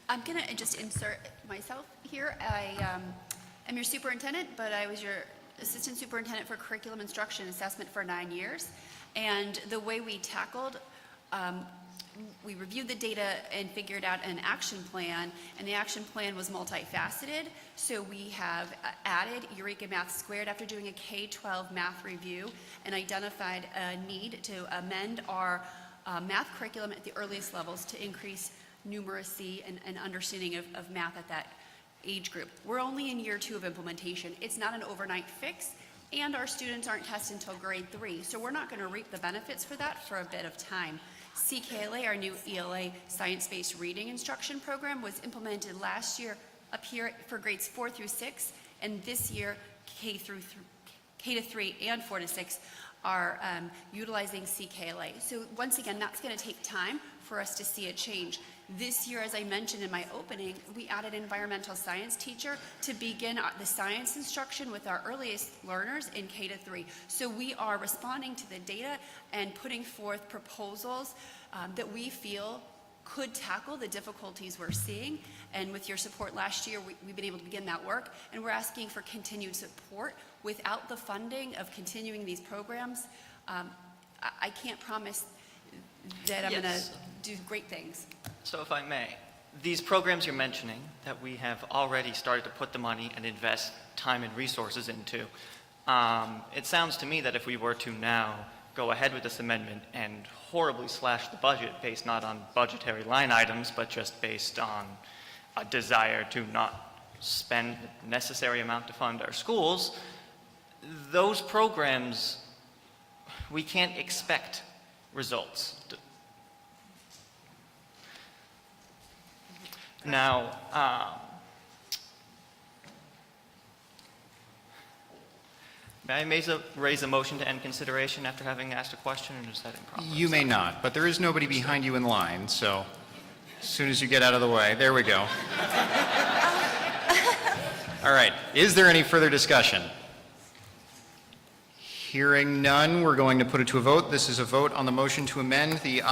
I'm going to just insert myself here. I am your superintendent, but I was your assistant superintendent for curriculum instruction assessment for 9 years. And the way we tackled, we reviewed the data and figured out an action plan, and the action plan was multifaceted. So we have added Eureka Math Squared after doing a K-12 math review and identified a need to amend our math curriculum at the earliest levels to increase numeracy and understanding of math at that age group. We're only in year 2 of implementation. It's not an overnight fix, and our students aren't tested until grade 3, so we're not going to reap the benefits for that for a bit of time. CKLA, our new ELA science-based reading instruction program, was implemented last year up here for grades 4 through 6, and this year K to 3 and 4 to 6 are utilizing CKLA. So once again, that's going to take time for us to see a change. This year, as I mentioned in my opening, we added an environmental science teacher to begin the science instruction with our earliest learners in K to 3. So we are responding to the data and putting forth proposals that we feel could tackle the difficulties we're seeing. And with your support last year, we've been able to begin that work, and we're asking for continued support. Without the funding of continuing these programs, I can't promise that I'm going to do great things. So if I may, these programs you're mentioning that we have already started to put the money and invest time and resources into, it sounds to me that if we were to now go ahead with this amendment and horribly slash the budget based not on budgetary line items, but just based on a desire to not spend the necessary amount to fund our schools, those programs, we can't expect results. Now, may I raise a motion to end consideration after having asked a question, or is that improper? You may not, but there is nobody behind you in line, so as soon as you get out of the way, there we go. All right, is there any further discussion? Hearing none, we're going to put it to a vote. This is a vote on the motion to amend the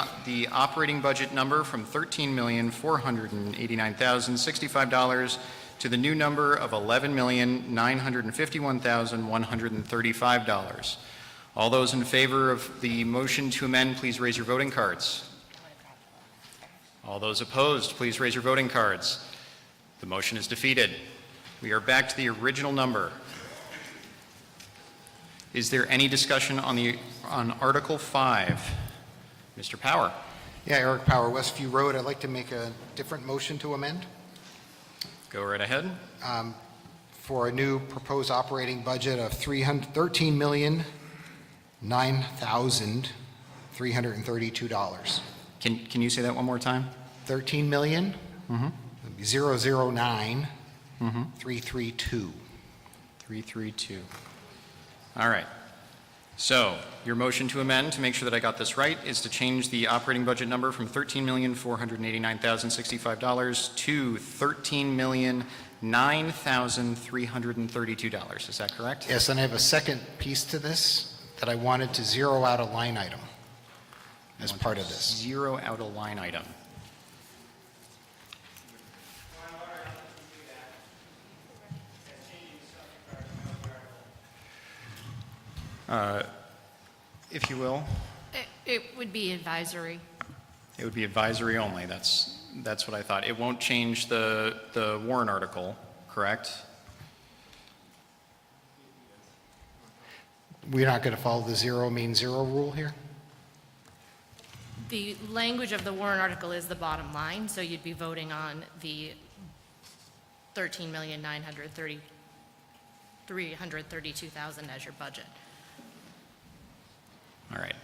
operating budget number from $13,489,065 to the new number of $11,951,135. All those in favor of the motion to amend, please raise your voting cards. All those opposed, please raise your voting cards. The motion is defeated. We are back to the original number. Is there any discussion on Article 5? Mr. Power. Yeah, Eric Power, Westview Road. I'd like to make a different motion to amend. Go right ahead. For a new proposed operating budget of $13,009,332. Can you say that one more time? 13,000,009 332. 332. All right. So, your motion to amend, to make sure that I got this right, is to change the operating budget number from $13,489,065 to $13,009,332. Is that correct? Yes, and I have a second piece to this, that I wanted to zero out a line item as part of this. Zero out a line item. If you will, It would be advisory. it would be advisory only. That's what I thought. It won't change the warrant article, correct? We're not going to follow the zero means zero rule here? The language of the warrant article is the bottom line, so you'd be voting on the $13,932,000 as your budget. All right.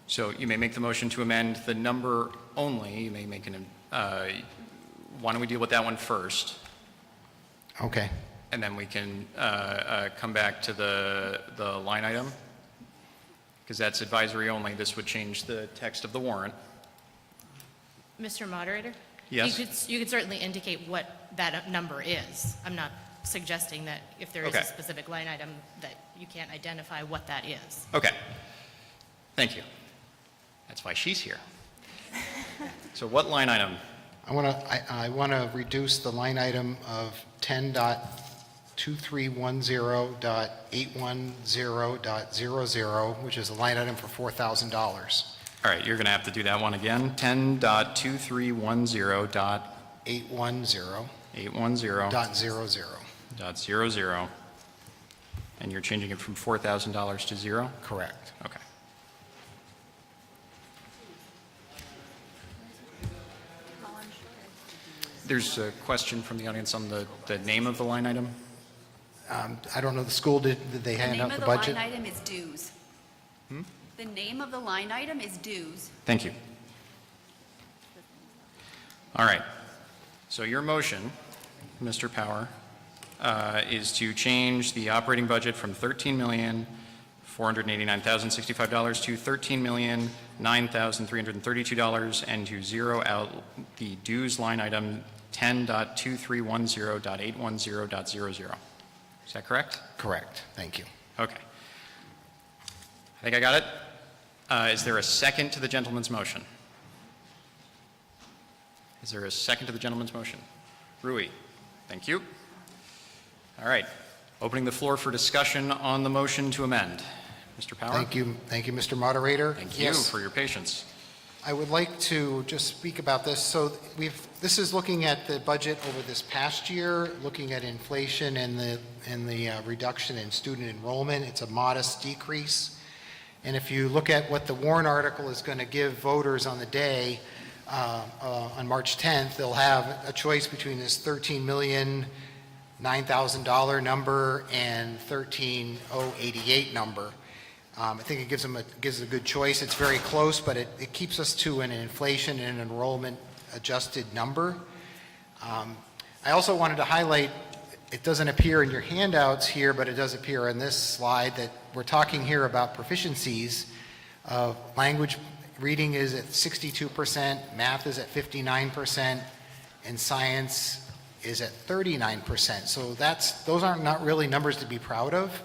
So you may make the motion to amend the number only. You may make an, why don't we deal with that one first? Okay. And then we can come back to the line item? Because that's advisory only. This would change the text of the warrant. Mr. Moderator? Yes? You could certainly indicate what that number is. I'm not suggesting that if there is Okay. a specific line item that you can't identify what that is. Okay. Thank you. That's why she's here. So what line item? I want to reduce the line item of 10.2310.810.00, which is a line item for $4,000. All right, you're going to have to do that one again. 10.2310.810.00. And you're changing it from $4,000 to zero? Correct. Okay. There's a question from the audience on the name of the line item. I don't know, the school, did they The hand name out of the the budget? line item is dues. The name of the line item is dues. Thank you. All right. So your motion, Mr. Power, is to change the operating budget from $13,489,065 to $13,009,332 and to zero out the dues line item 10.2310.810.00. Is that correct? Correct. Thank you. Okay. I think I got it. Is there a second to the gentleman's motion? Is there a second to the gentleman's motion? Rui, thank you. All right. Opening the floor for discussion on the motion to amend. Mr. Power? Thank you, Mr. Moderator. Thank you Yes. for your patience. I would like to just speak about this. So this is looking at the budget over this past year, looking at inflation and the reduction in student enrollment. It's a modest decrease. And if you look at what the warrant article is going to give voters on the day, on March 10th, they'll have a choice between this $13,009,000 number and $13,088 number. I think it gives a good choice. It's very close, but it keeps us to an inflation and an enrollment adjusted number. I also wanted to highlight, it doesn't appear in your handouts here, but it does appear in this slide, that we're talking here about proficiencies. Language reading is at 62%, math is at 59%, and science is at 39%. So those aren't not really numbers to be proud of,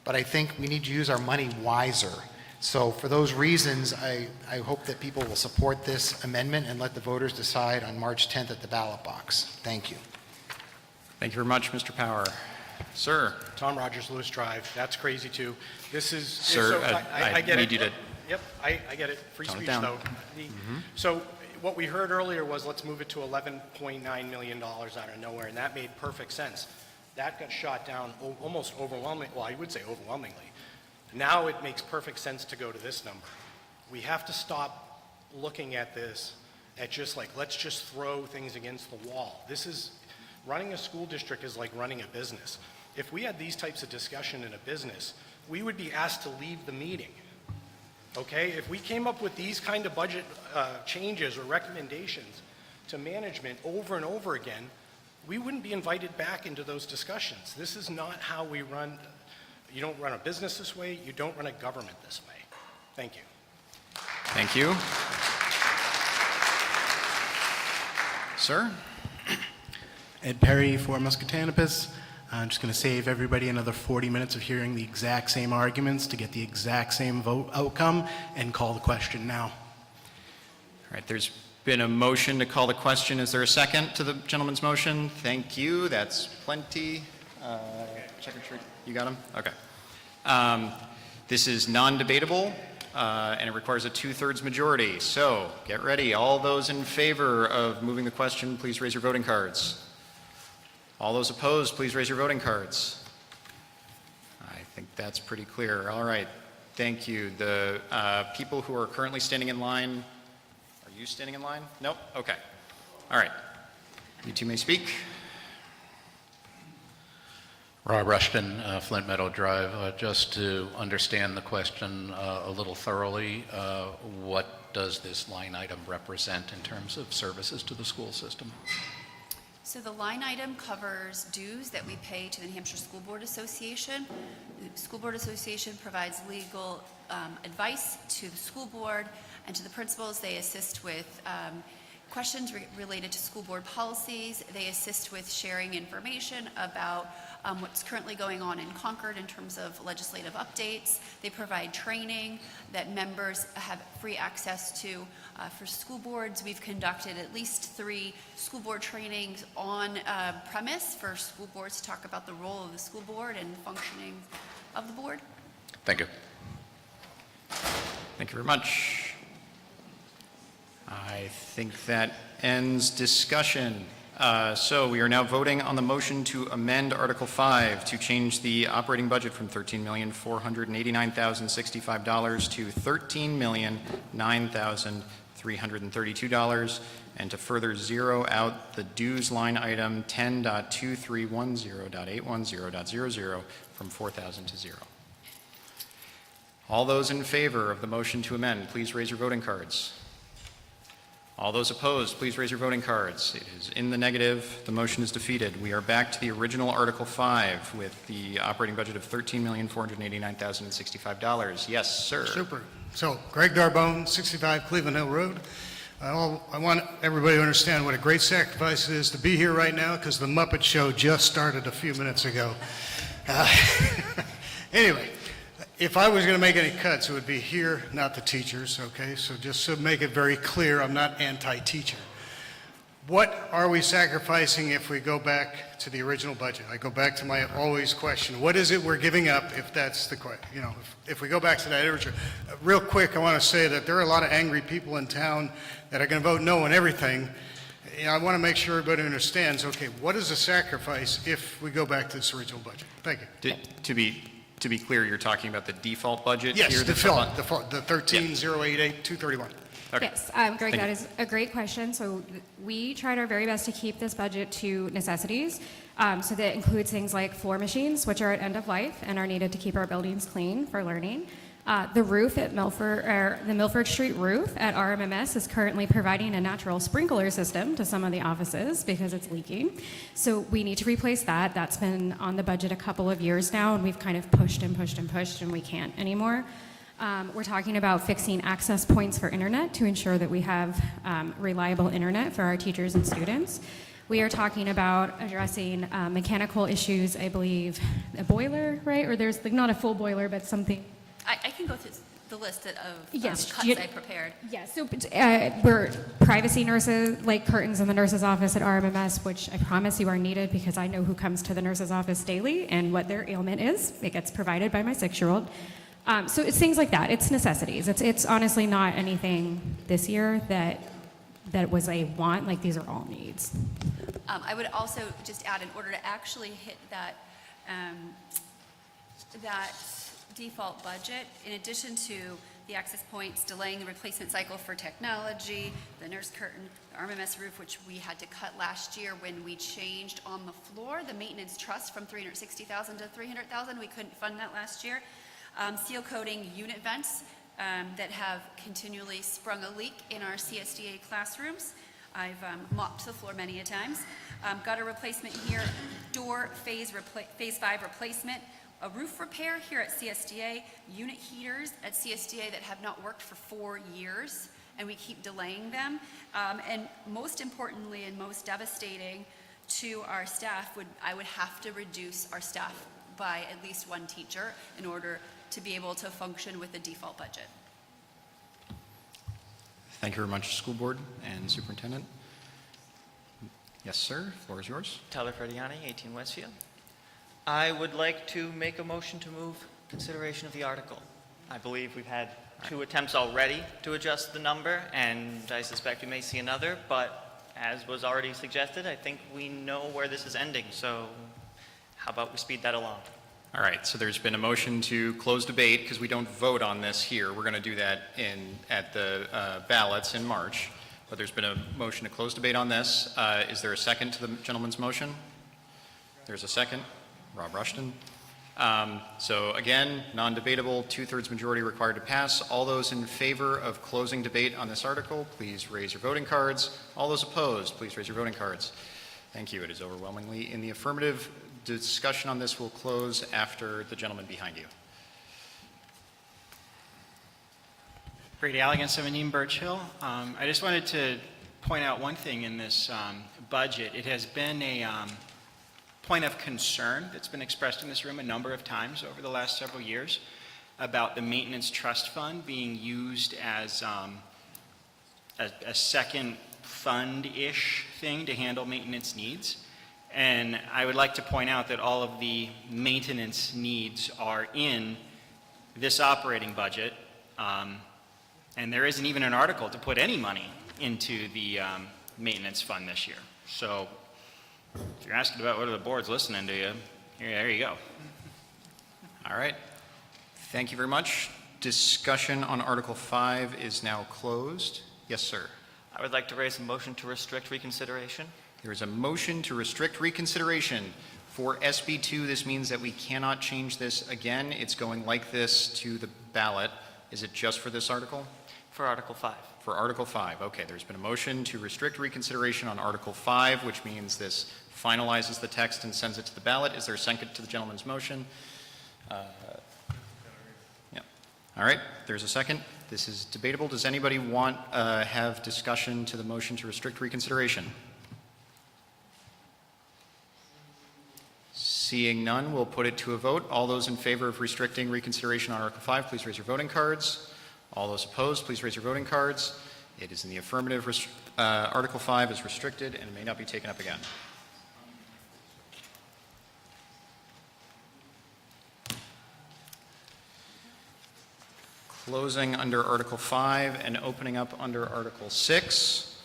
but I think we need to use our money wiser. So for those reasons, I hope that people will support this amendment and let the voters decide on March 10th at the ballot box. Thank you. Thank you very much, Mr. Power. Sir? Tom Rogers, Lewis Drive. That's crazy, too. This is... Sir, I get need it. you to... Yep, I get it. Free tone it speech, down. though. So what we heard earlier was let's move it to $11.9 million out of nowhere, and that made perfect sense. That got shot down almost overwhelmingly. Well, I would say overwhelmingly. Now it makes perfect sense to go to this number. We have to stop looking at this at just like, let's just throw things against the wall. Running a school district is like running a business. If we had these types of discussion in a business, we would be asked to leave the meeting. Okay? If we came up with these kind of budget changes or recommendations to management over and over again, we wouldn't be invited back into those discussions. This is not how we run You don't run a business this way. You don't run a government this way. Thank you. Thank you. Sir? Ed Perry for Muscatanapus. I'm just going to save everybody another 40 minutes of hearing the exact same arguments to get the exact same vote outcome and call the question now. All right, there's been a motion to call the question. Is there a second to the gentleman's motion? Thank you. That's plenty. Check and treat. You got him? Okay. This is non-debatable, and it requires a 2/3 majority. So get ready. All those in favor of moving the question, please raise your voting cards. All those opposed, please raise your voting cards. I think that's pretty clear. All right. Thank you. The people who are currently standing in line, are you standing in line? Nope? Okay. All right. You two may speak. Rob Rushton, Flint Meadow Drive. Just to understand the question a little thoroughly, what does this line item represent in terms of services to the school system? So the line item covers dues that we pay to the New Hampshire School Board Association. The School Board Association provides legal advice to the school board and to the principals. They assist with questions related to school board policies. They assist with sharing information about what's currently going on in Concord in terms of legislative updates. They provide training that members have free access to. For school boards, we've conducted at least 3 school board trainings on premise for school boards to talk about the role of the school board and functioning of the board. Thank you. Thank you very much. I think that ends discussion. So we are now voting on the motion to amend Article 5 to change the operating budget from $13,489,065 to $13,009,332 and to further zero out the dues line item 10.2310.810.00 from 4,000 to 0. All those in favor of the motion to amend, please raise your voting cards. All those opposed, please raise your voting cards. It is in the negative. The motion is defeated. We are back to the original Article 5 with the operating budget of $13,489,065. Yes, sir. Super. So, Greg Darbone, 65 Cleveland Hill Road. I want everybody to understand what a great sacrifice it is to be here right now because the Muppet Show just started a few minutes ago. Anyway. If I was going to make any cuts, it would be here, not the teachers, okay? So just to make it very clear, I'm not anti-teacher. What are we sacrificing if we go back to the original budget? I go back to my always question, what is it we're giving up if that's the question? You know, if we go back to that original. Real quick, I want to say that there are a lot of angry people in town that are going to vote no on everything. I want to make sure everybody understands, okay, what is the sacrifice if we go back to this original budget? Thank you. To be clear, you're talking about the default budget here? Yes, the 13,088,231. Okay. Yes, Greg, that is a great question. So we tried our very best to keep this budget to necessities. So that includes things like floor machines, which are at end of life and are needed to keep our buildings clean for learning. The roof at the Milford Street roof at RMMS is currently providing a natural sprinkler system to some of the offices because it's leaking. So we need to replace that. That's been on the budget a couple of years now, and we've kind of pushed and pushed and pushed, and we can't anymore. We're talking about fixing access points for internet to ensure that we have reliable internet for our teachers and students. We are talking about addressing mechanical issues, I believe, a boiler, right? Or there's not a full boiler, but something. I can go through the list of Yes, cuts I prepared. Yes, so we're privacy nurses, like curtains in the nurse's office at RMMS, which I promise you are needed because I know who comes to the nurse's office daily and what their ailment is. It gets provided by my 6-year-old. So it's things like that. It's necessities. It's honestly not anything this year that was a want. Like, these are all needs. I would also just add, in order to actually hit that default budget, in addition to the access points, delaying the replacement cycle for technology, the nurse curtain, the RMMS roof, which we had to cut last year when we changed on the floor, the maintenance trust from $360,000 to $300,000. We couldn't fund that last year. Seal coating unit vents that have continually sprung a leak in our CSDA classrooms. I've mopped the floor many a times. Gutter replacement here, door phase 5 replacement. a roof repair here at CSDA, unit heaters at CSDA that have not worked for 4 years, and we keep delaying them. And most importantly and most devastating to our staff, I would have to reduce our staff by at least 1 teacher in order to be able to function with a default budget. Thank you very much, School Board and Superintendent. Yes, sir, floor is yours. Tyler Frediani, 18 Westfield. I would like to make a motion to move consideration of the article. I believe we've had 2 attempts already to adjust the number, and I suspect we may see another, but as was already suggested, I think we know where this is ending, so how about we speed that along? All right, so there's been a motion to close debate because we don't vote on this here. We're going to do that at the ballots in March. But there's been a motion to close debate on this. Is there a second to the gentleman's motion? There's a second. Rob Rushton. So again, non-debatable, 2/3 majority required to pass. All those in favor of closing debate on this article, please raise your voting cards. All those opposed, please raise your voting cards. Thank you. It is overwhelmingly in the affirmative. Discussion on this will close after the gentleman behind you. Brady Allegan, 17 Birch Hill. I just wanted to point out one thing in this budget. It has been a point of concern that's been expressed in this room a number of times over the last several years about the maintenance trust fund being used as a second fund-ish thing to handle maintenance needs. And I would like to point out that all of the maintenance needs are in this operating budget. And there isn't even an article to put any money into the maintenance fund this year. So if you're asking about whether the board's listening to you, there you go. All right. Thank you very much. Discussion on Article 5 is now closed. Yes, sir. I would like to raise a motion to restrict reconsideration. There is a motion to restrict reconsideration. For SB2, this means that we cannot change this again. It's going like this to the ballot. Is it just for this article? For Article 5. For Article 5. Okay, there's been a motion to restrict reconsideration on Article 5, which means this finalizes the text and sends it to the ballot. Is there a second to the gentleman's motion? Yeah. All right, there's a second. This is debatable. Does anybody want have discussion to the motion to restrict reconsideration? Seeing none, we'll put it to a vote. All those in favor of restricting reconsideration on Article 5, please raise your voting cards. All those opposed, please raise your voting cards. It is in the affirmative. Article 5 is restricted and may not be taken up again. Closing under Article 5 and opening up under Article 6.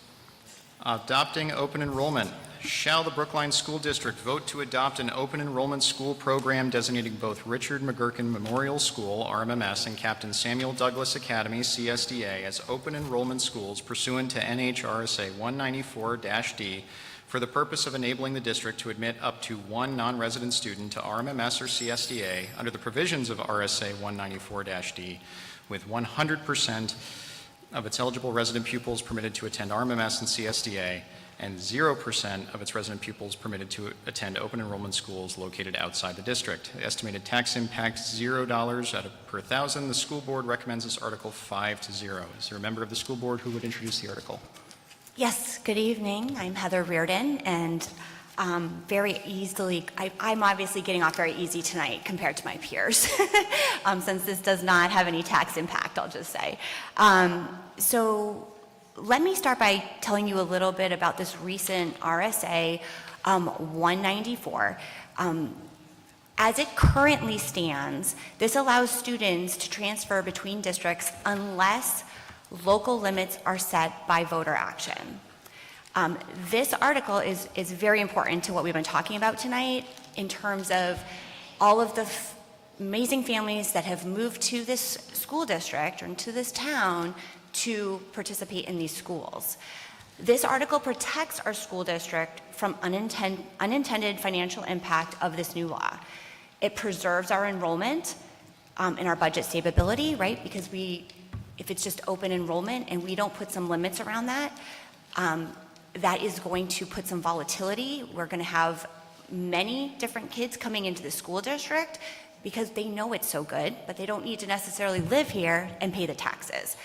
Adopting open enrollment. Shall the Brookline School District vote to adopt an open enrollment school program designating both Richard McGurkin Memorial School, RMMS, and Captain Samuel Douglas Academy, CSDA, as open enrollment schools pursuant to NHRSA 194-D for the purpose of enabling the district to admit up to 1 non-resident student to RMMS or CSDA under the provisions of RSA 194-D, with 100% of its eligible resident pupils permitted to attend RMMS and CSDA, and 0% of its resident pupils permitted to attend open enrollment schools located outside the district. The estimated tax impact $0 per thousand. The school board recommends this article 5-0. Is there a member of the school board who would introduce the article? Yes, good evening. I'm Heather Reardon, and very easily, I'm obviously getting off very easy tonight compared to my peers, since this does not have any tax impact, I'll just say. So let me start by telling you a little bit about this recent RSA 194. As it currently stands, this allows students to transfer between districts unless local limits are set by voter action. This article is very important to what we've been talking about tonight in terms of all of the amazing families that have moved to this school district or into this town to participate in these schools. This article protects our school district from unintended financial impact of this new law. It preserves our enrollment and our budget stability, right? Because if it's just open enrollment and we don't put some limits around that, that is going to put some volatility. We're going to have many different kids coming into the school district because they know it's so good, but they don't need to necessarily live here and pay the taxes.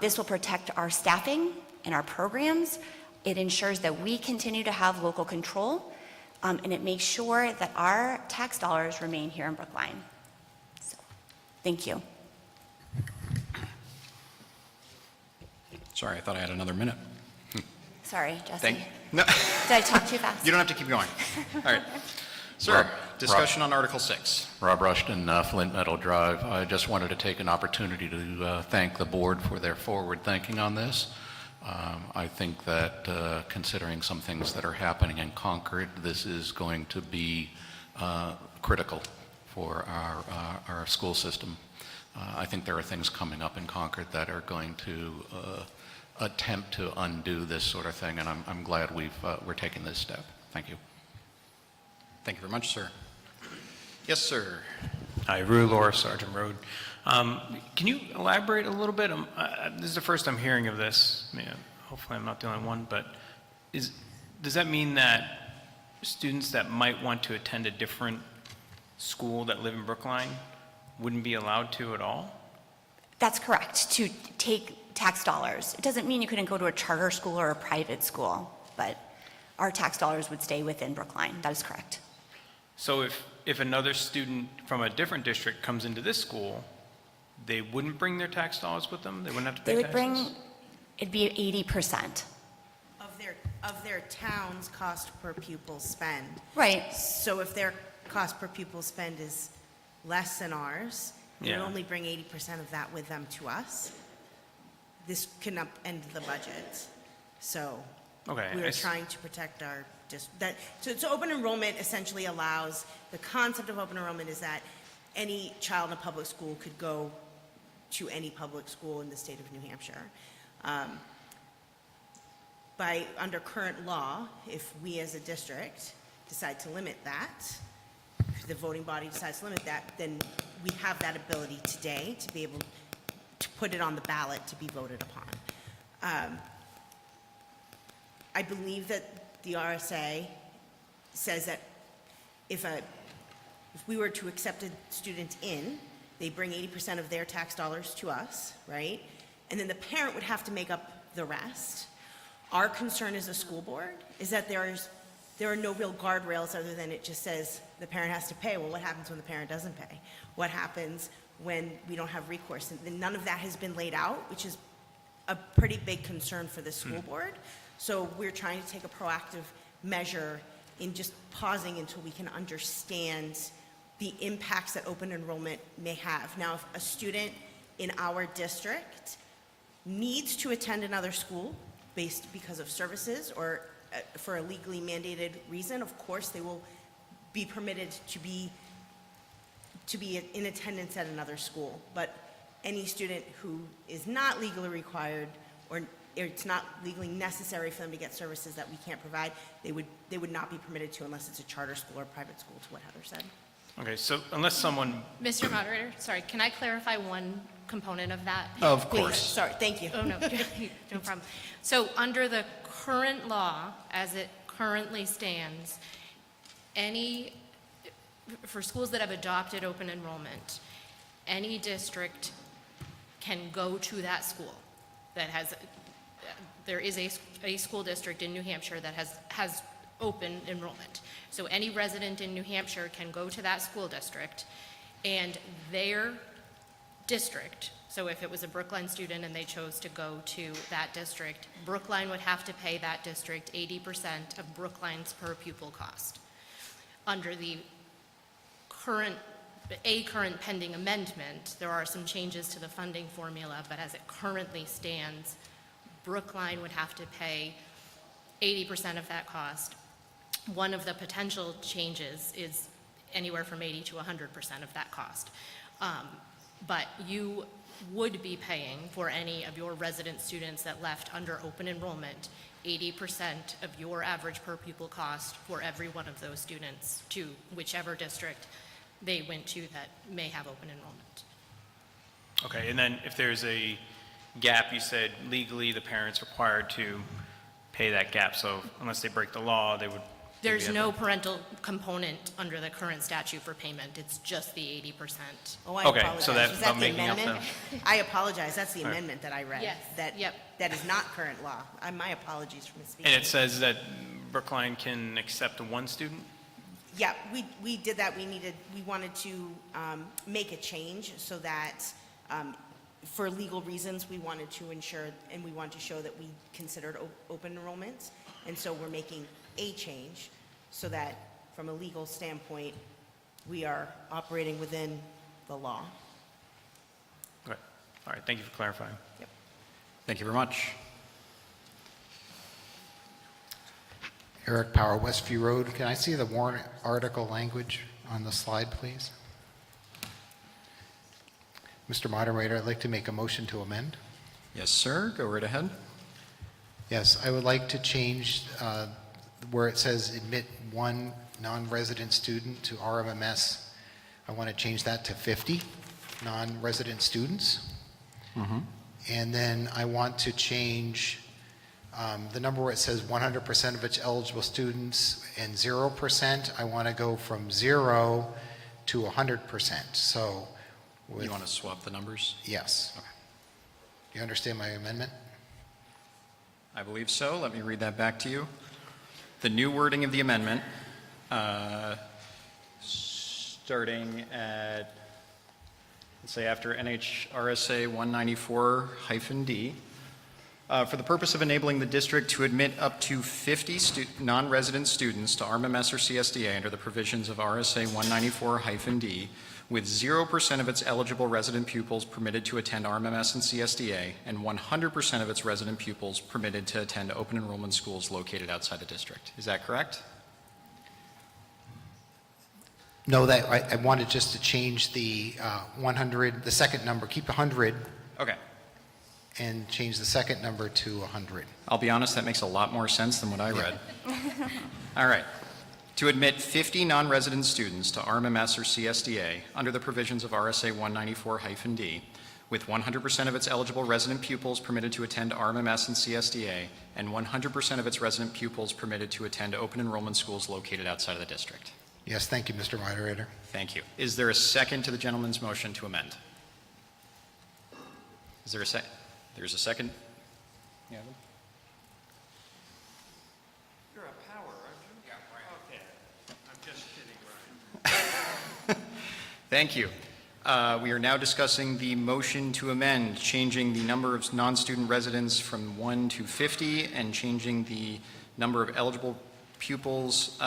This will protect our staffing and our programs. It ensures that we continue to have local control, and it makes sure that our tax dollars remain here in Brookline. So, thank you. Sorry, I thought I had another minute. Sorry, Jesse. No. Did I talk too fast? You don't have to keep going. All right. Sir, discussion on Article 6. Rob Rushton, Flint Meadow Drive. I just wanted to take an opportunity to thank the board for their forward thinking on this. I think that considering some things that are happening in Concord, this is going to be critical for our school system. I think there are things coming up in Concord that are going to attempt to undo this sort of thing, and I'm glad we're taking this step. Thank you. Thank you very much, sir. Yes, sir. Hi, Rue Laura, Sergeant Road. Can you elaborate a little bit? This is the first I'm hearing of this. Hopefully I'm not the only one, but does that mean that students that might want to attend a different school that live in Brookline wouldn't be allowed to at all? That's correct, to take tax dollars. It doesn't mean you couldn't go to a charter school or a private school, but our tax dollars would stay within Brookline. That is correct. So if another student from a different district comes into this school, they wouldn't bring their tax dollars with them? They wouldn't have to pay They would taxes? bring, it'd be 80%. Of their town's cost per pupil spend. Right. So if their cost per pupil spend is less than ours, they would Yeah. only bring 80% of that with them to us. This can upend the budget. So Okay, we I are s- trying to protect our, so open enrollment essentially allows, the concept of open enrollment is that any child in a public school could go to any public school in the state of New Hampshire. Under current law, if we as a district decide to limit that, if the voting body decides to limit that, then we have that ability today to be able to put it on the ballot to be voted upon. I believe that the RSA says that if we were to accept a student in, they bring 80% of their tax dollars to us, right? And then the parent would have to make up the rest. Our concern as a school board is that there are no real guardrails other than it just says the parent has to pay. Well, what happens when the parent doesn't pay? What happens when we don't have recourse? And none of that has been laid out, which is a pretty big concern for the school board. So we're trying to take a proactive measure in just pausing until we can understand the impacts that open enrollment may have. Now, if a student in our district needs to attend another school because of services or for a legally mandated reason, of course they will be permitted to be in attendance at another school. But any student who is not legally required or it's not legally necessary for them to get services that we can't provide, they would not be permitted to unless it's a charter school or private school, to what Heather said. Okay, so unless someone... Mr. Moderator, sorry, can I clarify one component of that? Of Please. course. Sorry, thank you. Oh, no, no problem. So under the current law, as it currently stands, for schools that have adopted open enrollment, any district can go to that school that has, there is a school district in New Hampshire that has open enrollment. So any resident in New Hampshire can go to that school district, and their district, so if it was a Brookline student and they chose to go to that district, Brookline would have to pay that district 80% of Brookline's per pupil cost. Under the current pending amendment, there are some changes to the funding formula, but as it currently stands, Brookline would have to pay 80% of that cost. One of the potential changes is anywhere from 80 to 100% of that cost. But you would be paying for any of your resident students that left under open enrollment 80% of your average per pupil cost for every one of those students to whichever district they went to that may have open enrollment. Okay, and then if there's a gap, you said legally the parent's required to pay that gap, so unless they break the law, they would There's no parental component under the current statute for payment. It's just the 80%. Oh, I Okay, apologize. so that- Was about the making up amendment? I apologize, that's the All right. amendment that I read. Yes, That, yep. that is not current law. My apologies for misspeaking. And it says that Brookline can accept one student? Yeah, we did that. We wanted to make a change so that, for legal reasons, we wanted to ensure and we wanted to show that we considered open enrollment. And so we're making a change so that from a legal standpoint, we are operating within the law. Okay. All right, thank you for clarifying. Yep. Thank you very much. Eric Power, Westview Road. Can I see the warrant article language on the slide, please? Mr. Moderator, I'd like to make a motion to amend. Yes, sir. Go right ahead. Yes, I would like to change where it says admit one non-resident student to RMMS. I want to change that to 50 non-resident students. And then I want to change the number where it says 100% of its eligible students and 0%. I want to go from 0 to 100%. So You want to swap the numbers? Yes. Okay. Do you understand my amendment? I believe so. Let me read that back to you. The new wording of the amendment, starting at, let's say after NHRSA 194-D, for the purpose of enabling the district to admit up to 50 non-resident students to RMMS or CSDA under the provisions of RSA 194-D, with 0% of its eligible resident pupils permitted to attend RMMS and CSDA, and 100% of its resident pupils permitted to attend open enrollment schools located outside the district. Is that correct? No, that I wanted just to change the 100, the second number, keep 100, Okay. and change the second number to 100. I'll be honest, that makes a lot more sense than what I read. All right. To admit 50 non-resident students to RMMS or CSDA under the provisions of RSA 194-D, with 100% of its eligible resident pupils permitted to attend RMMS and CSDA, and 100% of its resident pupils permitted to attend open enrollment schools located outside of the district. Yes, thank you, Mr. Moderator. Thank you. Is there a second to the gentleman's motion to amend? Is there a second? There's a second? Yeah. You're a power, aren't you? Yeah, right. Okay. I'm just kidding, Ryan. Thank you. We are now discussing the motion to amend, changing the number of non-student residents from 1 to 50 and changing the number of eligible pupils,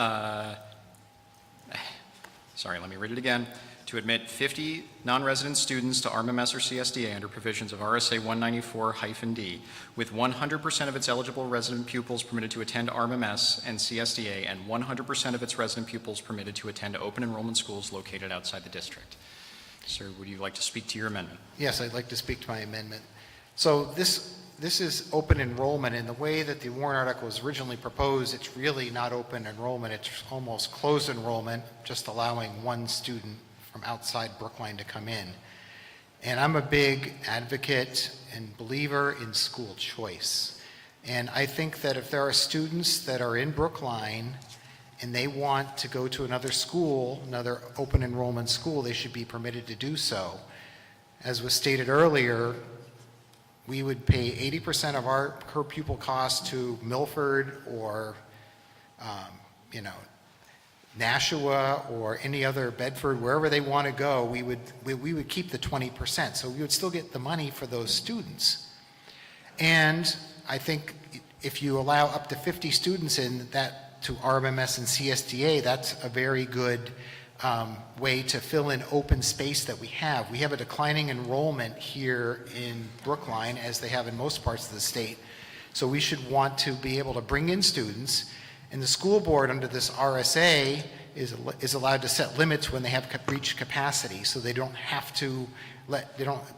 sorry, let me read it again, to admit 50 non-resident students to RMMS or CSDA under provisions of RSA 194-D, with 100% of its eligible resident pupils permitted to attend RMMS and CSDA, and 100% of its resident pupils permitted to attend open enrollment schools located outside the district. Sir, would you like to speak to your amendment? Yes, I'd like to speak to my amendment. So this is open enrollment, and the way that the warrant article was originally proposed, it's really not open enrollment, it's almost closed enrollment, just allowing one student from outside Brookline to come in. And I'm a big advocate and believer in school choice. And I think that if there are students that are in Brookline and they want to go to another school, another open enrollment school, they should be permitted to do so. As was stated earlier, we would pay 80% of our per pupil cost to Milford or, Nashua or any other Bedford, wherever they want to go, we would keep the 20%. So we would still get the money for those students. And I think if you allow up to 50 students in that to RMMS and CSDA, that's a very good way to fill in open space that we have. We have a declining enrollment here in Brookline, as they have in most parts of the state. So we should want to be able to bring in students, and the school board under this RSA is allowed to set limits when they have reached capacity, so they don't have to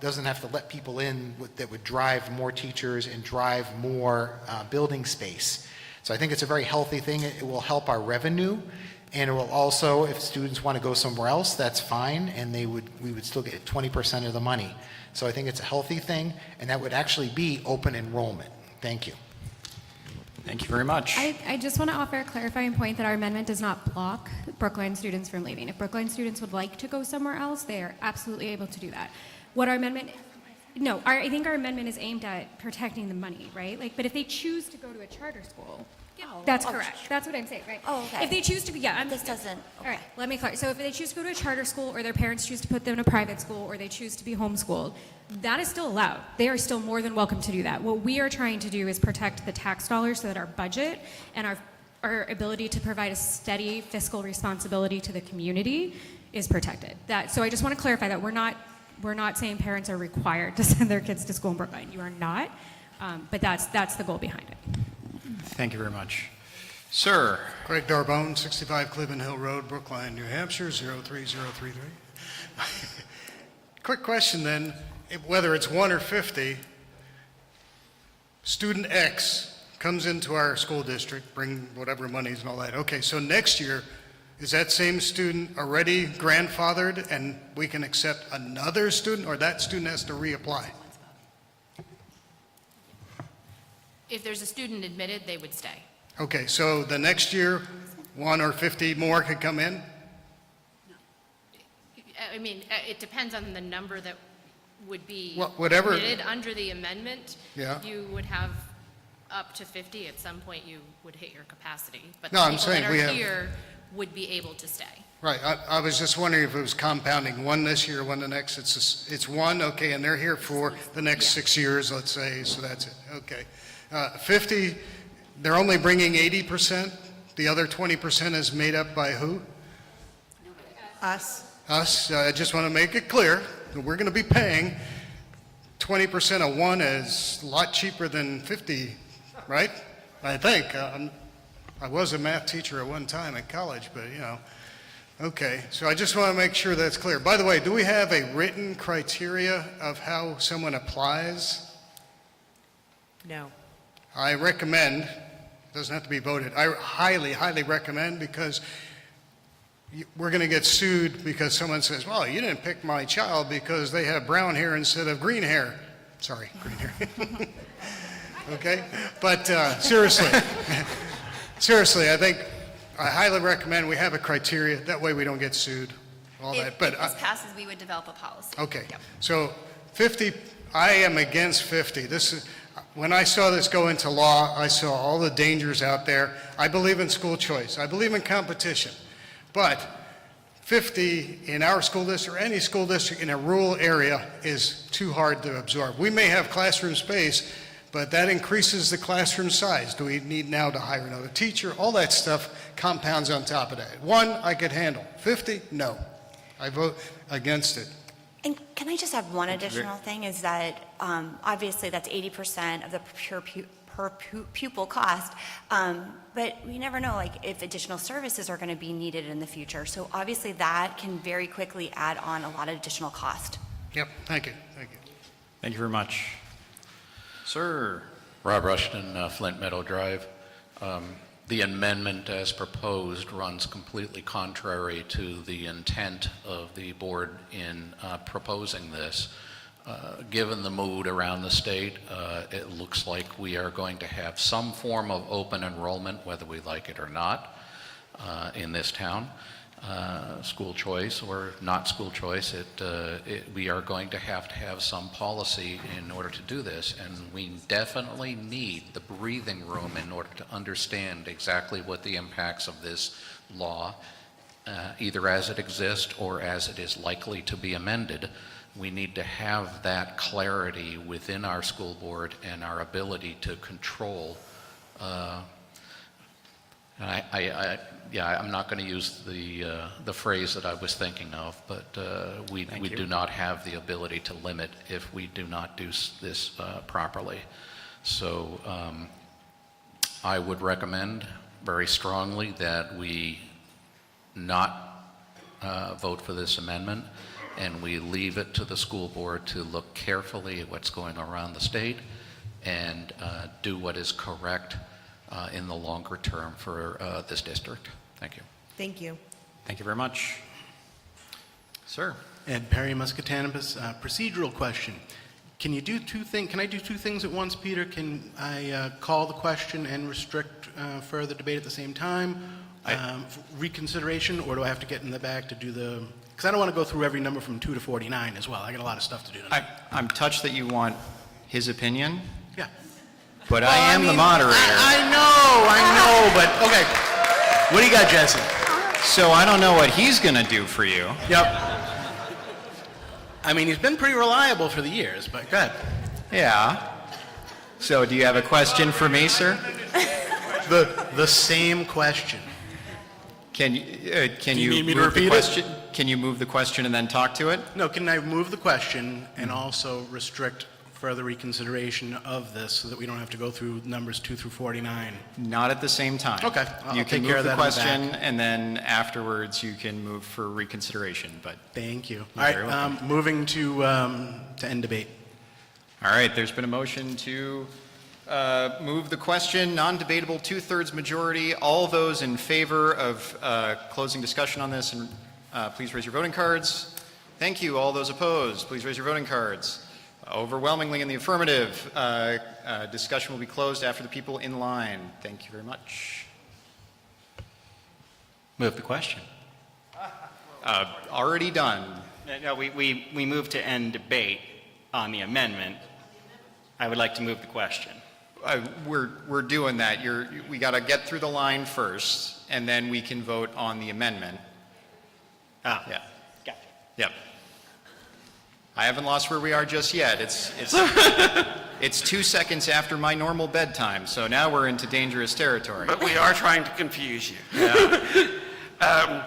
doesn't have to let people in that would drive more teachers and drive more building space. So I think it's a very healthy thing. It will help our revenue. And it will also, if students want to go somewhere else, that's fine, and we would still get 20% of the money. So I think it's a healthy thing, and that would actually be open enrollment. Thank you. Thank you very much. I just want to offer a clarifying point that our amendment does not block Brookline students from leaving. If Brookline students would like to go somewhere else, they are absolutely able to do that. What our amendment, no, I think our amendment is aimed at protecting the money, right? Like, but if they choose to go to a charter school, that's correct. That's what I'm saying, right? Oh, okay. If they choose to be, This doesn't, all right, let me clarify. So if they choose to go to a charter school, or their parents choose to put them in a private school, or they choose to be homeschooled, that is still allowed. They are still more than welcome to do that. What we are trying to do is protect the tax dollars so that our budget and our ability to provide a steady fiscal responsibility to the community is protected. So I just want to clarify that we're not saying parents are required to send their kids to school in Brookline. You are not, but that's the goal behind it. Thank you very much. Sir. Greg Darbone, 65 Cleveland Hill Road, Brookline, New Hampshire, 03033. Quick question then, whether it's 1 or 50, student X comes into our school district, bring whatever monies and all that. Okay, so next year, is that same student already grandfathered and we can accept another student, or that student has to reapply? If there's a student admitted, they would stay. Okay, so the next year, 1 or 50 more could come in? I mean, it depends on the number that would be Whatever. admitted under the amendment. Yeah. You would have up to 50. At some point, you would hit your capacity. But No, the I'm people saying that we are have- here would be able to stay. Right, I was just wondering if it was compounding, 1 this year, 1 the next. It's 1, okay, and they're here for the next 6 years, let's say, so that's it, okay. 50, they're only bringing 80%? The other 20% is made up by who? Us. Us. I just want to make it clear that we're going to be paying 20% of 1 is a lot cheaper than 50, right? I think. I was a math teacher at one time in college, but you know. Okay, so I just want to make sure that's clear. By the way, do we have a written criteria of how someone applies? No. I recommend, doesn't have to be voted, I highly, highly recommend, because we're going to get sued because someone says, well, you didn't pick my child because they have brown hair instead of green hair. Sorry, green hair. Okay? But seriously, seriously, I highly recommend we have a criteria. That way we don't get sued, all that. But If this passes, we would develop a policy. okay, so 50, I am against 50. When I saw this go into law, I saw all the dangers out there. I believe in school choice. I believe in competition. But 50 in our school district, or any school district in a rural area, is too hard to absorb. We may have classroom space, but that increases the classroom size. Do we need now to hire another teacher? All that stuff compounds on top of that. 1, I could handle. 50, no. I vote against it. And can I just add one additional thing, is that obviously that's 80% of the per pupil cost, but we never know, like, if additional services are going to be needed in the future. So obviously that can very quickly add on a lot of additional cost. Yep, thank you, thank you. Thank you very much. Sir. Rob Rushton, Flint Meadow Drive. The amendment as proposed runs completely contrary to the intent of the board in proposing this. Given the mood around the state, it looks like we are going to have some form of open enrollment, whether we like it or not, in this town. School choice or not school choice, we are going to have some policy in order to do this, and we definitely need the breathing room in order to understand exactly what the impacts of this law, either as it exists or as it is likely to be amended. We need to have that clarity within our school board and our ability to control. I'm not going to use the phrase that I was thinking of, but we do not have the ability to limit if we do not do this properly. So I would recommend very strongly that we not vote for this amendment, and we leave it to the school board to look carefully at what's going on around the state and do what is correct in the longer term for this district. Thank you. Thank you. Thank you very much. Sir. Ed Perry, Muscatanabus. Procedural question. Can you do two things? Can I do two things at once, Peter? Can I call the question and restrict further debate at the same time? Reconsideration, or do I have to get in the back to do the... Because I don't want to go through every number from 2 to 49 as well. I got a lot of stuff to do tonight. I'm touched that you want his opinion. Yeah. But I am the moderator. I know, but okay. What do you got, Jesse? So I don't know what he's going to do for you. Yep. I mean, he's been pretty reliable for the years, but go ahead. Yeah. So do you have a question for me, sir? The same question. Can you need me to move repeat the it? question? Can you move the question and then talk to it? No, can I move the question and also restrict further reconsideration of this so that we don't have to go through numbers 2 through 49? Not at the same time. Okay, I'll You can take care move of the that in the question, back. and then afterwards you can move for reconsideration. But Thank you. You're All very right, welcome. moving to end debate. All right, there's been a motion to move the question, non-debatable, 2/3 majority. All those in favor of closing discussion on this, and please raise your voting cards. Thank you. All those opposed, please raise your voting cards. Overwhelmingly in the affirmative. Discussion will be closed after the people in line. Thank you very much. Move the question. Already done. No, we moved to end debate on the amendment. I would like to move the question. We're doing that. We got to get through the line first, and then we can vote on the amendment. Ah, Yeah. gotcha. Yep. I haven't lost where we are just yet. It's 2 seconds after my normal bedtime, so now we're into dangerous territory. But we are trying to confuse you. Yeah.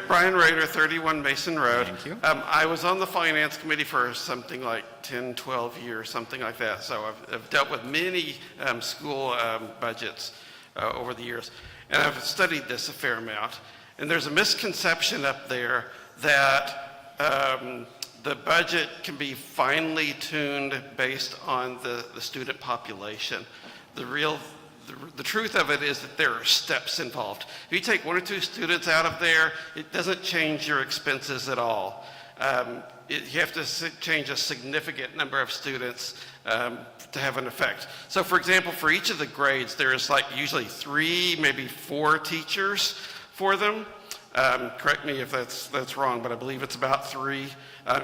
Brian Rader, 31 Mason Road. Thank you. I was on the Finance Committee for something like 10, 12 years, something like that. So I've dealt with many school budgets over the years. And I've studied this a fair amount. And there's a misconception up there that the budget can be finely tuned based on the student population. The truth of it is that there are steps involved. If you take 1 or 2 students out of there, it doesn't change your expenses at all. You have to change a significant number of students to have an effect. So for example, for each of the grades, there is like usually 3, maybe 4 teachers for them. Correct me if that's wrong, but I believe it's about 3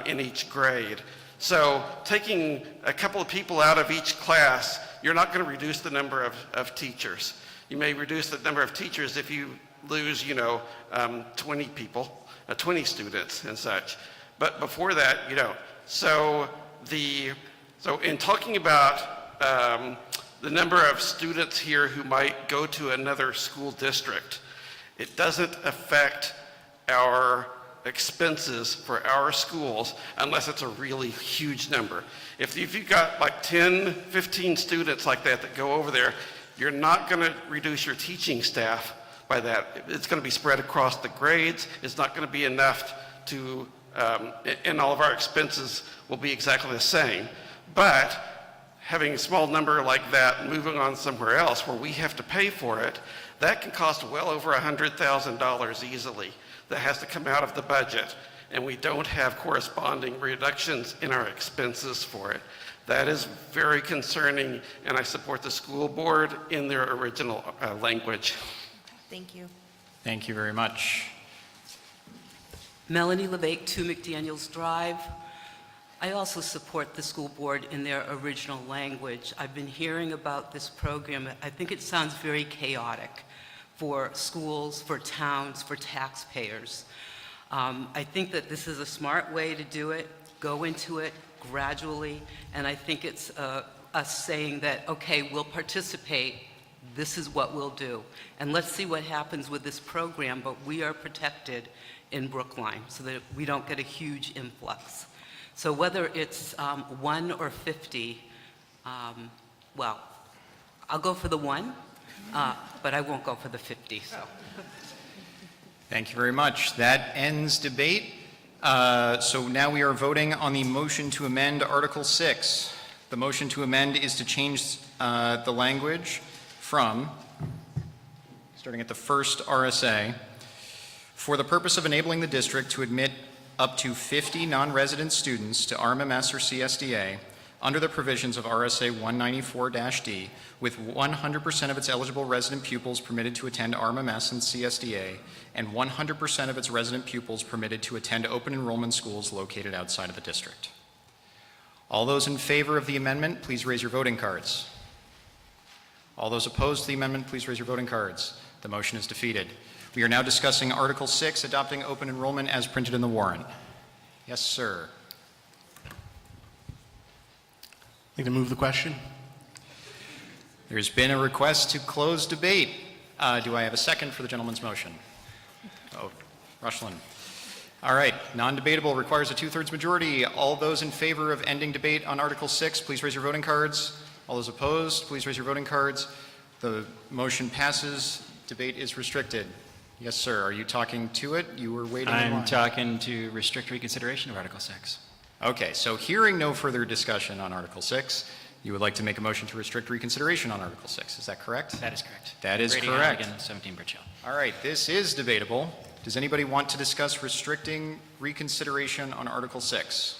in each grade. So taking a couple of people out of each class, you're not going to reduce the number of teachers. You may reduce the number of teachers if you lose, 20 people, 20 students and such. But before that, you don't. So in talking about the number of students here who might go to another school district, it doesn't affect our expenses for our schools unless it's a really huge number. If you've got like 10, 15 students like that go over there, you're not going to reduce your teaching staff by that. It's going to be spread across the grades. It's not going to be enough to, and all of our expenses will be exactly the same. But having a small number like that and moving on somewhere else where we have to pay for it, that can cost well over $100,000 easily. That has to come out of the budget, and we don't have corresponding reductions in our expenses for it. That is very concerning, and I support the school board in their original language. Thank you. Thank you very much. Melanie LeBake, 2 McDaniels Drive. I also support the school board in their original language. I've been hearing about this program. I think it sounds very chaotic for schools, for towns, for taxpayers. I think that this is a smart way to do it, go into it gradually, and I think it's us saying that, okay, we'll participate, this is what we'll do. And let's see what happens with this program, but we are protected in Brookline so that we don't get a huge influx. So whether it's 1 or 50, well, I'll go for the 1. But I won't go for the 50. So. Thank you very much. That ends debate. So now we are voting on the motion to amend Article 6. The motion to amend is to change the language from, starting at the first RSA, for the purpose of enabling the district to admit up to 50 non-resident students to RMMS or CSDA under the provisions of RSA 194-D, with 100% of its eligible resident pupils permitted to attend RMMS and CSDA, and 100% of its resident pupils permitted to attend open enrollment schools located outside of the district. All those in favor of the amendment, please raise your voting cards. All those opposed to the amendment, please raise your voting cards. The motion is defeated. We are now discussing Article 6, adopting open enrollment as printed in the warrant. Yes, sir. Like to move the question? There's been a request to close debate. Do I have a second for the gentleman's motion? Oh, Rushland. All right, non-debatable requires a 2/3 majority. All those in favor of ending debate on Article 6, please raise your voting cards. All those opposed, please raise your voting cards. The motion passes. Debate is restricted. Yes, sir. Are you talking to it? You were waiting in line. I'm talking to restrict reconsideration of Article 6. Okay, so hearing no further discussion on Article 6, you would like to make a motion to restrict reconsideration on Article 6. Is that correct? That is correct. That is Brady correct. Halligan, 17 Birch Hill. All right, this is debatable. Does anybody want to discuss restricting reconsideration on Article 6?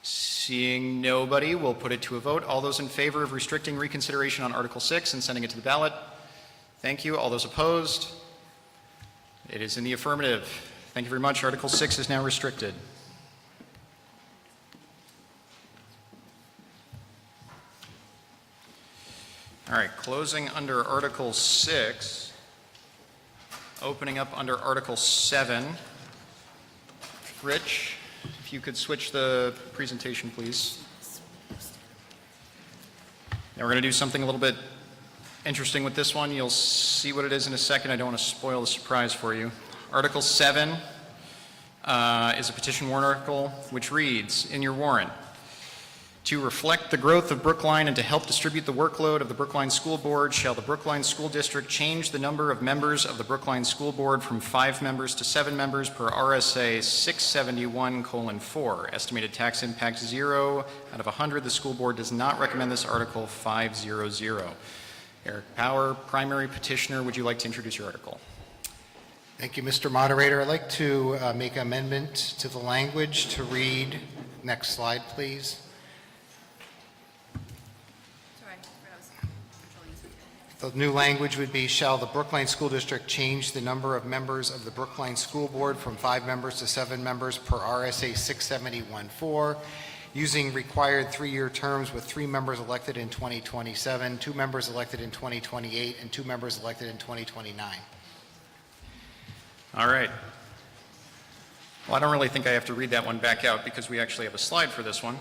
Seeing nobody, we'll put it to a vote. All those in favor of restricting reconsideration on Article 6 and sending it to the ballot? Thank you. All those opposed? It is in the affirmative. Thank you very much. Article 6 is now restricted. All right, closing under Article 6, opening up under Article 7. Rich, if you could switch the presentation, please. Now we're going to do something a little bit interesting with this one. You'll see what it is in a second. I don't want to spoil the surprise for you. Article 7 is a petition warrant article which reads, in your warrant, to reflect the growth of Brookline and to help distribute the workload of the Brookline School Board, shall the Brookline School District change the number of members of the Brookline School Board from 5 members to 7 members per RSA 671:4. Estimated tax impact 0 out of 100. The school board does not recommend this article 500. Eric Power, primary petitioner, would you like to introduce your article? Thank you, Mr. Moderator. I'd like to make an amendment to the language to read, next slide, please. The new language would be, shall the Brookline School District change the number of members of the Brookline School Board from 5 members to 7 members per RSA 671:4, using required 3-year terms with 3 members elected in 2027, 2 members elected in 2028, and 2 members elected in 2029. All right. Well, I don't really think I have to read that one back out because we actually have a slide for this one.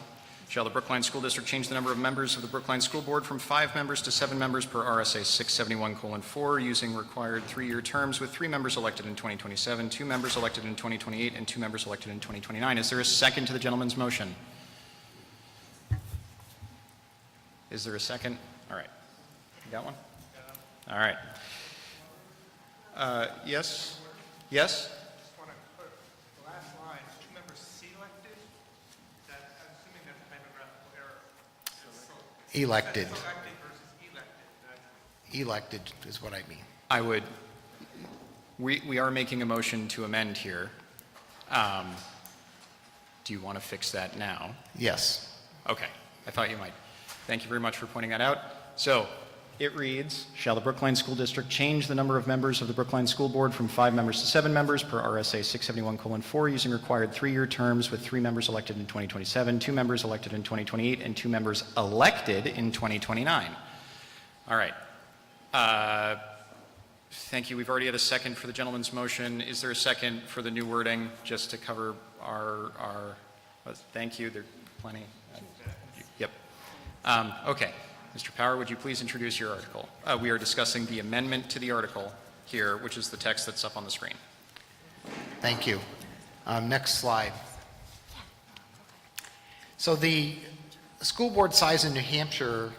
Shall the Brookline School District change the number of members of the Brookline School Board from 5 members to 7 members per RSA 671:4, using required 3-year terms with 3 members elected in 2027, 2 members elected in 2028, and 2 members elected in 2029. Is there a second to the gentleman's motion? Is there a second? All right. You got one? All right. Yes? Yes? Just want to put the last line, 2 members selected. That, I'm assuming that's a typographical error. Elected. Selected versus elected. Elected is what I mean. I would, we are making a motion to amend here. Do you want to fix that now? Yes. Okay, I thought you might. Thank you very much for pointing that out. So, it reads, shall the Brookline School District change the number of members of the Brookline School Board from 5 members to 7 members per RSA 671:4, using required 3-year terms with 3 members elected in 2027, 2 members elected in 2028, and 2 members elected in 2029. All right. Thank you. We've already had a second for the gentleman's motion. Is there a second for the new wording, just to cover our thank you. There are plenty. Yep. Okay. Mr. Power, would you please introduce your article? We are discussing the amendment to the article here, which is the text that's up on the screen. Thank you. Next slide. So the school board size in New Hampshire,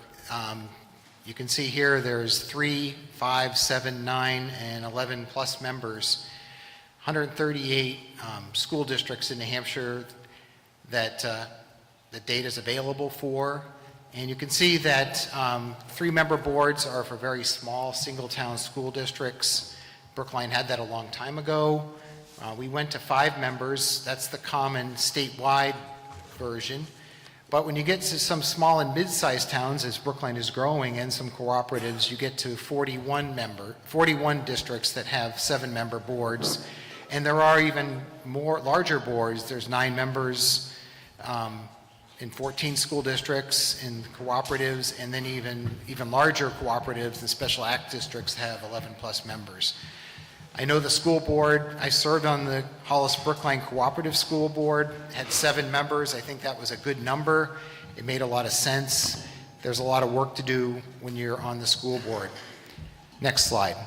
you can see here there's 3, 5, 7, 9, and 11 plus members. 138 school districts in New Hampshire that the data is available for. And you can see that 3-member boards are for very small single-town school districts. Brookline had that a long time ago. We went to 5 members. That's the common statewide version. But when you get to some small and mid-sized towns, as Brookline is growing, and some cooperatives, you get to 41 districts that have 7-member boards. And there are even more larger boards. There's 9 members in 14 school districts, in cooperatives, and then even larger cooperatives and special act districts have 11+ members. I know the school board, I served on the Hollis-Brookline Cooperative School Board, had 7 members. I think that was a good number. It made a lot of sense. There's a lot of work to do when you're on the school board. Next slide.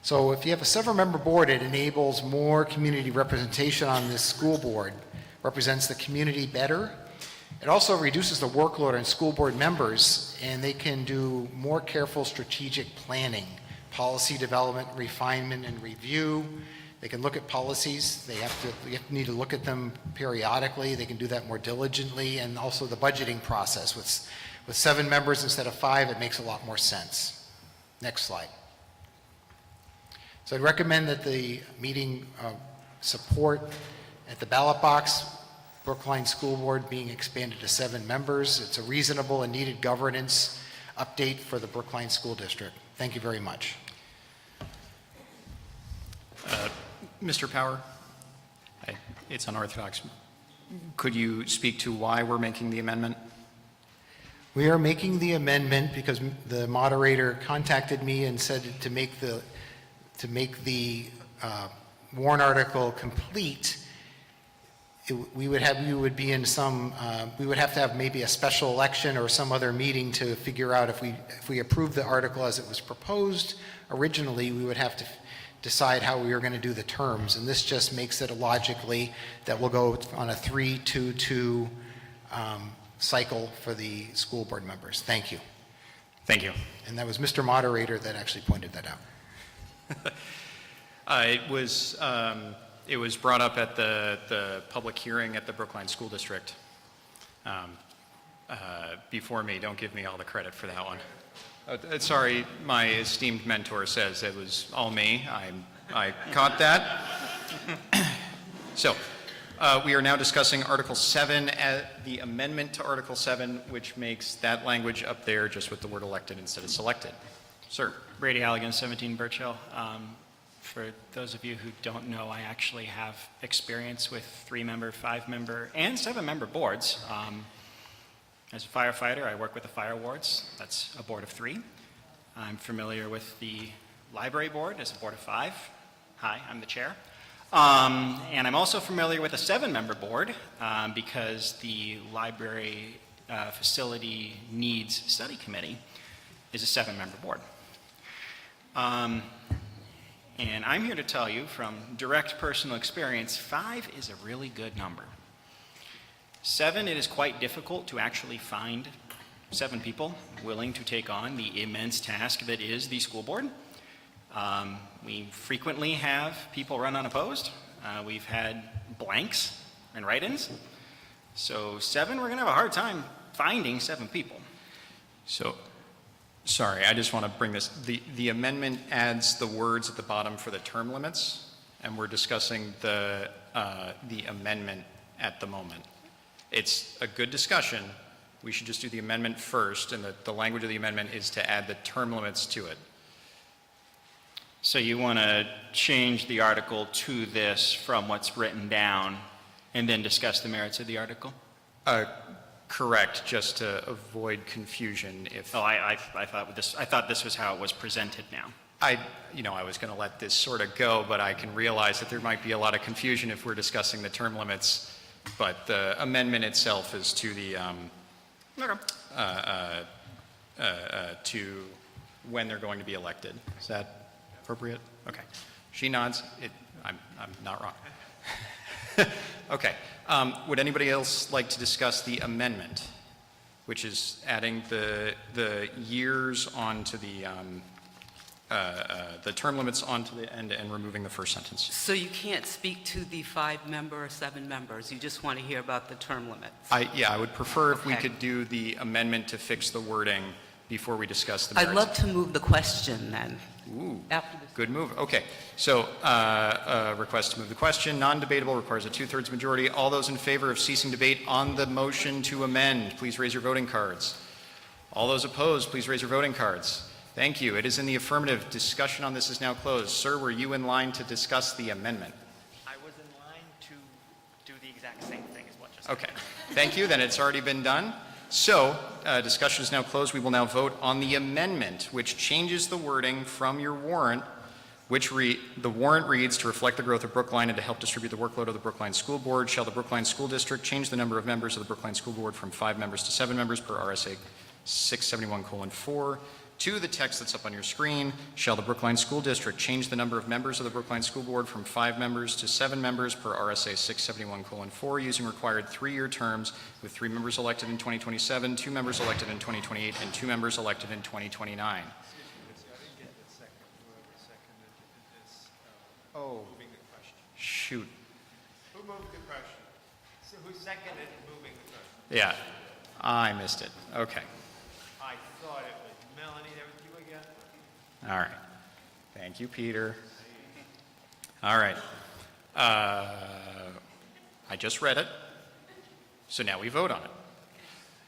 So if you have a 7-member board, it enables more community representation on this school board, represents the community better. It also reduces the workload on school board members, and they can do more careful strategic planning, policy development, refinement, and review. They can look at policies. They need to look at them periodically. They can do that more diligently, and also the budgeting process. With 7 members instead of 5, it makes a lot more sense. Next slide. So I'd recommend that the meeting support at the ballot box, Brookline School Board being expanded to 7 members. It's a reasonable and needed governance update for the Brookline School District. Thank you very much. Mr. Power, it's unorthodox. Could you speak to why we're making the amendment? We are making the amendment because the moderator contacted me and said to make the warrant article complete, we would have to have maybe a special election or some other meeting to figure out if we approve the article as it was proposed originally, we would have to decide how we were going to do the terms. And this just makes it logically that we'll go on a 3-2-2 cycle for the school board members. Thank you. Thank you. And that was Mr. Moderator that actually pointed that out. It was brought up at the public hearing at the Brookline School District before me. Don't give me all the credit for that one. Sorry, my esteemed mentor says it was all me. I caught that. So we are now discussing Article 7, the amendment to Article 7, which makes that language up there just with the word elected instead of selected. Sir. Brady Halligan, 17 Birch Hill. For those of you who don't know, I actually have experience with 3-member, 5-member, and 7-member boards. As a firefighter, I work with the fire wards. That's a board of 3. I'm familiar with the library board as a board of 5. Hi, I'm the chair. And I'm also familiar with a 7-member board because the library facility needs study committee is a 7-member board. And I'm here to tell you from direct personal experience, 5 is a really good number. 7, it is quite difficult to actually find 7 people willing to take on the immense task that is the school board. We frequently have people run unopposed. We've had blanks and write-ins. So 7, we're going to have a hard time finding 7 people. So, sorry, I just want to bring this. The amendment adds the words at the bottom for the term limits, and we're discussing the amendment at the moment. It's a good discussion. We should just do the amendment first, and the language of the amendment is to add the term limits to it. So you want to change the article to this from what's written down and then discuss the merits of the article? Correct, just to avoid confusion. Oh, I thought this was how it was presented now. I was going to let this sort of go, but I can realize that there might be a lot of confusion if we're discussing the term limits. But the amendment itself is to the to when they're going to be elected. Is that appropriate? Okay. She nods. I'm not wrong. Okay. Would anybody else like to discuss the amendment, which is adding the years onto the term limits onto the end and removing the first sentence? So you can't speak to the 5-member or 7 members. You just want to hear about the term limits. I would prefer if we Okay. could do the amendment to fix the wording before we discuss the I'd merits? love to move the question then. Ooh, After this. good move. Okay, so request to move the question, non-debatable, requires a 2/3 majority. All those in favor of ceasing debate on the motion to amend, please raise your voting cards. All those opposed, please raise your voting cards. Thank you. It is in the affirmative. Discussion on this is now closed. Sir, were you in line to discuss the amendment? I was in line to do the exact same thing as what just Okay, thank you. Then it's already been done. So, discussion is now closed. We will now vote on the amendment, which changes the wording from your warrant, which the warrant reads, to reflect the growth of Brookline and to help distribute the workload of the Brookline School Board, shall the Brookline School District change the number of members of the Brookline School Board from 5 members to 7 members per RSA 671:4. To the text that's up on your screen, shall the Brookline School District change the number of members of the Brookline School Board from 5 members to 7 members per RSA 671:4, using required 3-year terms, with 3 members elected in 2027, 2 members elected in 2028, and 2 members elected in 2029. Oh, shoot. Who moved the question? So who seconded moving the question? Yeah, I missed it. Okay. I thought it was Melanie. That was you again? All right. Thank you, Peter. All right. I just read it, so now we vote on it.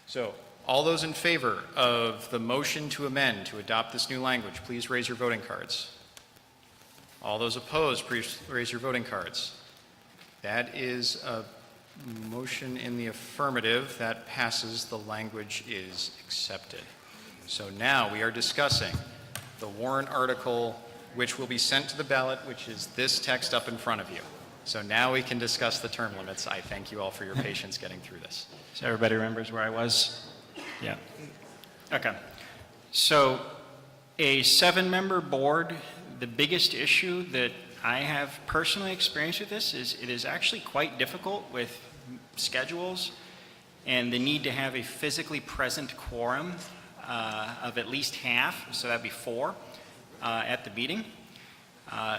So, all those in favor of the motion to amend to adopt this new language, please raise your voting cards. All those opposed, please raise your voting cards. That is a motion in the affirmative. That passes. The language is accepted. So now we are discussing the warrant article, which will be sent to the ballot, which is this text up in front of you. So now we can discuss the term limits. I thank you all for your patience getting through this. So everybody remembers where I was? Yeah. Okay. So a 7-member board, the biggest issue that I have personally experienced with this is it is actually quite difficult with schedules and the need to have a physically present quorum of at least half, so that'd be 4 at the meeting.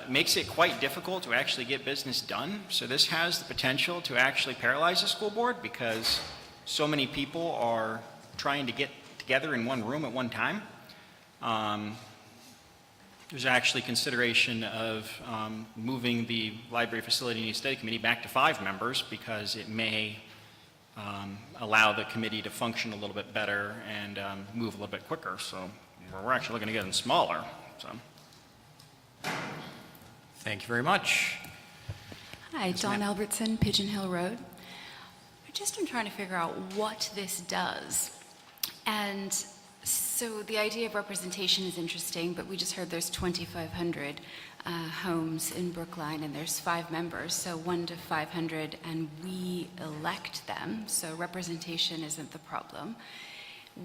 Makes it quite difficult to actually get business done. So this has the potential to actually paralyze the school board because so many people are trying to get together in one room at one time. There's actually consideration of moving the Library Facility Needs Study Committee back to 5 members because it may allow the committee to function a little bit better and move a little bit quicker. So we're actually looking to get them smaller. So. Thank you very much. Hi, Dawn Albertson, Pigeon Hill Road. I just am trying to figure out what this does. And so the idea of representation is interesting, but we just heard there's 2,500 homes in Brookline and there's 5 members, so 1 to 500, and we elect them, so representation isn't the problem.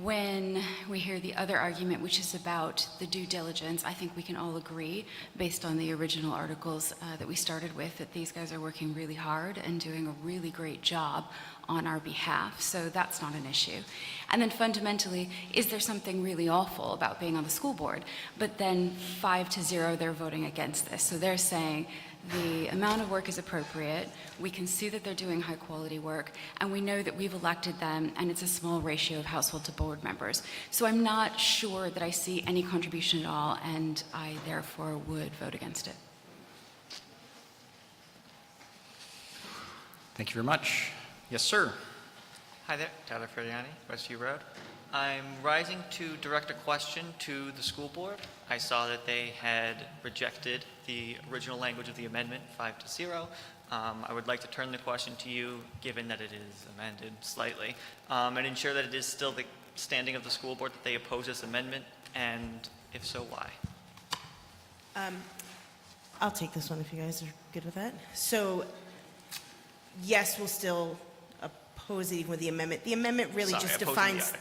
When we hear the other argument, which is about the due diligence, I think we can all agree, based on the original articles that we started with, that these guys are working really hard and doing a really great job on our behalf, so that's not an issue. And then fundamentally, is there something really awful about being on the school board? But then 5-0, they're voting against this. So they're saying the amount of work is appropriate, we can see that they're doing high quality work, and we know that we've elected them, and it's a small ratio of household to board members. So I'm not sure that I see any contribution at all, and I therefore would vote against it. Thank you very much. Yes, sir. Hi there, Tyler Ferriani, Westview Road. I'm rising to direct a question to the school board. I saw that they had rejected the original language of the amendment, 5-0. I would like to turn the question to you, given that it is amended slightly, and ensure that it is still the standing of the school board that they oppose this amendment, and if so, why? I'll take this one if you guys are good with that. So, yes, we'll still oppose it even with the amendment. The amendment really just defines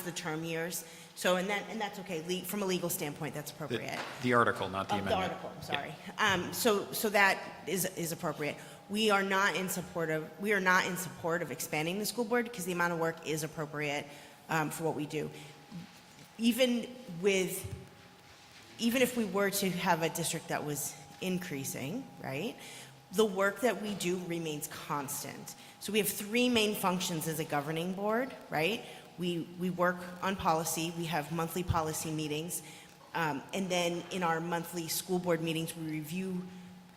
the term years. So, and that's okay. From a legal standpoint, that's appropriate. The article, not the amendment. The article, I'm sorry. So that is appropriate. We are not in support of expanding the school board because the amount of work is appropriate for what we do. Even if we were to have a district that was increasing, right? The work that we do remains constant. So we have 3 main functions as a governing board, right? We work on policy, we have monthly policy meetings, and then in our monthly school board meetings, we review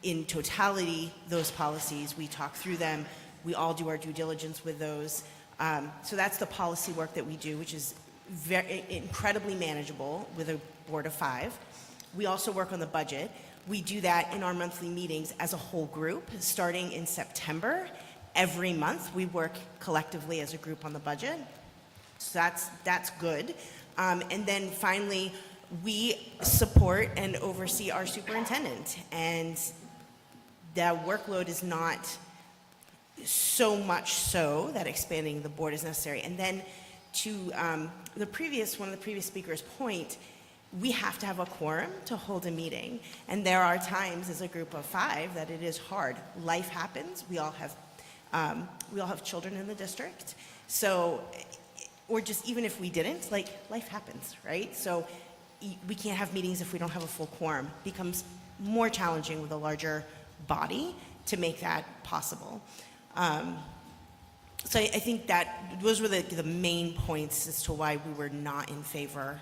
in totality those policies, we talk through them, we all do our due diligence with those. So that's the policy work that we do, which is incredibly manageable with a board of 5. We also work on the budget. We do that in our monthly meetings as a whole group, starting in September. Every month, we work collectively as a group on the budget. So that's good. And then finally, we support and oversee our superintendent. And the workload is not so much so that expanding the board is necessary. And then to one of the previous speakers' point, we have to have a quorum to hold a meeting. And there are times as a group of 5 that it is hard. Life happens. We all have children in the district. So, or just even if we didn't, like, life happens, right? So we can't have meetings if we don't have a full quorum. It becomes more challenging with a larger body to make that possible. So I think that those were the main points as to why we were not in favor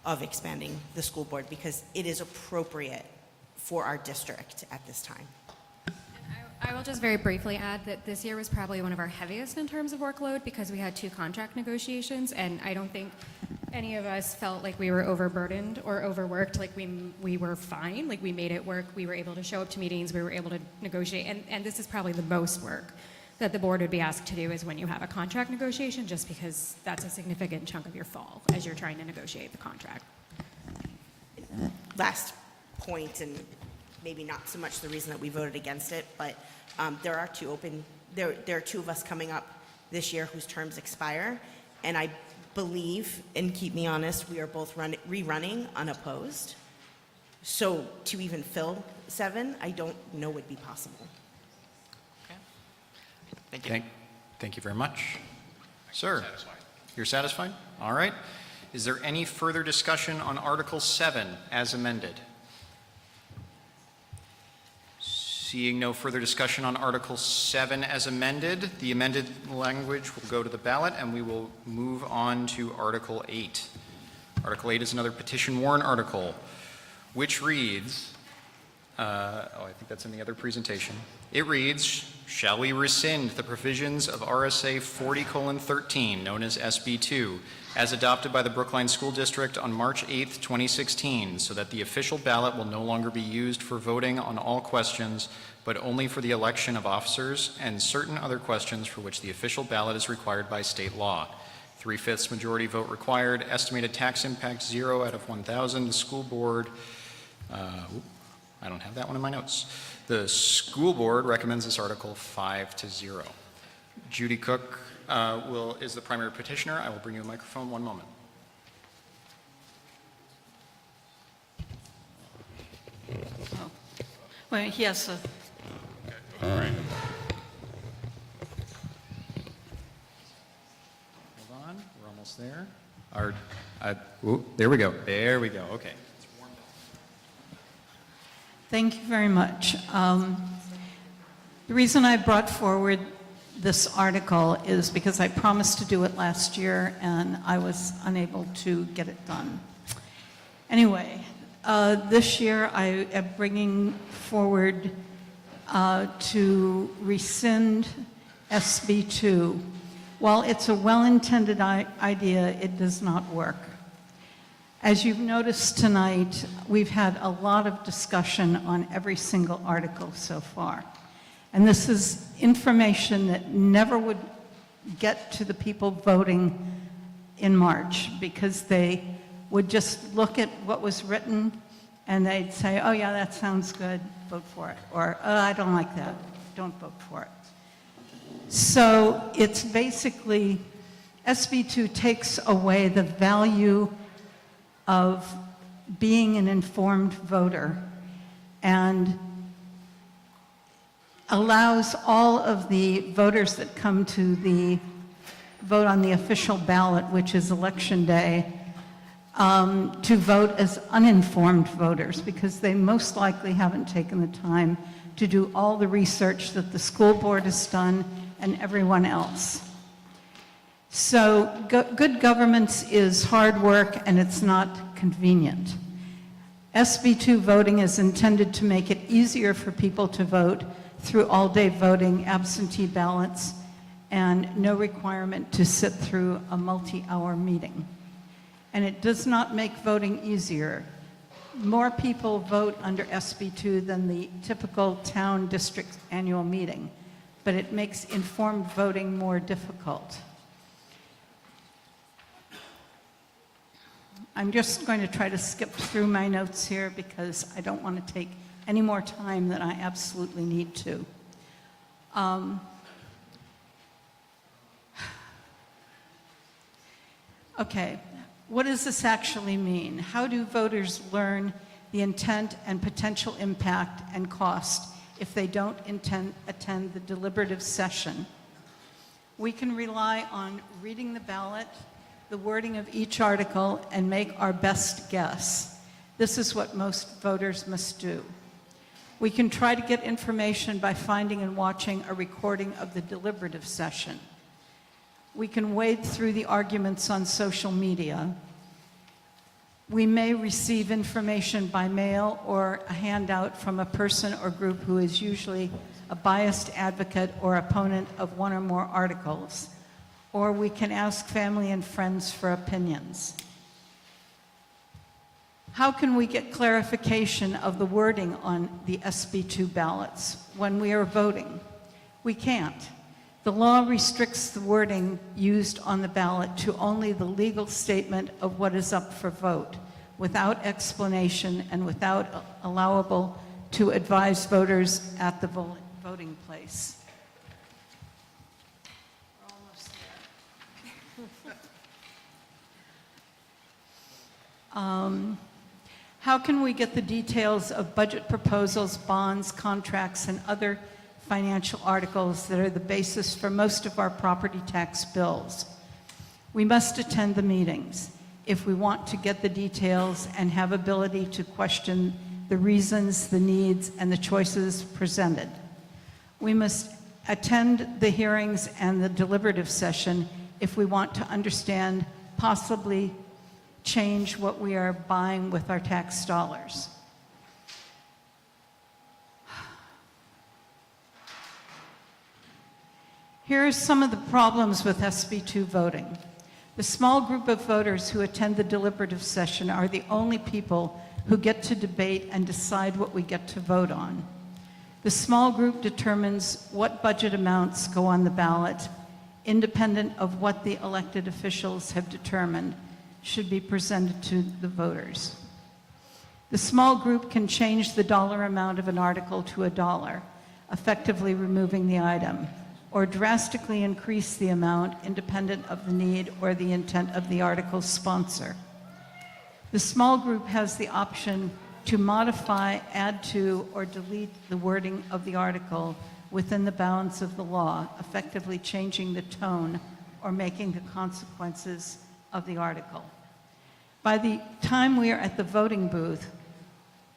of expanding the school board, because it is appropriate for our district at this time. I will just very briefly add that this year was probably one of our heaviest in terms of workload because we had 2 contract negotiations, and I don't think any of us felt like we were overburdened or overworked. Like we were fine, like we made it work. We were able to show up to meetings, we were able to negotiate, and this is probably the most work that the board would be asked to do is when you have a contract negotiation, just because that's a significant chunk of your fall as you're trying to negotiate the contract. Last point, and maybe not so much the reason that we voted against it, but there are 2 of us coming up this year whose terms expire, and I believe, and keep me honest, we are both rerunning unopposed. So to even fill 7, I don't know would be possible. Thank you. Thank you very much. Sir, you're satisfied? All right. Is there any further discussion on Article 7 as amended? Seeing no further discussion on Article 7 as amended, the amended language will go to the ballot, and we will move on to Article 8. Article 8 is another petition warrant article, which reads, I think that's in the other presentation. It reads, shall we rescind the provisions of RSA 40:13, known as SB2, as adopted by the Brookline School District on March 8th, 2016, so that the official ballot will no longer be used for voting on all questions, but only for the election of officers and certain other questions for which the official ballot is required by state law. 3/5 majority vote required, estimated tax impact 0 out of 1,000. The school board, I don't have that one in my notes. The school board recommends this article 5-0. Judy Cook is the primary petitioner. I will bring you a microphone. One moment. Oh. Well, yes. All right. Hold on. We're almost there. There we go. There we go. Okay. Thank you very much. The reason I brought forward this article is because I promised to do it last year and I was unable to get it done. Anyway, this year I am bringing forward to rescind SB2. While it's a well-intended idea, it does not work. As you've noticed tonight, we've had a lot of discussion on every single article so far. And this is information that never would get to the people voting in March, because they would just look at what was written and they'd say, oh yeah, that sounds good, vote for it. Or, oh, I don't like that, don't vote for it. So it's basically, SB2 takes away the value of being an informed voter and allows all of the voters that come to the vote on the official ballot, which is Election Day, to vote as uninformed voters, because they most likely haven't taken the time to do all the research that the school board has done and everyone else. So good governance is hard work and it's not convenient. SB2 voting is intended to make it easier for people to vote through all-day voting, absentee ballots, and no requirement to sit through a multi-hour meeting. And it does not make voting easier. More people vote under SB2 than the typical town district annual meeting, but it makes informed voting more difficult. I'm just going to try to skip through my notes here because I don't want to take any more time than I absolutely need to. Okay, what does this actually mean? How do voters learn the intent and potential impact and cost if they don't attend the deliberative session? We can rely on reading the ballot, the wording of each article, and make our best guess. This is what most voters must do. We can try to get information by finding and watching a recording of the deliberative session. We can wade through the arguments on social media. We may receive information by mail or a handout from a person or group who is usually a biased advocate or opponent of one or more articles. Or we can ask family and friends for opinions. How can we get clarification of the wording on the SB2 ballots when we are voting? We can't. The law restricts the wording used on the ballot to only the legal statement of what is up for vote, without explanation and without allowable to advise voters at the voting place. We're almost there. How can we get the details of budget proposals, bonds, contracts, and other financial articles that are the basis for most of our property tax bills? We must attend the meetings if we want to get the details and have ability to question the reasons, the needs, and the choices presented. We must attend the hearings and the deliberative session if we want to understand, possibly change what we are buying with our tax dollars. Here are some of the problems with SB2 voting. The small group of voters who attend the deliberative session are the only people who get to debate and decide what we get to vote on. The small group determines what budget amounts go on the ballot, independent of what the elected officials have determined should be presented to the voters. The small group can change the dollar amount of an article to $1, effectively removing the item, or drastically increase the amount independent of the need or the intent of the article's sponsor. The small group has the option to modify, add to, or delete the wording of the article within the bounds of the law, effectively changing the tone or making the consequences of the article. By the time we are at the voting booth,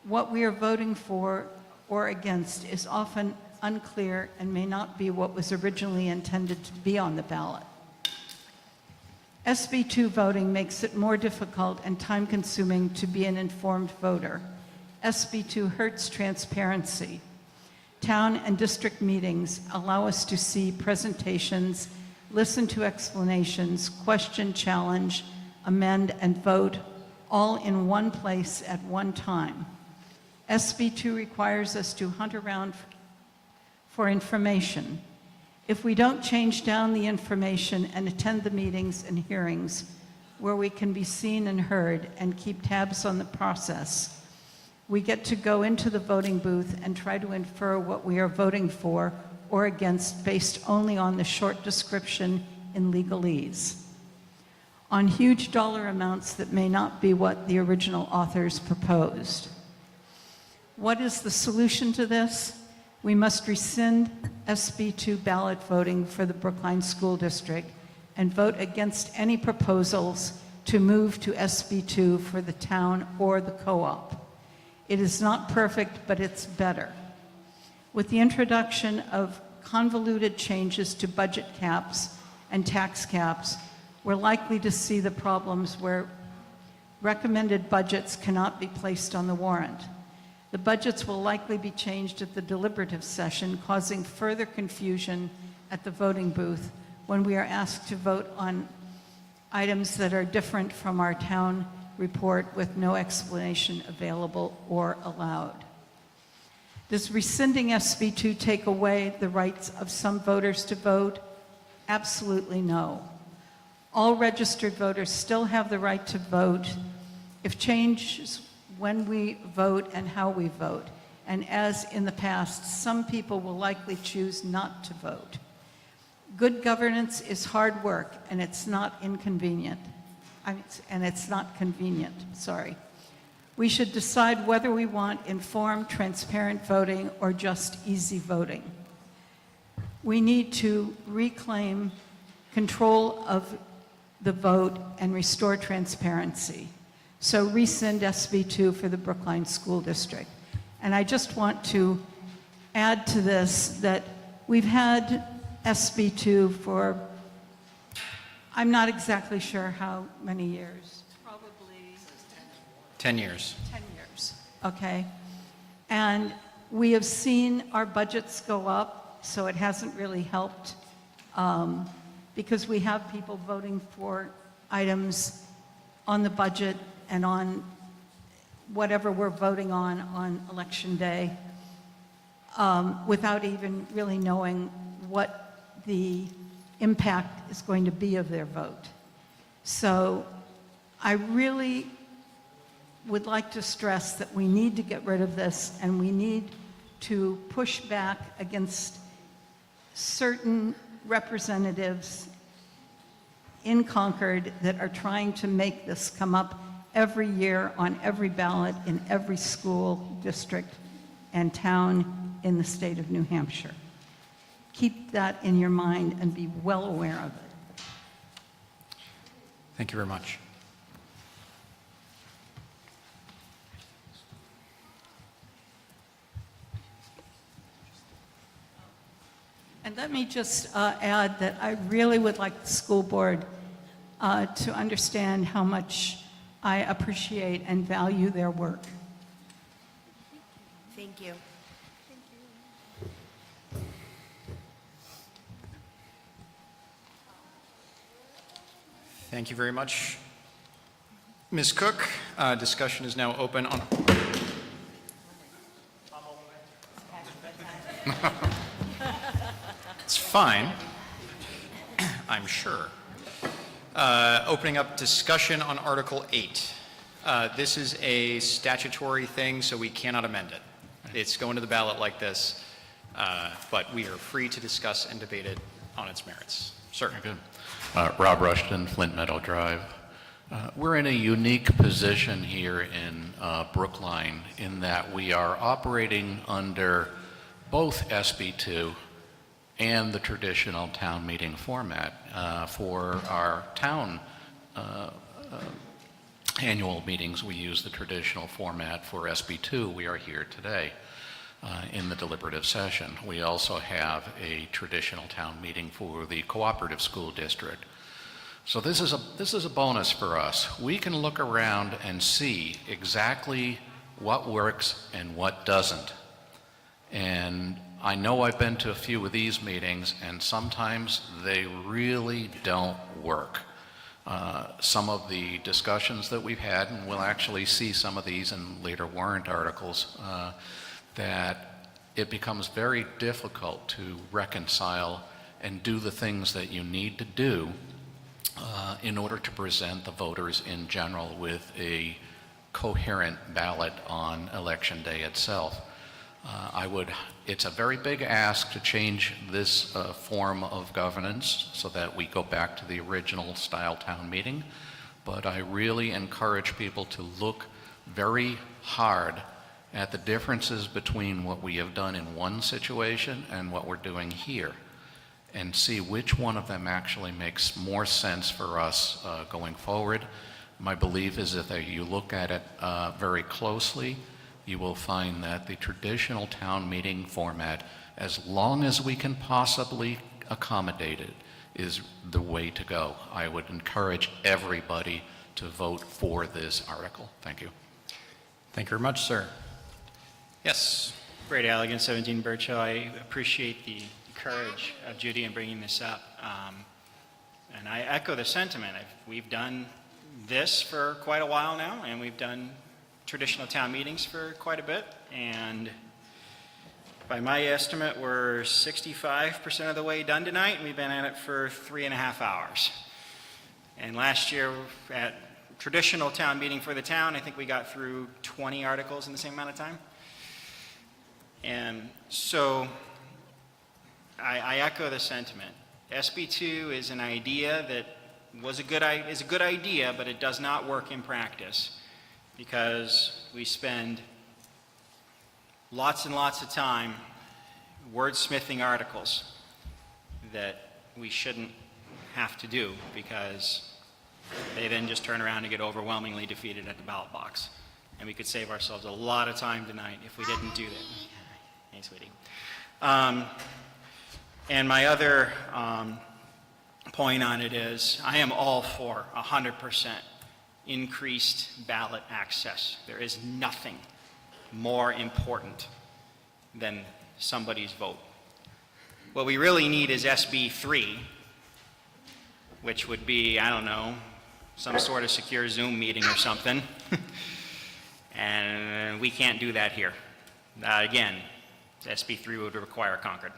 what we are voting for or against is often unclear and may not be what was originally intended to be on the ballot. SB2 voting makes it more difficult and time-consuming to be an informed voter. SB2 hurts transparency. Town and district meetings allow us to see presentations, listen to explanations, question, challenge, amend, and vote all in one place at one time. SB2 requires us to hunt around for information. If we don't change down the information and attend the meetings and hearings where we can be seen and heard and keep tabs on the process, we get to go into the voting booth and try to infer what we are voting for or against based only on the short description in legalese, on huge dollar amounts that may not be what the original authors proposed. What is the solution to this? We must rescind SB2 ballot voting for the Brookline School District and vote against any proposals to move to SB2 for the town or the co-op. It is not perfect, but it's better. With the introduction of convoluted changes to budget caps and tax caps, we're likely to see the problems where recommended budgets cannot be placed on the warrant. The budgets will likely be changed at the deliberative session, causing further confusion at the voting booth when we are asked to vote on items that are different from our town report with no explanation available or allowed. Does rescinding SB2 take away the rights of some voters to vote? Absolutely no. All registered voters still have the right to vote if changes when we vote and how we vote. And as in the past, some people will likely choose not to vote. Good governance is hard work, and it's not inconvenient. It's not convenient, sorry. We should decide whether we want informed, transparent voting or just easy voting. We need to reclaim control of the vote and restore transparency. So rescind SB2 for the Brookline School District. And I just want to add to this that we've had SB2 for, I'm not exactly sure how many years. Probably 10 years. 10 years, okay? And we have seen our budgets go up, so it hasn't really helped because we have people voting for items on the budget and on whatever we're voting on election day without even really knowing what the impact is going to be of their vote. So I really would like to stress that we need to get rid of this, and we need to push back against certain representatives in Concord that are trying to make this come up every year on every ballot in every school district and town in the state of New Hampshire. Keep that in your mind and be well aware of it. Thank you very much. And let me just add that I really would like the school board to understand how much I appreciate and value their work. Thank you. Thank you very much. Ms. Cook, discussion is now open on... It's fine, I'm sure. Opening up discussion on Article 8. This is a statutory thing, so we cannot amend it. It's going to the ballot like this, but we are free to discuss and debate it on its merits. Sir. Good. Rob Rushton, Flint Meadow Drive. We're in a unique position here in Brookline in that we are operating under both SB2 and the traditional town meeting format. For our town annual meetings, we use the traditional format. For SB2, we are here today in the deliberative session. We also have a traditional town meeting for the cooperative school district. So this is a bonus for us. We can look around and see exactly what works and what doesn't. And I know I've been to a few of these meetings, and sometimes they really don't work. Some of the discussions that we've had, and we'll actually see some of these in later warrant articles, that it becomes very difficult to reconcile and do the things that you need to do in order to present the voters in general with a coherent ballot on election day itself. It's a very big ask to change this form of governance so that we go back to the original style town meeting, but I really encourage people to look very hard at the differences between what we have done in one situation and what we're doing here, and see which one of them actually makes more sense for us going forward. My belief is that if you look at it very closely, you will find that the traditional town meeting format, as long as we can possibly accommodate it, is the way to go. I would encourage everybody to vote for this article. Thank you. Thank you very much, sir. Yes. Brady Allegan, 17 Birch Hill. I appreciate the courage of Judy in bringing this up. And I echo the sentiment. We've done this for quite a while now, and we've done traditional town meetings for quite a bit. And by my estimate, we're 65% of the way done tonight, and we've been at it for 3.5 hours. And last year, at traditional town meeting for the town, I think we got through 20 articles in the same amount of time. And so I echo the sentiment. SB2 is an idea that is a good idea, but it does not work in practice because we spend lots and lots of time wordsmithing articles that we shouldn't have to do because they then just turn around and get overwhelmingly defeated at the ballot box. And we could save ourselves a lot of time tonight if we didn't do that. Hey, sweetie. And my other point on it is I am all for 100% increased ballot access. There is nothing more important than somebody's vote. What we really need is SB 3, which would be, I don't know, some sort of secure Zoom meeting or something. And we can't do that here. Again, SB 3 would require Concord.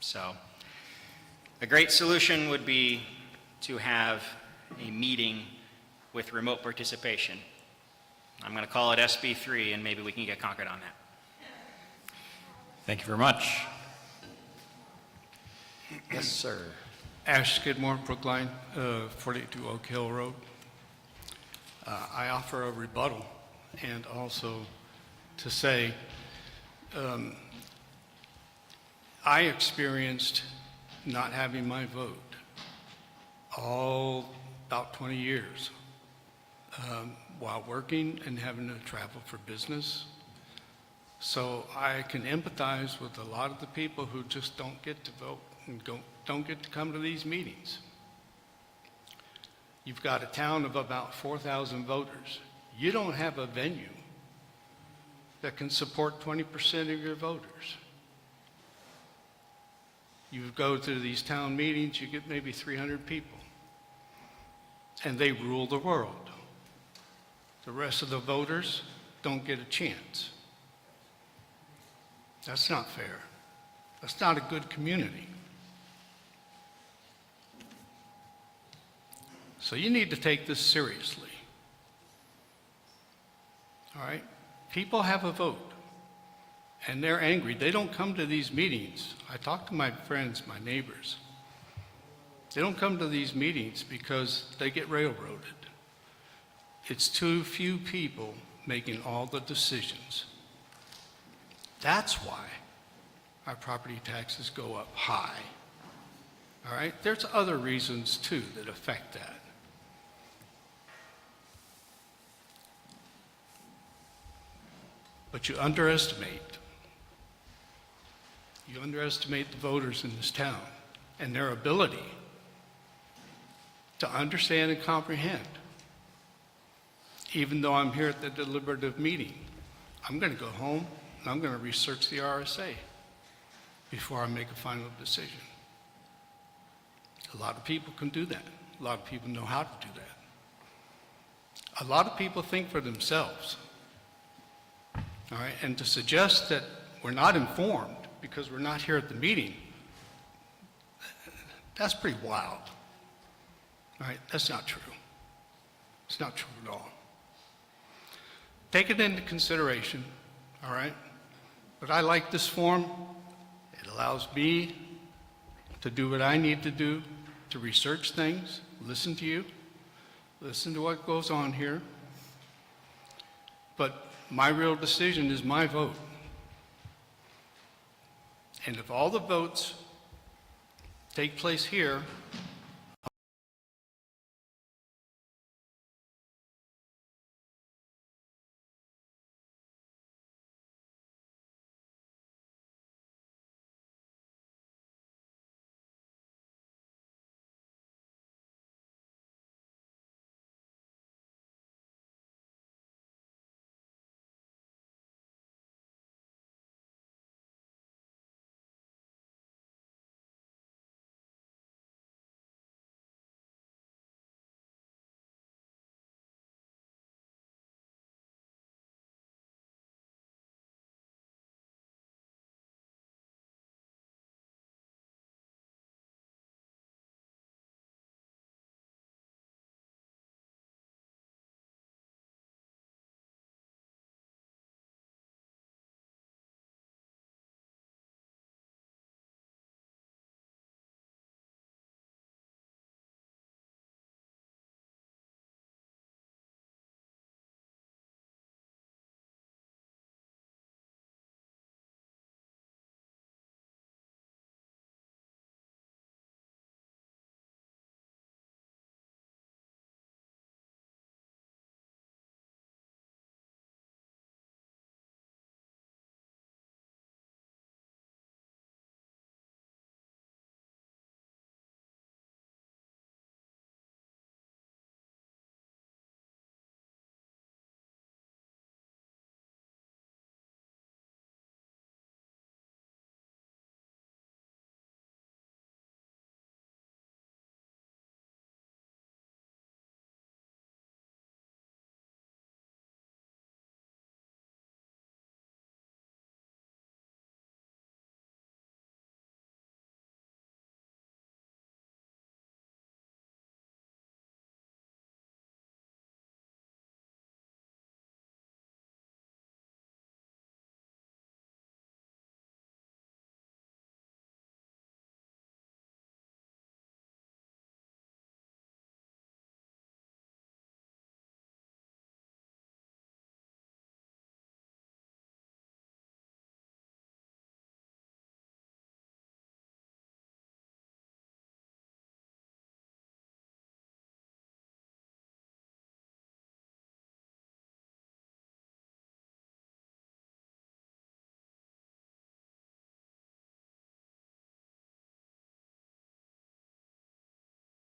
So a great solution would be to have a meeting with remote participation. I'm going to call it SB 3, and maybe we can get Concord on that. Thank you very much. Yes, sir. Ash Skidmore, Brookline, 42 Oak Hill Road. I offer a rebuttal and also to say I experienced not having my vote all about 20 years while working and having to travel for business. So I can empathize with a lot of the people who just don't get to vote and don't get to come to these meetings. You've got a town of about 4,000 voters. You don't have a venue that can support 20% of your voters. You go to these town meetings, you get maybe 300 people, and they rule the world. The rest of the voters don't get a chance. That's not fair. That's not a good community. So you need to take this seriously. All right? People have a vote, and they're angry. They don't come to these meetings. I talk to my friends, my neighbors. They don't come to these meetings because they get railroaded. It's too few people making all the decisions. That's why our property taxes go up high. All right? There's other reasons, too, that affect that. But you underestimate the voters in this town and their ability to understand and comprehend. Even though I'm here at the deliberative meeting, I'm going to go home and I'm going to research the RSA before I make a final decision. A lot of people can do that. A lot of people know how to do that. A lot of people think for themselves. All right, and to suggest that we're not informed because we're not here at the meeting, that's pretty wild. All right, that's not true. It's not true at all. Take it into consideration, all right? But I like this form. It allows me to do what I need to do, to research things, listen to you, listen to what goes on here. But my real decision is my vote. And if all the votes take place here,